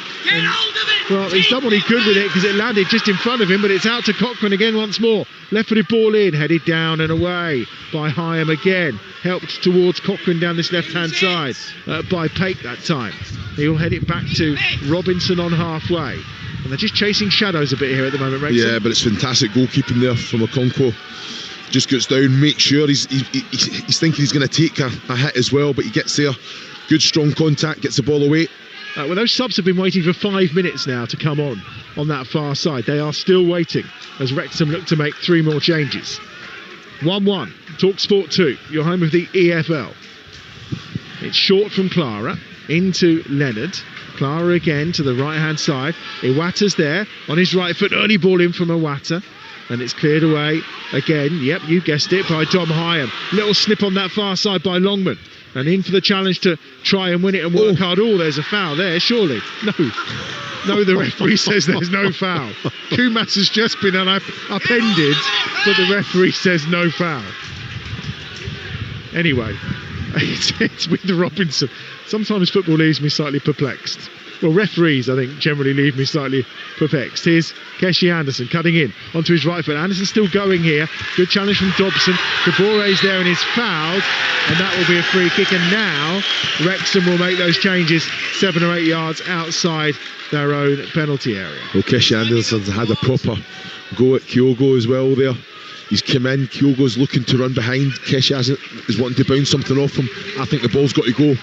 Well, he's done what he could with it because it landed just in front of him, but it's out to Cochrane again once more. Left-footed ball in, headed down and away by Hyam again. Helped towards Cochrane down this left-hand side by Pate that time. He'll head it back to Robinson on halfway. And they're just chasing shadows a bit here at the moment, Wrexham. Yeah, but it's fantastic goalkeeping there from Okonkwo. just gets down, makes sure he's thinking he's going to take a hit as well, but he gets there. Good strong contact, gets the ball away. Well, those subs have been waiting for 5 minutes now to come on that far side. They are still waiting as Wrexham look to make 3 more changes. 1-1, Talksport 2, your home of the EFL. It's short from Clara, into Leonard. Clara again to the right-hand side. Iwata's there on his right foot. Early ball in from Iwata. And it's cleared away again. Yep, you guessed it, by Dom Hyam. Little snip on that far side by Longman. And in for the challenge to try and win it and work hard. Oh, there's a foul there, surely. No, the referee says there's no foul. Kumas has just been upended, but the referee says no foul. Anyway, it's with Robinson. Sometimes football leaves me slightly perplexed. Well, referees, I think, generally leave me slightly perplexed. Here's Keshi Anderson cutting in onto his right foot. Anderson still going here. Good challenge from Dobson. Cabore's there and is fouled, and that will be a free kick. And now Wrexham will make those changes 7 or 8 yards outside their own penalty area. Well, Keshi Anderson's had a proper go at Kyogo as well there. He's come in, Kyogo's looking to run behind. Keshi is wanting to bounce something off him. I think the ball's got to go.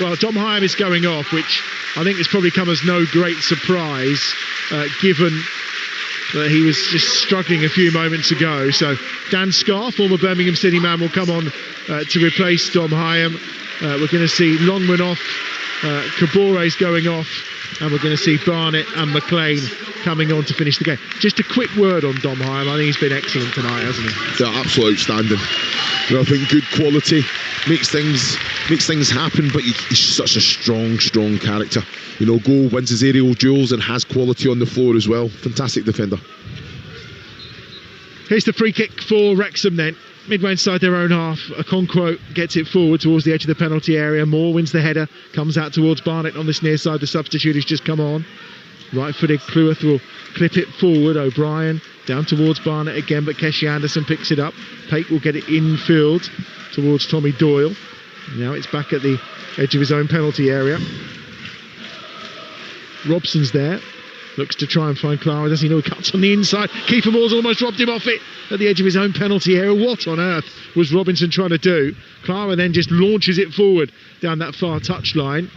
Well, Dom Hyam is going off, which I think has probably come as no great surprise, given that he was just struggling a few moments ago. So Dan Scarr, former Birmingham City man, will come on to replace Dom Hyam. We're going to see Longman off, Cabore's going off, and we're going to see Barnett and McLean coming on to finish the game. Just a quick word on Dom Hyam. I think he's been excellent tonight, hasn't he? Yeah, absolutely outstanding. I think good quality, makes things happen, but he's such a strong character. Wins his aerial duels and has quality on the floor as well. Fantastic defender. Here's the free kick for Wrexham then. Midway inside their own half, Okonkwo gets it forward towards the edge of the penalty area. Moore wins the header, comes out towards Barnett on this near side. The substitute has just come on. Right-footed Cleworth will clip it forward. O'Brien down towards Barnett again, but Keshi Anderson picks it up. Pate will get it infield towards Tommy Doyle. Now it's back at the edge of his own penalty area. Robson's there. Looks to try and find Clara. Does he know he cuts on the inside? Keeper Moore's almost dropped him off it at the edge of his own penalty area. What on earth was Robinson trying to do? Clara then just launches it forward down that far touchline.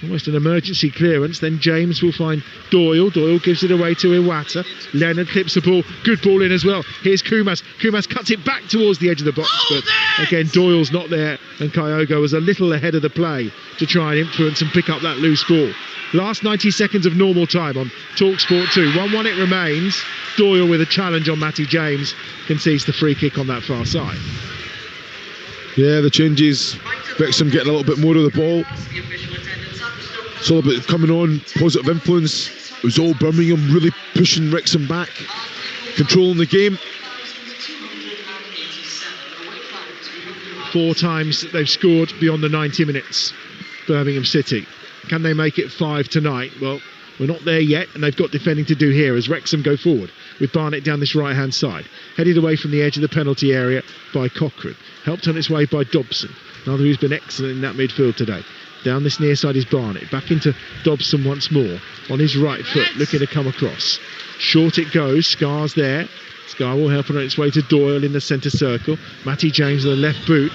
Almost an emergency clearance. Then James will find Doyle. Doyle gives it away to Iwata. Leonard clips the ball. Good ball in as well. Here's Kumas. Kumas cuts it back towards the edge of the box. But again, Doyle's not there. And Kyogo was a little ahead of the play to try and influence and pick up that loose ball. Last 90 seconds of normal time on Talksport 2. 1-1 it remains. Doyle with a challenge on Matty James concedes the free kick on that far side. Yeah, the changes. Wrexham getting a little bit more of the ball. It's all about coming on, positive influence. It was all Birmingham really pushing Wrexham back, controlling the game. 4 times they've scored beyond the 90 minutes, Birmingham City. Can they make it 5 tonight? Well, we're not there yet, and they've got defending to do here as Wrexham go forward with Barnett down this right-hand side. Headed away from the edge of the penalty area by Cochrane. Helped on its way by Dobson, another who's been excellent in that midfield today. Down this near side is Barnett. Back into Dobson once more. On his right foot, looking to come across. Short it goes. Scar's there. Scar will help on its way to Doyle in the centre circle. Matty James on the left boot.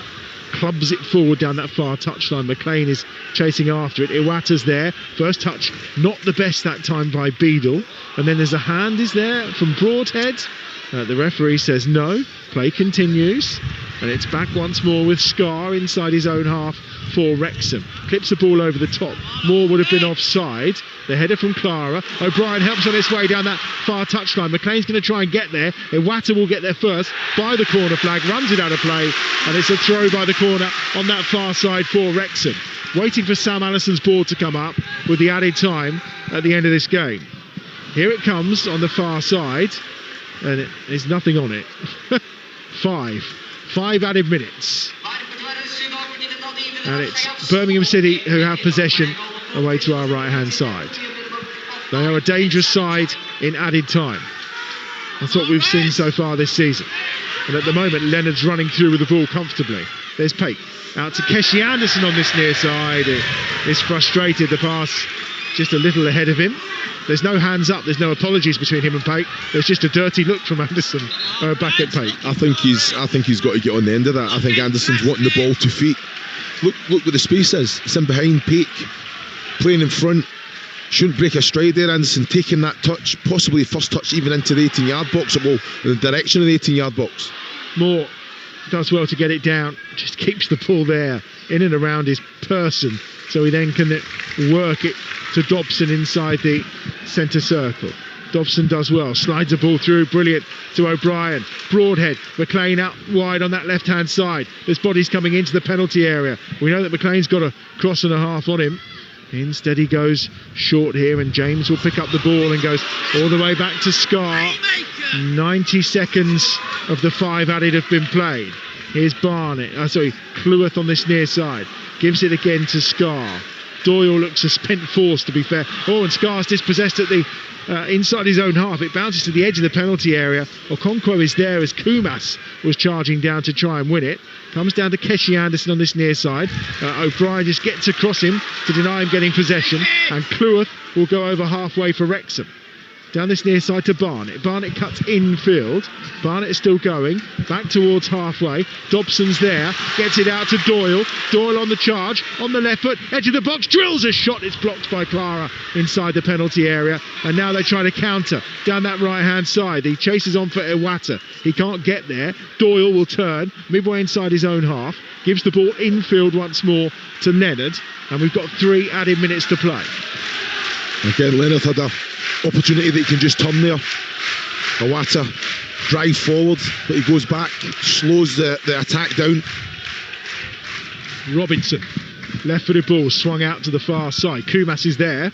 Clubs it forward down that far touchline. McLean is chasing after it. Iwata's there. First touch, not the best that time by Beadle. And then there's a hand, is there, from Broadhead. The referee says no. Play continues. And it's back once more with Scar inside his own half for Wrexham. Clips the ball over the top. Moore would have been offside. The header from Clara. O'Brien helps on his way down that far touchline. McLean's going to try and get there. Iwata will get there first by the corner flag. Runs it out of play. And it's a throw by the corner on that far side for Wrexham. Waiting for Sam Allison's ball to come up with the added time at the end of this game. Here it comes on the far side. And there's nothing on it. 5 added minutes. And it's Birmingham City who have possession away to our right-hand side. They are a dangerous side in added time. That's what we've seen so far this season. And at the moment, Leonard's running through with the ball comfortably. There's Pate. Out to Keshi Anderson on this near side. It's frustrated. The pass just a little ahead of him. There's no hands up, there's no apologies between him and Pate. There's just a dirty look from Anderson back at Pate. I think he's got to get on the end of that. I think Anderson's wanting the ball to feet. Look what the space is. It's in behind Pate, playing in front. Shouldn't break a stride there. Anderson taking that touch, possibly first touch even into the 18-yard box, or in the direction of the 18-yard box. Moore does well to get it down, just keeps the ball there in and around his person, so he then can work it to Dobson inside the centre circle. Dobson does well, slides the ball through, brilliant to O'Brien. Broadhead, McLean out wide on that left-hand side. There's bodies coming into the penalty area. We know that McLean's got a cross and a half on him. Instead he goes short here, and James will pick up the ball and goes all the way back to Scar. 90 seconds of the 5 added have been played. Here's Cleworth on this near side. Gives it again to Scar. Doyle looks a spent force, to be fair. And Scar's dispossessed at the inside his own half. It bounces to the edge of the penalty area. Okonkwo is there as Kumas was charging down to try and win it. Comes down to Keshi Anderson on this near side. O'Brien just gets across him to deny him getting possession, and Cleworth will go over halfway for Wrexham. Down this near side to Barnett. Barnett cuts infield. Barnett is still going back towards halfway. Dobson's there, gets it out to Doyle. Doyle on the charge, on the left foot, edge of the box, drills a shot. It's blocked by Clara inside the penalty area, and now they try to counter down that right hand side. He chases on for Iwata. He can't get there. Doyle will turn midway inside his own half, gives the ball infield once more to Leonard, and we've got 3 added minutes to play. Again, Leonard had a opportunity that he can just turn there. Iwata drive forward, but he goes back, slows the attack down. Robinson, left-footed ball swung out to the far side. Kumas is there.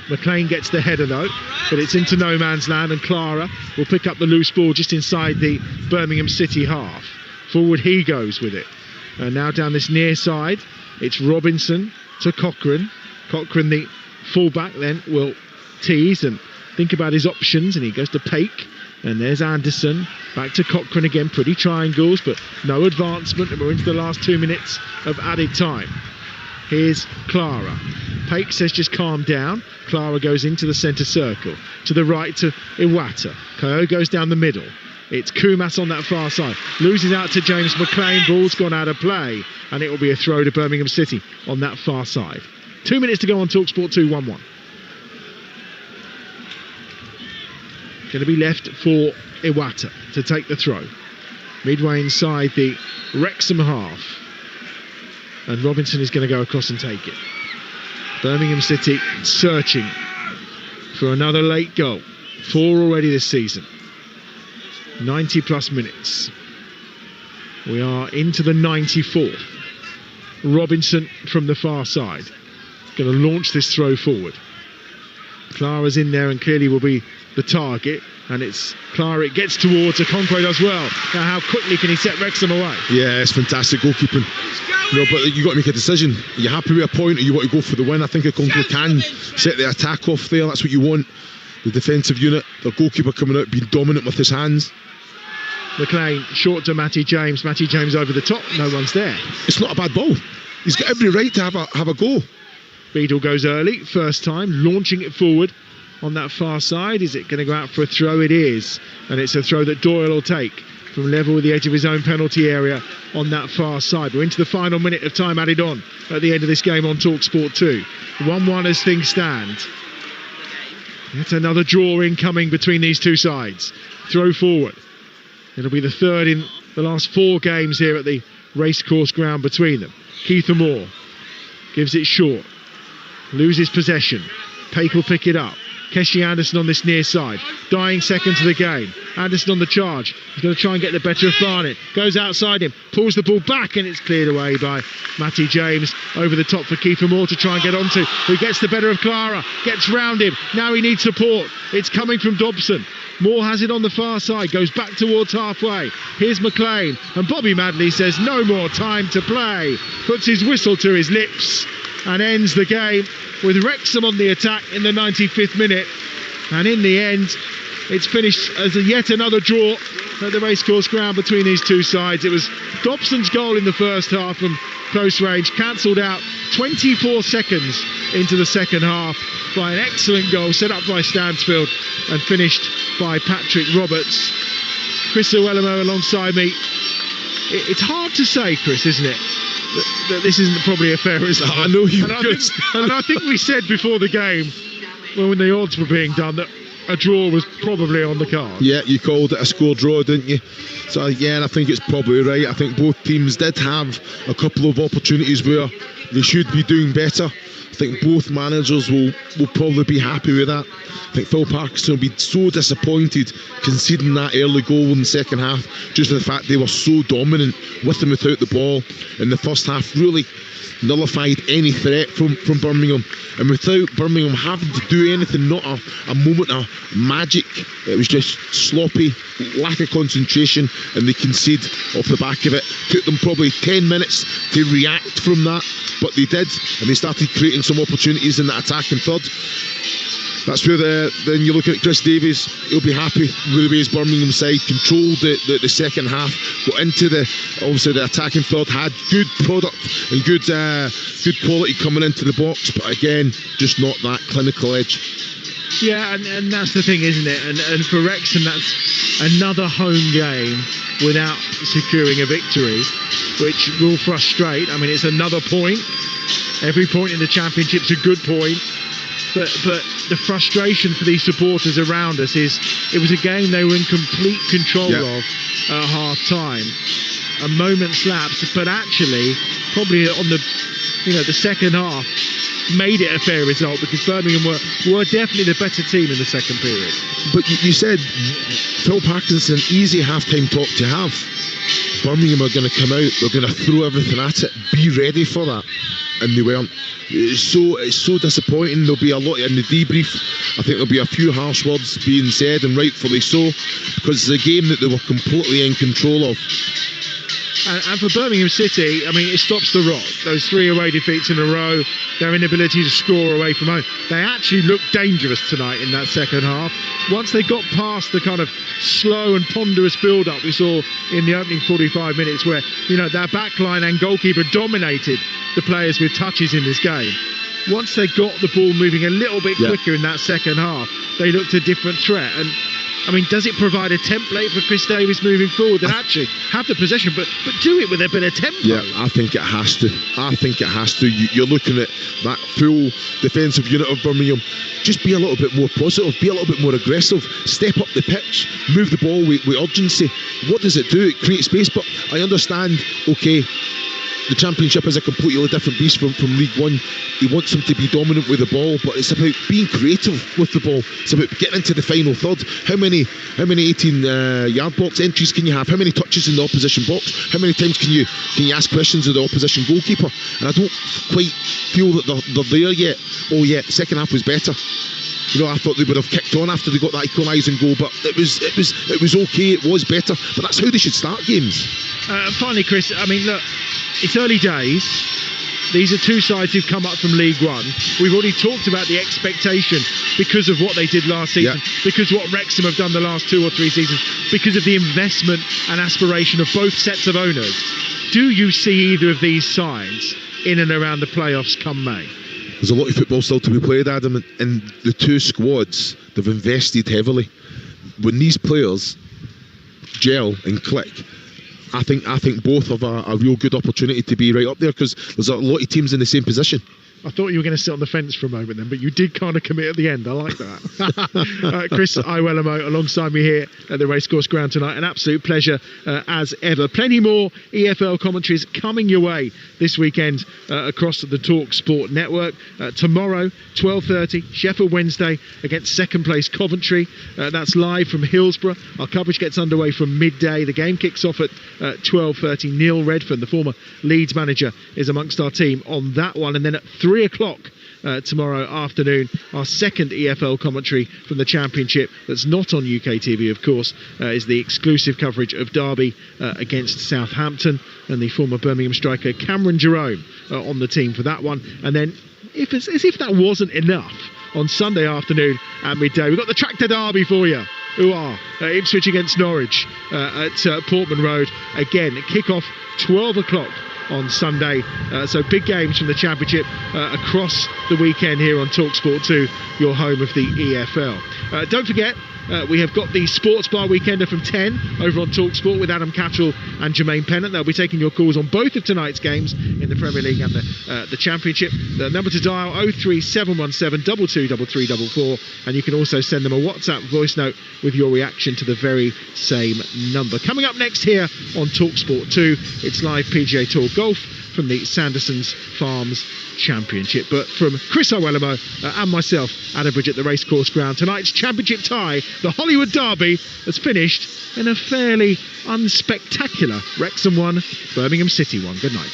McLean gets the header though, but it's into no man's land, and Clara will pick up the loose ball just inside the Birmingham City half. Forward he goes with it. And now down this near side, it's Robinson to Cochrane. Cochrane, the fullback, then will tease and think about his options, and he goes to Pake, and there's Anderson back to Cochrane again. Pretty triangles, but no advancement, and we're into the last 2 minutes of added time. Here's Clara. Pake says just calm down. Clara goes into the centre circle to the right to Iwata. Ko goes down the middle. It's Kumas on that far side, loses out to James McLean. Ball's gone out of play, and it will be a throw to Birmingham City on that far side. 2 minutes to go on Talksport 2, 1-1. Going to be left for Iwata to take the throw. Midway inside the Wrexham half. And Robinson is going to go across and take it. Birmingham City searching for another late goal. 4 already this season. 90 plus minutes. We are into the 94th. Robinson from the far side. Going to launch this throw forward. Clara's in there and clearly will be the target, and it's Clara. It gets towards Okonkwo does well. Now how quickly can he set Wrexham away? Yeah, it's fantastic goalkeeping. But you got to make a decision. Are you happy with a point, or you want to go for the win? I think Okonkwo can set the attack off there. That's what you want. The defensive unit, the goalkeeper coming out, being dominant with his hands. McLean short to Matty James. Matty James over the top. No one's there. It's not a bad ball. He's got every right to have a go. Beadle goes early, first time, launching it forward on that far side. Is it going to go out for a throw? It is, and it's a throw that Doyle will take from level with the edge of his own penalty area on that far side. We're into the final minute of time added on at the end of this game on Talksport 2. 1-1 as things stand. It's another draw incoming between these two sides. Throw forward. It'll be the third in the last 4 games here at the racecourse ground between them. Keitha Moore gives it short. Loses possession. Pake will pick it up. Keshi Anderson on this near side. Dying seconds of the game. Anderson on the charge. He's going to try and get the better of Barnett. Goes outside him. Pulls the ball back, and it's cleared away by Matty James. Over the top for Keitha Moore to try and get onto. He gets the better of Clara. Gets round him. Now he needs support. It's coming from Dobson. Moore has it on the far side. Goes back towards halfway. Here's McLean. And Bobby Madley says no more time to play. Puts his whistle to his lips and ends the game with Wrexham on the attack in the 95th minute. And in the end, it's finished as yet another draw at the racecourse ground between these two sides. It was Dobson's goal in the first half from close range, cancelled out 24 seconds into the second half by an excellent goal set up by Stansfield and finished by Patrick Roberts. Chris Owelamo alongside me. It's hard to say, Chris, isn't it, that this isn't probably a fair result? I know you could. And I think we said before the game, when the odds were being done, that a draw was probably on the card. Yeah, you called it a score draw, didn't you? So yeah, I think it's probably right. I think both teams did have a couple of opportunities where they should be doing better. I think both managers will probably be happy with that. I think Phil Parkinson will be so disappointed conceding that early goal in the second half, just for the fact they were so dominant with and without the ball in the first half, really nullified any threat from Birmingham, and without Birmingham having to do anything, not a moment of magic, it was just sloppy, lack of concentration, and they concede off the back of it. Took them probably 10 minutes to react from that, but they did, and they started creating some opportunities in that attacking third. That's where then you look at Chris Davies. He'll be happy with the way his Birmingham side controlled the second half, got into the attacking third, had good product and good quality coming into the box, but again, just not that clinical edge. Yeah, and that's the thing, isn't it? And for Wrexham, that's another home game without securing a victory, which will frustrate. I mean, it's another point. Every point in the Championship's a good point. But the frustration for these supporters around us is it was a game they were in complete control of at half time. A moment's lapse, but actually probably on the second half made it a fair result, because Birmingham were definitely the better team in the second period. But you said Phil Parkinson, easy half-time talk to have. Birmingham are going to come out, they're going to throw everything at it, be ready for that, and they weren't. It's so disappointing. There'll be a lot in the debrief. I think there'll be a few harsh words being said, and rightfully so, because it's a game that they were completely in control of. And for Birmingham City, I mean, it stops the rot. Those 3 away defeats in a row, their inability to score away from home. They actually looked dangerous tonight in that second half. Once they got past the kind of slow and ponderous build-up we saw in the opening 45 minutes, where, their backline and goalkeeper dominated the players with touches in this game. Once they got the ball moving a little bit quicker in that second half, they looked a different threat. And I mean, does it provide a template for Chris Davies moving forward and actually have the possession, but do it with a bit of tempo? Yeah, I think it has to. You're looking at that full defensive unit of Birmingham. Just be a little bit more positive, be a little bit more aggressive, step up the pitch, move the ball with urgency. What does it do? It creates space, but I understand, okay, the Championship is a completely different beast from League One. He wants them to be dominant with the ball, but it's about being creative with the ball. It's about getting into the final third. How many 18-yard box entries can you have? How many touches in the opposition box? How many times can you ask questions of the opposition goalkeeper? And I don't quite feel that they're there yet. Oh yeah, the second half was better. I thought they would have kicked on after they got that equalising goal, but it was okay. It was better, but that's how they should start games. Finally, Chris, I mean, look, it's early days. These are two sides who've come up from League One. We've already talked about the expectation because of what they did last season, because of what Wrexham have done the last 2 or 3 seasons, because of the investment and aspiration of both sets of owners. Do you see either of these sides in and around the playoffs come May? There's a lot of football still to be played, Adam, and the two squads, they've invested heavily. When these players gel and click, I think both have a real good opportunity to be right up there, because there's a lot of teams in the same position. I thought you were going to sit on the fence for a moment then, but you did kind of commit at the end. I like that. Chris Owelamo alongside me here at the Racecourse Ground tonight. An absolute pleasure as ever. Plenty more EFL commentaries coming your way this weekend across the Talksport network. Tomorrow, 12:30, Sheffield Wednesday against second place Coventry. That's live from Hillsborough. Our coverage gets underway from midday. The game kicks off at 12:30. Neil Redfern, the former Leeds manager, is amongst our team on that one. And then at 3 o'clock tomorrow afternoon, our second EFL commentary from the Championship that's not on UK TV, of course, is the exclusive coverage of Derby against Southampton, and the former Birmingham striker Cameron Jerome on the team for that one. And then, as if that wasn't enough, on Sunday afternoon at midday, we've got the Tractor Derby for you. Ipswich against Norwich at Portman Road. Again, kick-off 12 o'clock on Sunday. So big games from the Championship across the weekend here on Talksport 2, your home of the EFL. Don't forget, we have got the Sports Bar Weekender from 10 over on Talksport with Adam Cattrall and Jermaine Pennant. They'll be taking your calls on both of tonight's games in the Premier League and the Championship. The number to dial 03717 223344, and you can also send them a WhatsApp voice note with your reaction to the very same number. Coming up next here on Talksport 2, it's live PGA Tour golf from the Sanderson's Farms Championship. But from Chris Owellamo and myself, Adam Bridge at the Racecourse Ground, tonight's Championship tie, the Hollywood Derby, has finished in a fairly unspectacular Wrexham 1, Birmingham City 1. Good night.